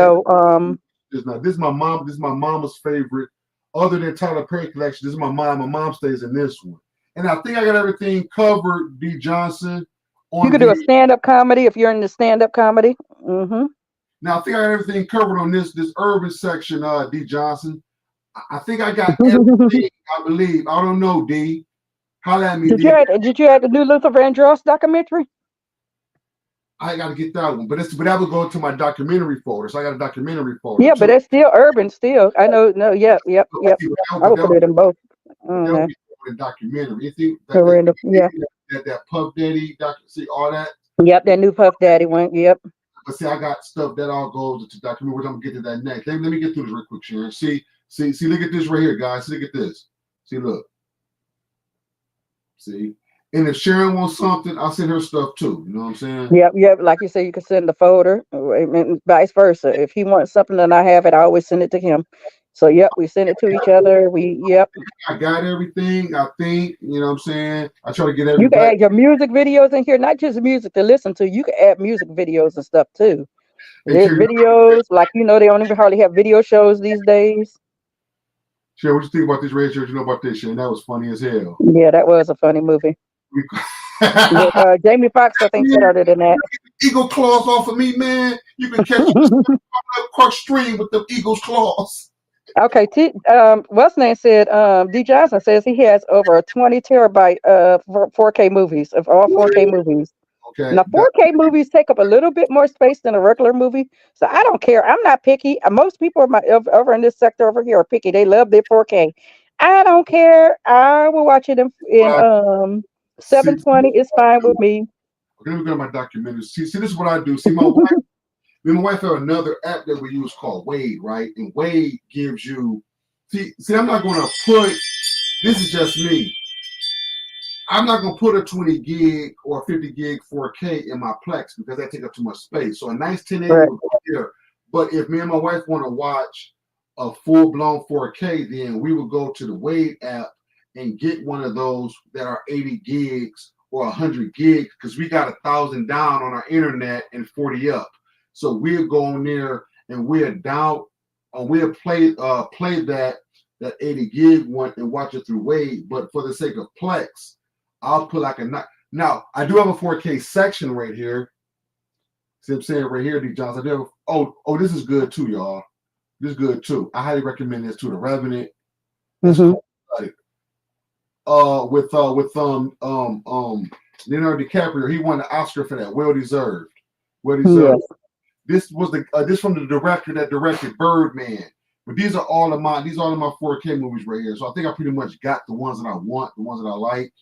is my mom. This is my mama's favorite. Other than Tyler Perry collection, this is my mom. My mom stays in this one, and I think I got everything covered. D Johnson. You could do a stand-up comedy if you're in the stand-up comedy. Mm-hmm. Now I think I got everything covered on this urban section. D Johnson. I think I got everything. I believe. I don't know, D. Holla at me. Did you add the new Luther Vandross documentary? I got to get that one, but that would go to my documentary folder. So I got a documentary folder. Yeah, but it's still urban. Still, I know. No, yep. I would put it in both. That would documentary. You think that Puff Daddy see all that? Yep, that new Puff Daddy one. Yep. But see, I got stuff that all goes to documentary. Which I'm gonna get to that next. Let me get through this real quick, Sharon. See, look at this right here, guys. Look at this. See, look. See. And if Sharon wants something, I'll send her stuff too. You know what I'm saying? Yep. Like you said, you can send the folder, and vice versa. If he wants something and I have it, I always send it to him. So we send it to each other. I got everything. I think you know what I'm saying. I try to get everything. You can add your music videos in here, not just music to listen to. You can add music videos and stuff too. There's videos like they don't even hardly have video shows these days. Sharon, what you think about this red shirt? You know about this, Sharon? That was funny as hell. Yeah, that was a funny movie. Jamie Foxx, I think, started in that. Eagle claws off of me, man. You can catch cross stream with the eagle's claws. Okay, what's name said? D. Johnson says he has over 20 terabyte 4K movies of all 4K movies. Okay. Now 4K movies take up a little bit more space than a regular movie, so I don't care. I'm not picky. Most people over in this sector over here are picky. They love their 4K. I don't care. I will watch it in 720. It's fine with me. Okay, let me go to my documentaries. See, this is what I do. See, my wife have another app that we use called Wade, right? And Wade gives you. See, I'm not going to put. This is just me. I'm not going to put a 20 gig or 50 gig 4K in my Plex because that takes up too much space. So a nice 1080 would go there. But if me and my wife want to watch a full-blown 4K, then we would go to the Wade app and get one of those that are 80 gigs or 100 gigs because we got 1,000 down on our internet and 40 up. So we'll go on there and we'll play that 80 gig one and watch it through Wade. But for the sake of Plex, I'll put like now I do have a 4K section right here. See what I'm saying right here, D. Johnson. I do have, this is good too, y'all. This is good too. I highly recommend this too. The Revenant. Mm-hmm. With Leonardo DiCaprio, he won the Oscar for that. Well deserved. Yes. This was this from the director that directed Birdman. But these are all of my 4K movies right here. So I think I pretty much got the ones that I want, the ones that I like.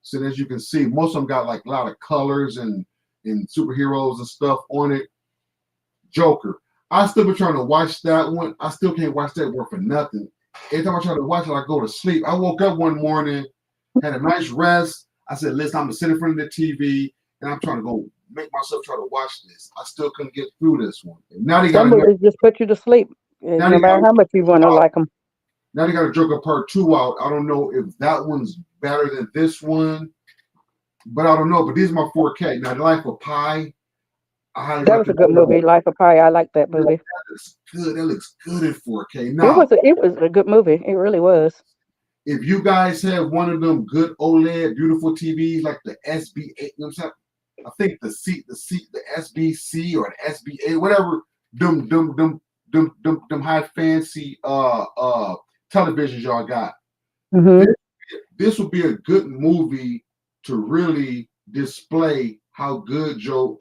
So as you can see, most of them got like a lot of colors and superheroes and stuff on it. Joker. I still been trying to watch that one. I still can't watch that one for nothing. Every time I try to watch it, I go to sleep. I woke up one morning, had a nice rest. I said, listen, I'm gonna sit in front of the TV and I'm trying to go make myself try to watch this. I still couldn't get through this one. And now they got Some another movies just put you to sleep, now no they got matter how much you want to like them. now they got a Joker Part 2 out. I don't know if that one's better than this one, but I don't know. But these are my 4K. Now, The Life of Pi, I highly That was a recommend good that. movie, Life of Pi. I like that That movie. looks good. That looks good in 4K. It Now, was a good movie. It really was. if you guys have one of them good OLED beautiful TVs like the SB8, you know what I'm saying? I think the SBC or the SB8, whatever, them high fancy televisions y'all got. Hmm. This, this would be a good movie to really display how good your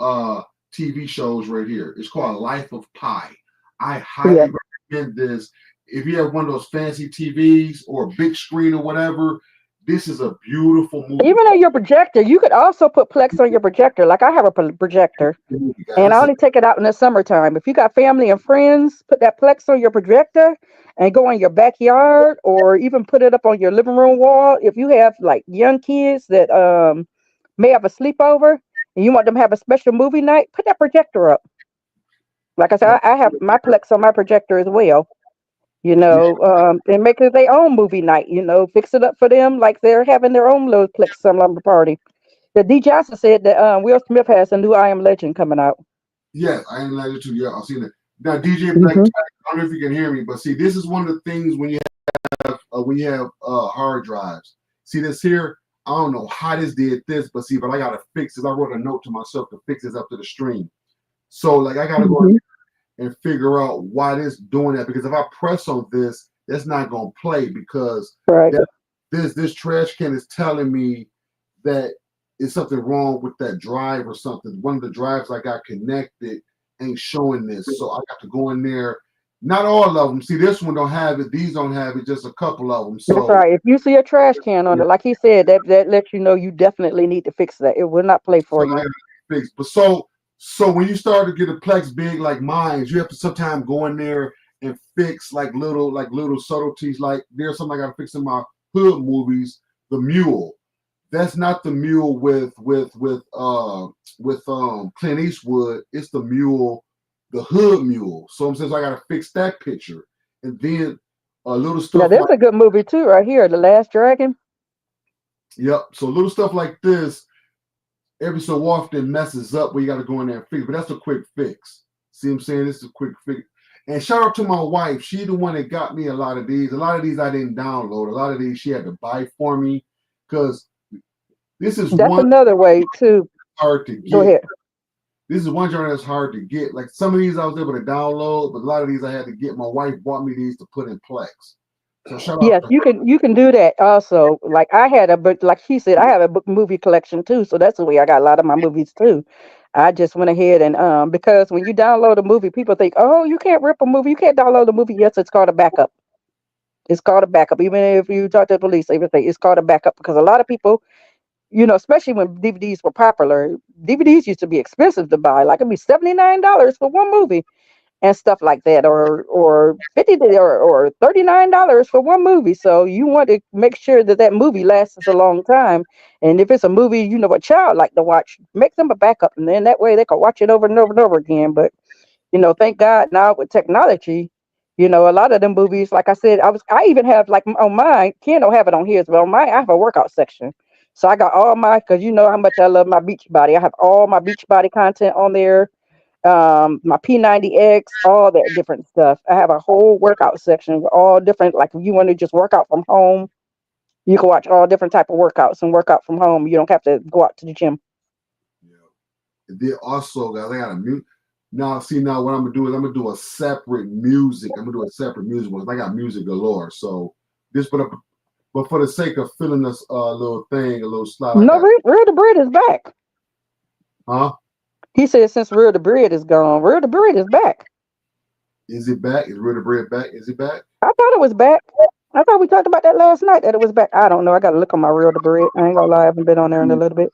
TV shows right here. It's called Life of Pi. I Yeah. highly recommend this. If you have one of those fancy TVs or a big screen or whatever, this is a beautiful movie. Even on your projector, you could also put Plex on your projector. Like I have a projector, and I This is, only take it out in the summertime. If you got family and friends, put that Plex on your projector and go in your backyard, or even put it up on your living room wall. If you have like young kids that may have a sleepover and you want them to have a special movie night, put that projector up. Like I said, I have my Plex on my projector as well. yeah, And make it their own movie night. Fix it up for them like they're having their own little Plex slumber party. The D. Johnson said that Will Smith has a new I Am Legend coming out. yes, I am like too. Yeah, I've seen it. Now, DJ Black, Hmm. I don't know if you can hear me, but see, this is one of the things when you have hard drives. See this here? I don't know how this did this, but see, but I gotta fix this. I wrote a note to myself to fix this up to the stream. So like I gotta go Hmm. and figure out why this doing that because if I press on this, that's not gonna play because Right. that this trash can is telling me that it's something wrong with that drive or something. One of the drives I got connected ain't showing this, so I got to go in there. Not all of them. See, this one don't have it. These don't have it. Just a couple of them. That's So right. If you see a trash can on it, like he said, that lets you know you definitely need to fix that. It will not play so for I you. got to fix. But so when you start to get a Plex big like mine, you have to sometimes go in there and fix like little subtleties. Like there's something I got to fix in my hood movies. The mule. That's not the mule with Clint Eastwood. It's the mule, the hood mule. So I'm saying so I got to fix that picture, and then little Now, stuff there's like a good movie too, right here, The Last Dragon. yep. So little stuff like this every so often messes up where you got to go in there and fix. But that's a quick fix. See what I'm saying? This is a quick fix. And shout out to my wife. She the one that got me a lot of these. A lot of these I didn't download. A lot of these she had to buy for me because this is That's one another way too. hard to Go get. ahead. This is one genre that's hard to get. Like some of these I was able to download, but a lot of these I had to get. My wife bought me these to put in Plex. So shout out Yes, to you can do that also. Like I had a book, like she said, I have a book movie collection too. So that's the way I got a lot of my movies too. I just went ahead and because when you download a movie, people think, oh, you can't rip a movie, you can't download a movie. Yes, it's called a backup. It's called a backup. Even if you talk to the police, they would say it's called a backup because a lot of people, especially when DVDs were popular, DVDs used to be expensive to buy. Like it'd be $79 for one movie and stuff like that, or 50 or $39 for one movie. So you want to make sure that that movie lasts a long time. And if it's a movie, a child like to watch, make them a backup, and then that way they can watch it over and over and over again. But thank God now with technology, a lot of them movies, like I said, I even have like on mine. Ken don't have it on his, but on mine I have a workout section. So I got all my, because you know how much I love my beach body. I have all my beach body content on there, my P90X, all that different stuff. I have a whole workout section with all different, like if you want to just work out from home, you can watch all different type of workouts and work out from home. You don't have to go out to the gym. yeah. And then also guys, I got a mute. Now see now what I'm gonna do is I'm gonna do a separate music. I'm gonna do a separate music one. I got music galore. So this but for the sake of filling this little thing, a little slide I No, got Real the Bread is back. huh? He said since Real the Bread is gone, Real the Bread is back. Is it back? Is Rid of Bread back? Is it back? I thought it was back. I thought we talked about that last night. That it was back. I don't know. I got to look on my real debris. I ain't gonna lie. I haven't been on there in a little bit.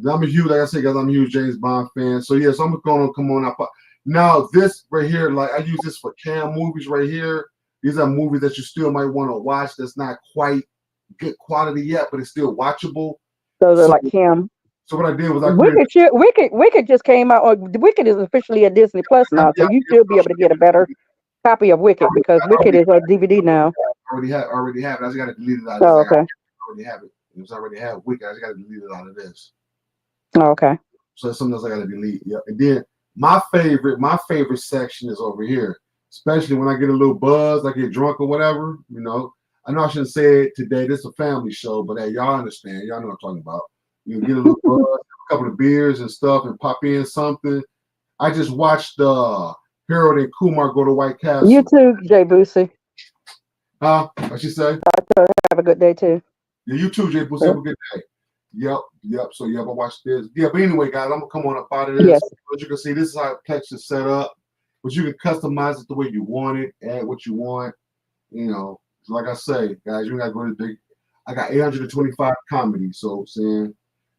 I'm a huge, like I said, guys, I'm a huge James Bond fan. So yeah, so I'm gonna come on up. Now this right here, like I use this for cam movies right here. These are movies that you still might want to watch. That's not quite good quality yet, but it's still watchable. Those are So, like Kim. so what I did was I created. Wicked just came out. Wicked is officially a Disney Plus now, so you should be able to get a better copy of Wicked because Wicked is on DVD now. Already have it. I just got to delete it out of Oh, this. okay. I already have it. It's already have Wicked. I just got to delete it out of this. Oh, okay. So something else I got to delete. Yeah, and then my favorite section is over here. Especially when I get a little buzz, I get drunk or whatever. You know, I know I shouldn't say it today. This is a family show, but hey, y'all understand. Y'all know what I'm talking about. You get a little buzz, a couple of beers and stuff, and pop in something. I just watched Harold and Kumar go to White Castle. You too, Jay Boosie. What she say? Have a good day too. Yeah, you too, Jay Boosie. Have a good day. Yep. So I watched this. Yeah, but anyway, guys, I'm gonna come on up out of this. Yes. As you can see, this is how Plex is set up. But you can customize it the way you want it, add what you want. You know, like I say, guys, you gotta go to big. I got 825 comedies, so saying.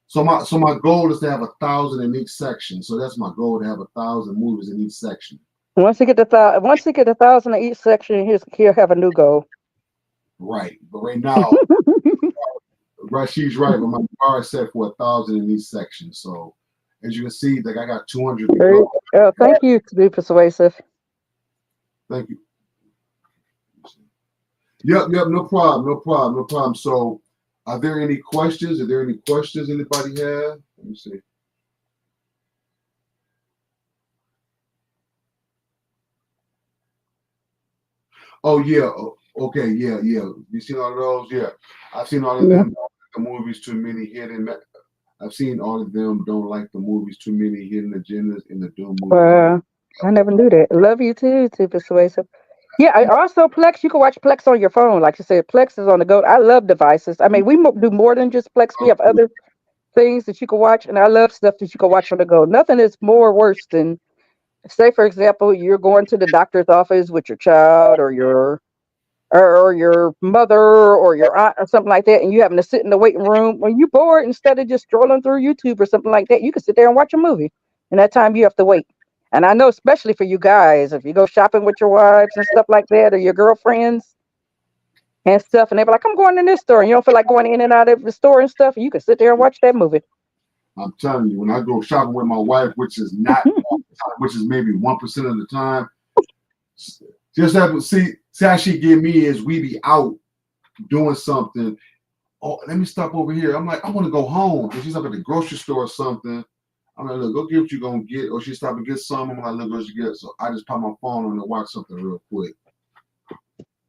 So my goal is to have 1,000 in each section. So that's my goal, to have 1,000 movies in each section. Once you get 1,000 in each section, he'll have a new goal. Right, but right now, right, she's right. But my bar is set for 1,000 in each section. So as you can see, like I got 200. Thank you to be persuasive. Thank you. Yep, no problem. So, are there any questions? Anybody have? Let me see. Oh yeah, okay, yeah. You seen all of those? Yeah, I've seen all of them. The movies too many hidden. I've seen all of them don't like the movies too many hidden agendas in the Doom movie. I never knew that. Love you too persuasive. Yeah, I also Plex. You can watch Plex on your phone, like you said. Plex is on the go. I love devices. I mean, we do more than just Plex. We have other things that you can watch, and I love stuff that you can watch on the go. Nothing is more worse than, say, for example, you're going to the doctor's office with your child or your mother or your aunt or something like that, and you having to sit in the waiting room. When you're bored, instead of just strolling through YouTube or something like that, you can sit there and watch a movie. And that time you have to wait. And I know, especially for you guys, if you go shopping with your wives and stuff like that, or your girlfriends and stuff, and they're like, "I'm going in this store," and you don't feel like going in and out of the store and stuff, you can sit there and watch that movie. I'm telling you, when I go shopping with my wife, which is not, which is maybe 1% of the time, just have to see how she get me is we be out doing something. Oh, let me stop over here. I'm like, I want to go home. If she's up at the grocery store or something, I'm like, look, go get what you're gonna get. Or she stop and get some. I'm like, look, what you get. So I just pop my phone on and watch something real quick.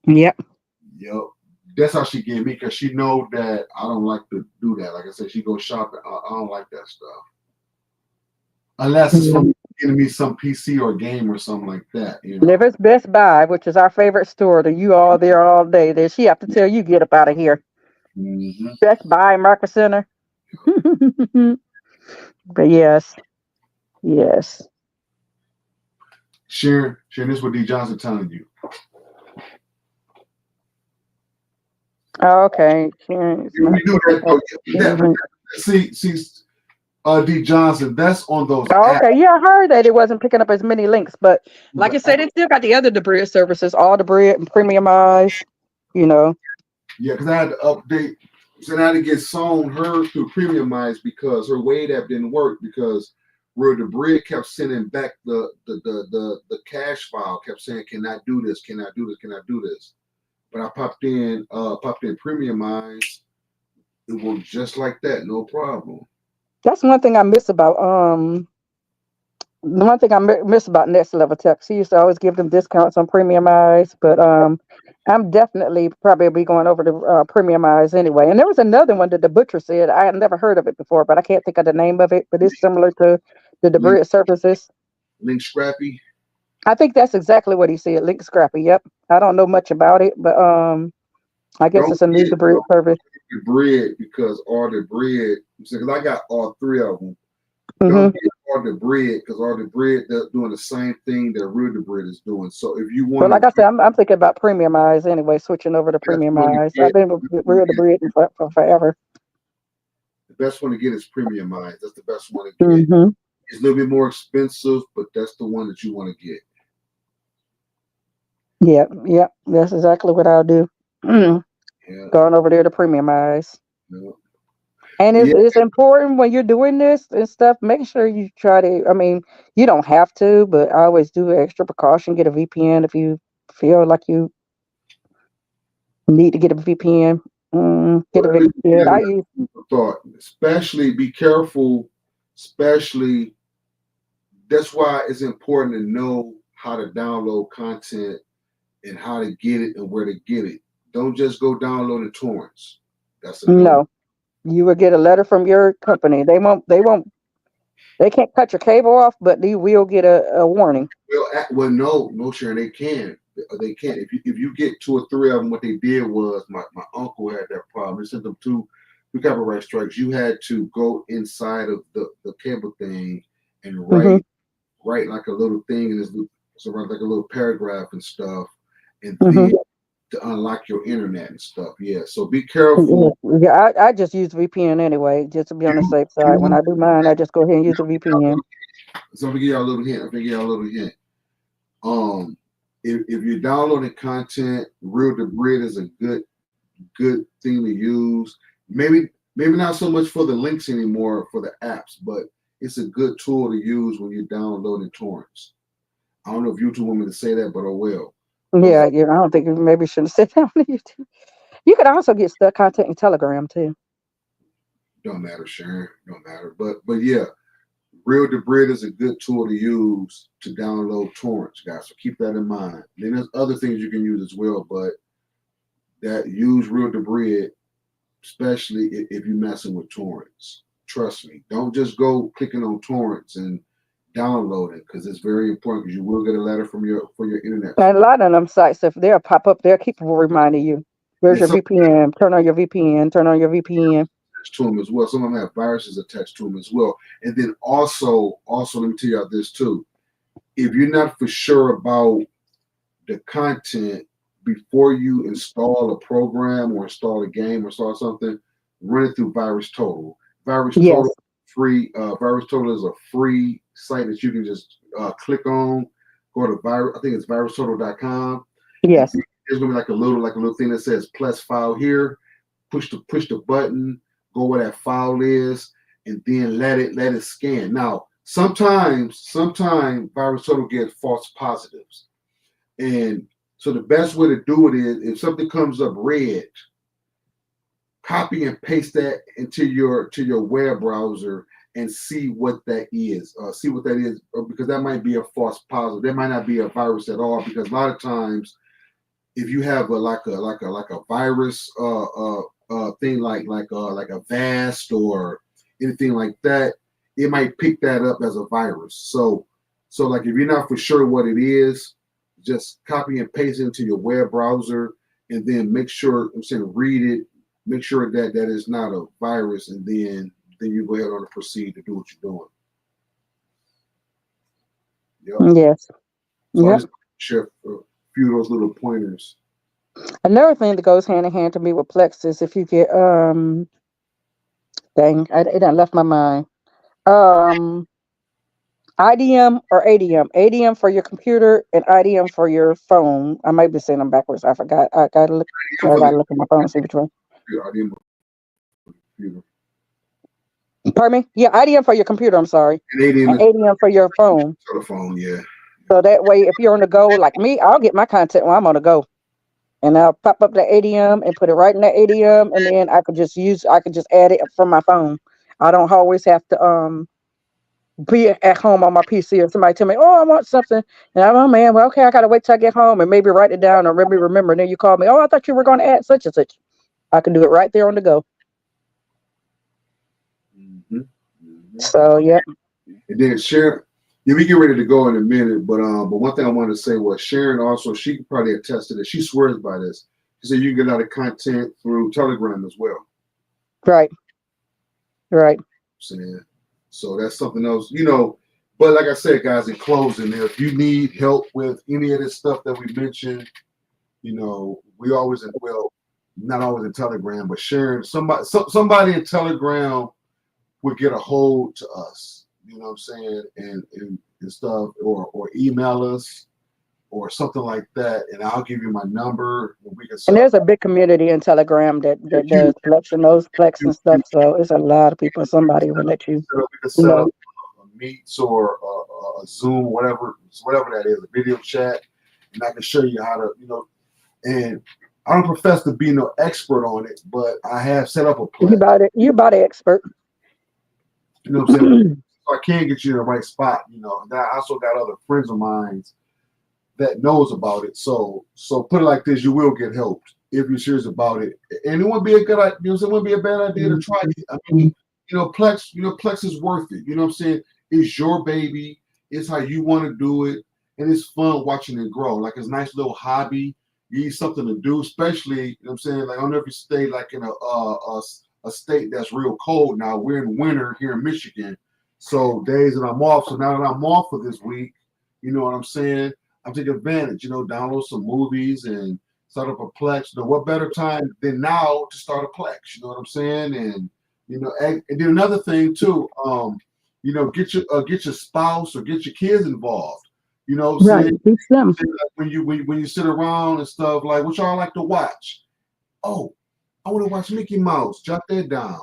Yep. That's how she get me, because she know that I don't like to do that. Like I said, she goes shopping. I don't like that stuff. Unless it's from getting me some PC or game or something like that. You know? If it's Best Buy, which is our favorite store, that you all there all day, then she have to tell you, get up out of here. Mm-hmm. Best Buy, Market Center. But yes. Sharon, this is what D. Johnson telling you. Oh, okay. Sharon, we do that. See, D. Johnson, that's on those apps. Okay, yeah, I heard that it wasn't picking up as many links, but like I said, it still got the other debris services, all debris and premiumize, you know. Yeah, because I had to update, so I had to get her through premiumize because her WADE app didn't work, because where debris kept sending back the cache file, kept saying, cannot do this. But I popped in premiumize, it worked just like that, no problem. That's one thing I miss about the one thing I miss about Next Level Tech. He used to always give them discounts on premiumize, but I'm definitely probably be going over to premiumize anyway. And there was another one that the butcher said I had never heard of it before, but I can't think of the name of it. But it's similar to the debris services. Link Scrappy. I think that's exactly what he said. Link Scrappy. Yep. I don't know much about it, but I guess it's a new debris service. Bread, because all the bread, because I got all three of them. Mm-hmm. Don't get Or the bread, because all the bread they're doing the same thing that real the bread is doing. So if you But want like to I said, I'm thinking about premium eyes anyway, switching over to best premium one to eyes. I've get, been with real the breed for forever. the best one to get is premium eyes. That's the best one to get. Hmm. It's a little bit more expensive, but that's the one that you want to get. Yeah, yeah, that's exactly what I'll do. Yeah, Going over there to premium eyes. yeah. And But yeah, it's important when you're doing this and stuff, make sure you try to, I mean, you don't have to, but I always do extra precaution. Get a VPN if you feel like you need to get a VPN. Get a really, VPN. yeah, I use, thought. Especially be careful. Especially that's why it's important to know how to download content and how to get it and where to get it. Don't just go downloading torrents. That's a no. no, you will get a letter from your company. They can't cut your cable off, but you will get a warning. Well, no, Sharon, they can. They can. If you get two or three of them, what they did was my uncle had that problem. They sent them two copyright strikes. You had to go inside of the cable thing and Hmm. write like a little thing, and so write like a little paragraph and stuff, and Hmm. then to unlock your internet and stuff. Yeah. So be careful. Yeah, I just use VPN anyway, just to be on the You, safe side. When you, I do mine, I just go ahead and use a VPN. so I'm gonna give y'all a little hint. I'm gonna give y'all a little hint. Um, if you're downloading content, Real to Grid is a good thing to use. Maybe not so much for the links anymore for the apps, but it's a good tool to use when you're downloading torrents. I don't know if YouTube want me to say that, but oh well. But Yeah, I don't think you maybe shouldn't sit down on YouTube. You could also get stuck content in Telegram too. don't matter, Sharon. Don't matter. But yeah, Real to Grid is a good tool to use to download torrents, guys. So keep that in mind. Then there's other things you can use as well, but that use Real to Grid, especially if you're messing with torrents. Trust me. Don't just go clicking on torrents and downloading because it's very important because you will get a letter from your internet. And a lot of them sites, if they'll pop up there, keep reminding you. Where's And your some VPN? Turn on your VPN. Turn on your VPN. attached to them as well. Some of them have viruses attached to them as well. And then also let me tell you this too. If you're not for sure about the content before you install a program or install a game or install something, run it through Virus Total. Virus Yes. Total free. Virus Total is a free site that you can just click on. Go to virus. I think it's virustotal.com, and Yes. there's gonna be like a little thing that says plus file here. Push the button. Go where that file is, and then let it scan. Now sometimes Virus Total gets false positives. And so the best way to do it is if something comes up red, copy and paste that into your web browser and see what that is. See what that is because that might be a false positive. There might not be a virus at all because a lot of times if you have like a virus thing like a vast or anything like that, it might pick that up as a virus. So like if you're not for sure what it is, just copy and paste it into your web browser and then make sure I'm saying read it, make sure that is not a virus, and then you go ahead on and proceed to do what you're doing. Yep. Yes. So I Yep. just share a few of those little pointers. Another thing that goes hand in hand to me with Plex is if you get dang, it done left my mind. Um IDM or ADM. ADM for your computer and IDM for your phone. I might be saying them backwards. I forgot. I gotta look. I'm I for the gotta look at my phone and see which one. computer, computer. Pardon me. Yeah, IDM for your computer. I'm sorry, Canadian and ADM for your phone. telephone, yeah. So that way, if you're on the go, like me, I'll get my content while I'm on the go, and I'll pop up the ADM and put it right in the ADM, and then I could just add it from my phone. I don't always have to be at home on my PC or somebody tell me, oh, I want something. And I'm, oh man, well, okay, I gotta wait till I get home and maybe write it down or maybe remember. And then you call me, oh, I thought you were gonna add such and such. I can do it right there on the go. Mm-hmm. Mm-hmm. So yeah. And then Sharon, yeah, we get ready to go in a minute, but one thing I wanted to say was Sharon also she could probably attest to this. She swears by this. She said you can get a lot of content through Telegram as well. Right. Right. Saying so that's something else. You know, But like I said, guys, in closing, if you need help with any of this stuff that we mentioned, we always well, not always in Telegram, but sharing somebody in Telegram would get a hold to us. You know what I'm saying, and stuff, or email us or something like that, and I'll give you my number, and we can And set up. there's a big community in Telegram that You, does Plex and those Plex you, and stuff. So it's a lot of people. Somebody will let you we can set know. up a meets or a Zoom, whatever that is, a video chat, and I can show you how to, and I don't profess to be no expert on it, but I have set up a You Plex. about it. You about an expert. You know what I'm saying? So I can get you in the right spot. And I also got other friends of mine that knows about it. So put it like this: you will get helped if you're serious about it, and it wouldn't be a good idea. It wouldn't be a bad idea to try it. I mean, Plex is worth it. You know what I'm saying? It's your baby. It's how you want to do it, and it's fun watching it grow. Like it's a nice little hobby. You need something to do, especially I'm saying. Like I don't know if you stay like in a state that's real cold now. We're in winter here in Michigan, so days that I'm off. So now that I'm off for this week, you know what I'm saying? I'm taking advantage. Download some movies and start up a Plex. What better time than now to start a Plex? You know what I'm saying? And then another thing too. Get your spouse or get your kids involved. You know what I'm Right. saying? Teach them. When you sit around and stuff like what y'all like to watch. Oh, I want to watch Mickey Mouse. Jot that down.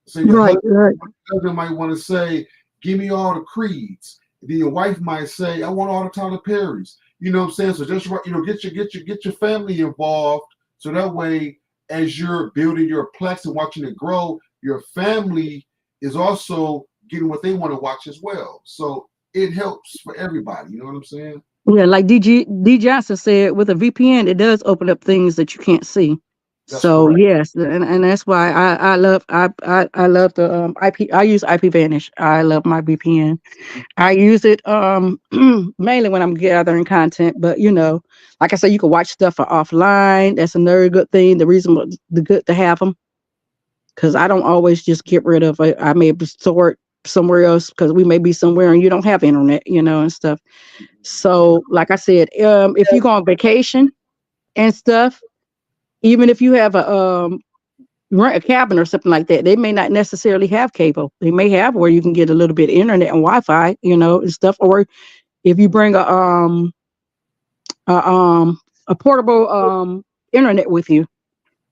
So your Right. Right. husband might want to say, "Give me all the Creeds." Then your wife might say, "I want all the Tyler Perrys." You know what I'm saying? So just get your family involved, so that way, as you're building your Plex and watching it grow, your family is also getting what they want to watch as well. So it helps for everybody. You know what I'm saying? Yeah. Like D Johnson said, with a VPN, it does open up things that you can't see. That's So correct. yes, and that's why I love the IP. I use IP Vanish. I love my VPN. I use it mainly when I'm gathering content, but like I said, you can watch stuff for offline. That's another good thing. The good to have them, because I don't always just get rid of it. I may store it somewhere else because we may be somewhere and you don't have internet, and stuff. So, like I said, if you go on vacation and stuff, even if you have rent a cabin or something like that, they may not necessarily have cable. They may have where you can get a little bit of internet and Wi-Fi, and stuff. Or if you bring a, um, a portable internet with you,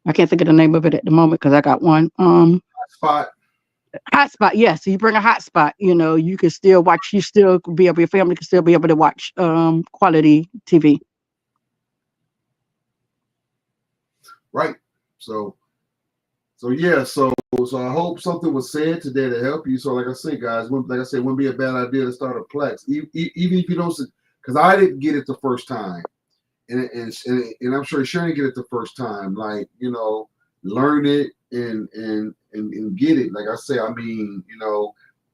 I can't think of the name of it at the moment because I got one. Spot. Hotspot. Yes, so you bring a hotspot. You can still watch. You still be able. Your family can still be able to watch quality TV. Right. So yeah, so I hope something was said today to help you. So like I say, guys, like I said, it wouldn't be a bad idea to start a Plex, even if you don't, because I didn't get it the first time, and I'm sure Sharon didn't get it the first time. Like learn it and get it. Like I say, I mean,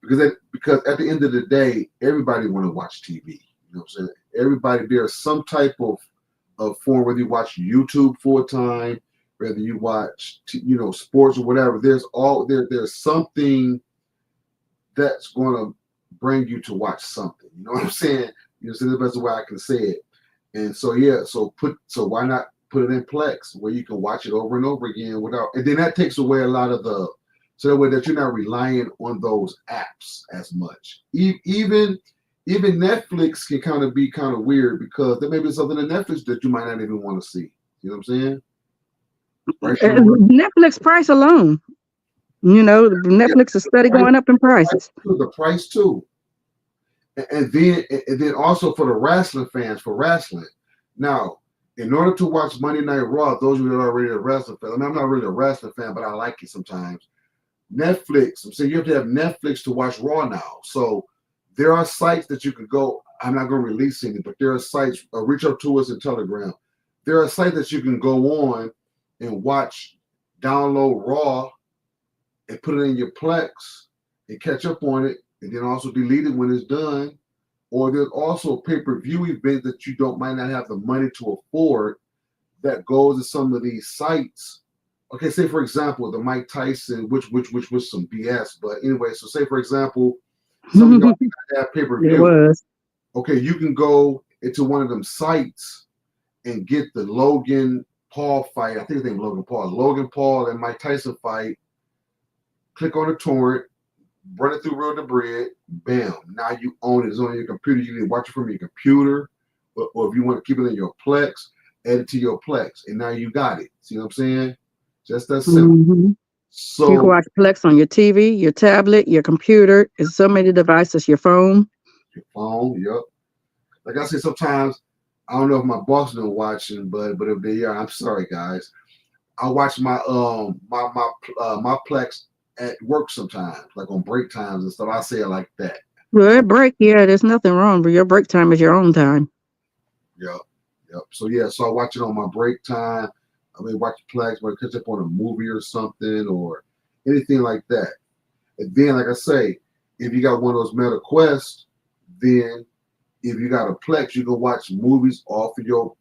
because at the end of the day, everybody want to watch TV. You know what I'm saying? Everybody, there's some type of form, whether you watch YouTube full time, whether you watch sports or whatever. There's something that's going to bring you to watch something. You know what I'm saying? So the best way I can say it. And so yeah, so why not put it in Plex where you can watch it over and over again without, and then that takes away a lot of so that way that you're not relying on those apps as much. Even Netflix can kind of be kind of weird because there may be something in Netflix that you might not even want to see. You know what I'm saying? Right, sure. Netflix price alone, Yeah, Netflix is the steady price, going up in prices. the price too. And then also for the wrestling fans, for wrestling. Now, in order to watch Monday Night Raw, those of you that are already a wrestling fan, I mean, I'm not really a wrestling fan, but I like it sometimes. Netflix, I'm saying you have to have Netflix to watch Raw now. So there are sites that you could go. I'm not going to release any, but there are sites. Reach out to us in Telegram. There are sites that you can go on and watch, download Raw, and put it in your Plex and catch up on it, and then also delete it when it's done. Or there's also a pay-per-view event that you might not have the money to afford that goes to some of these sites. Okay, say for example the Mike Tyson, which was some BS, but anyway, so say for example Some of y'all have It pay-per-view. was. Okay, you can go into one of them sites and get the Logan Paul fight. I think his name is Logan Paul. Logan Paul and Mike Tyson fight. Click on the torrent, run it through Real to Bread. Bam! Now you own it. It's on your computer. You can watch it from your computer, or if you want to keep it in your Plex, add it to your Plex, and now you got it. See what I'm saying? Just that simple. Hmm. You can So watch Plex on your TV, your tablet, your computer. It's so many devices. Your phone. your phone, yep. Like I said, sometimes I don't know if my boss been watching, but if they are, I'm sorry, guys. I watch my Plex at work sometimes, like on break times and stuff. I say it like that. Well, break. Yeah, there's nothing wrong, but your break time is your own time. Yep, yep. So yeah, so I watch it on my break time. I mean, watch Plex when I catch up on a movie or something or anything like that. And then, like I say, if you got one of those Meta Quests, then if you got a Plex, you can watch movies off of your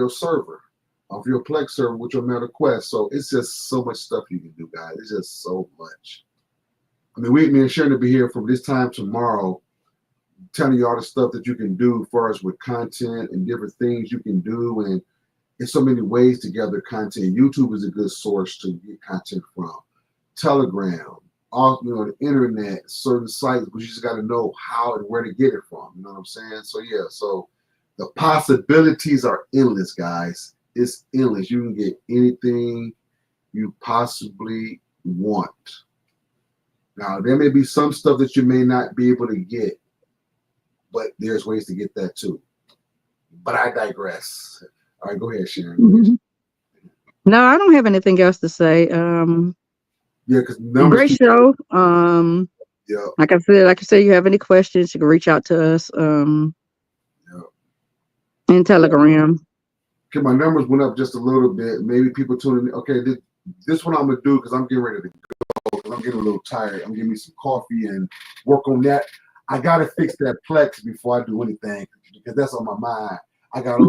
server, off your Plex server with your Meta Quest. So it's just so much stuff you can do, guys. It's just so much. I mean, me and Sharon will be here from this time tomorrow, telling you all the stuff that you can do for us with content and different things you can do, and in so many ways to gather content. YouTube is a good source to get content from. Telegram, all the internet, certain sites, but you just got to know how and where to get it from. You know what I'm saying? So yeah, so the possibilities are endless, guys. It's endless. You can get anything you possibly want. Now, there may be some stuff that you may not be able to get, but there's ways to get that too. But I digress. All right, go ahead, Sharon. Go ahead. Mhm. No, I don't have anything else to say. Yeah, because numbers Great keep. show. Yeah, Like I said, you have any questions, you can reach out to us yeah. in Telegram. Okay, my numbers went up just a little bit. Maybe people tuning in. Okay, this one I'm gonna do because I'm getting ready to go. Because I'm getting a little tired. I'm getting me some coffee and work on that. I gotta fix that Plex before I do anything because that's on my mind. I got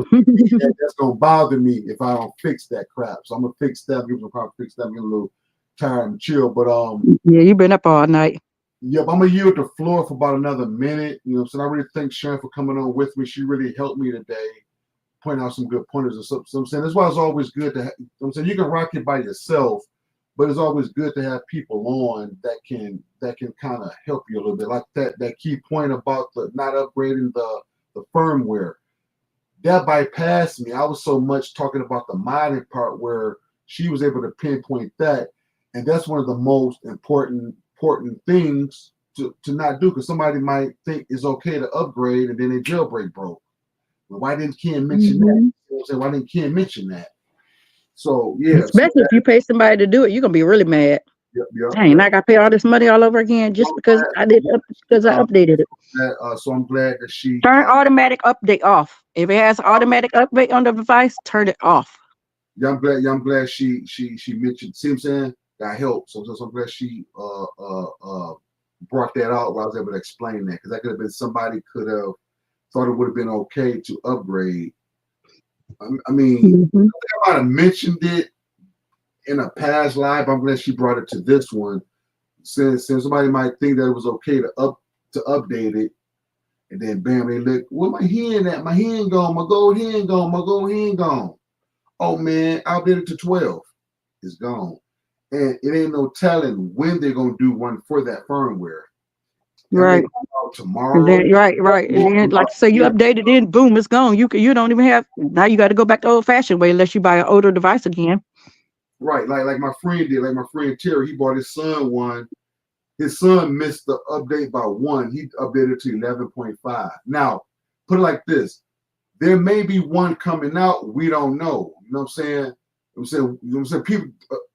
that's gonna bother me if I don't fix that crap. So I'm gonna fix that. Give some time to fix that. I'm getting a little tired and chill, but Yeah, you've been up all night. yep, I'm gonna yield the floor for about another minute. So I really thank Sharon for coming on with me. She really helped me today, point out some good pointers and stuff. So I'm saying that's why it's always good to. I'm saying you can rock it by yourself, but it's always good to have people on that can kind of help you a little bit. Like that key point about the not upgrading the firmware. That bypassed me. I was so much talking about the modding part where she was able to pinpoint that, and that's one of the most important things to not do because somebody might think it's okay to upgrade and then they jailbreak broke. Well, why didn't Ken mention that? Hmm. You know what I'm saying? Why didn't Ken mention that? So yeah, so Especially if you pay somebody to do it, you're gonna be really mad. yep, yep, Dang, yep. I got to pay all this money all over again So just because I uh, updated it. so I'm glad that she Turn automatic update off. If it has automatic update on the device, turn it off. I'm glad she mentioned. See what I'm saying? That helped. So I'm glad she brought that out where I was able to explain that because that could have been somebody could have thought it would have been okay to upgrade. I mean, Hmm. I might have mentioned it in a past live. I'm glad she brought it to this one. Since somebody might think that it was okay to update it, and then bam, they look, where my hen at? My hen gone, my gold hen gone, my gold hen gone. Oh man, I updated it to 12. It's gone. And it ain't no telling when they're gonna do one for that firmware. That may Right. come out And tomorrow. then right. And then like I say you Yeah, update it, then boom, it's gone. You don't even have now you gotta go back to old fashioned way unless you buy an older device again. right. Like my friend did, like my friend Terry, he bought his son one. His son missed the update by one. He updated to 11.5. Now, put it like this. There may be one coming out. We don't know. You know what I'm saying? People,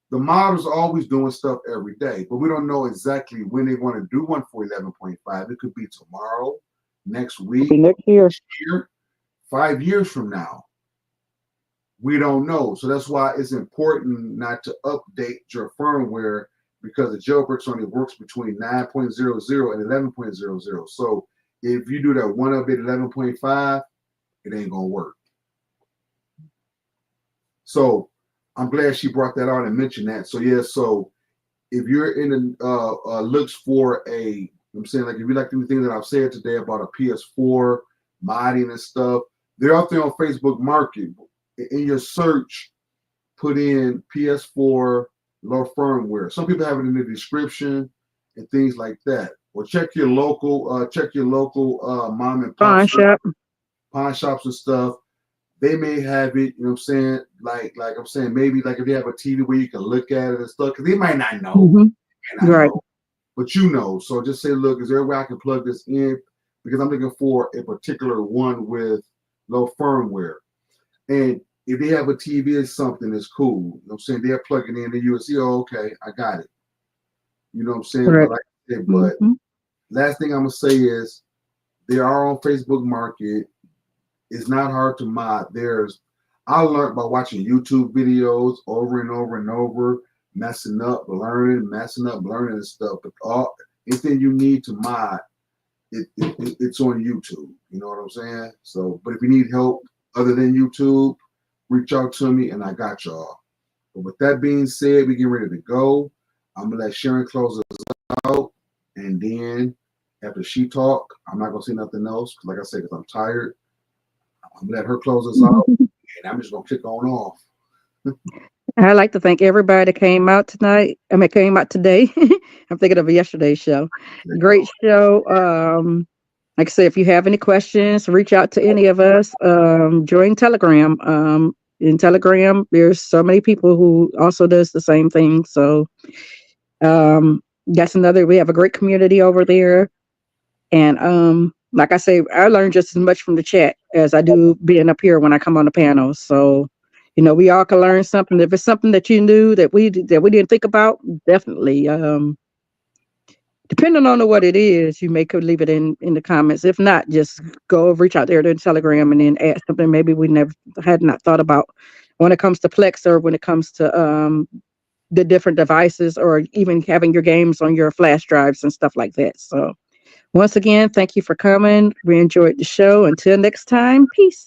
the models are always doing stuff every day, but we don't know exactly when they want to do one for 11.5. It could be tomorrow, next Could be week, next year. next year, 5 years from now. We don't know. So that's why it's important not to update your firmware because the jailbreaks only works between 9.00 and 11.00. So if you do that one update 11.5, it ain't gonna work. So I'm glad she brought that out and mentioned that. So yeah, so if you're in the looks for a I'm saying, like, if you like anything that I've said today about a PS4 modding and stuff, they're out there on Facebook Market. In your search, put in PS4 low firmware. Some people have it in the description and things like that. Or check your local mom and pop Pawn shop. pawn shops and stuff. They may have it, you know what I'm saying? Like I'm saying, maybe like if they have a TV where you can look at it and stuff, because they might not know. Hmm. They might not Right. know. But you know, so just say, look, is there a way I can plug this in? Because I'm looking for a particular one with low firmware. And if they have a TV or something, it's cool. You know what I'm saying? They're plugging in the USB. Oh, okay, I got it. You know what I'm saying? But Correct. like I said, but Hmm. last thing I'm gonna say is they are on Facebook Market. It's not hard to mod. I learned by watching YouTube videos over and over and over, messing up, learning and stuff. But anything you need to mod, it's on YouTube. You know what I'm saying? So, but if you need help other than YouTube, reach out to me and I got y'all. But with that being said, we get ready to go. I'm gonna let Sharon close us out, and then after she talk, I'm not gonna say nothing else. Cause like I said, because I'm tired, I'm gonna let her close us out, and I'm just gonna kick on off. I'd like to thank everybody that came out tonight. I mean, came out today. I'm thinking of yesterday's show. There you Great go. show. Like I said, if you have any questions, reach out to any of us. Join Telegram. In Telegram, there's so many people who also does the same thing. So that's another. We have a great community over there. And like I say, I learn just as much from the chat as I do being up here when I come on the panel. So, we all can learn something. If it's something that you knew that we didn't think about, definitely. Depending on what it is, you may could leave it in the comments. If not, just go reach out there to Telegram and then add something maybe we never had not thought about when it comes to Plex or when it comes to the different devices or even having your games on your flash drives and stuff like that. So once again, thank you for coming. We enjoyed the show. Until next time, peace.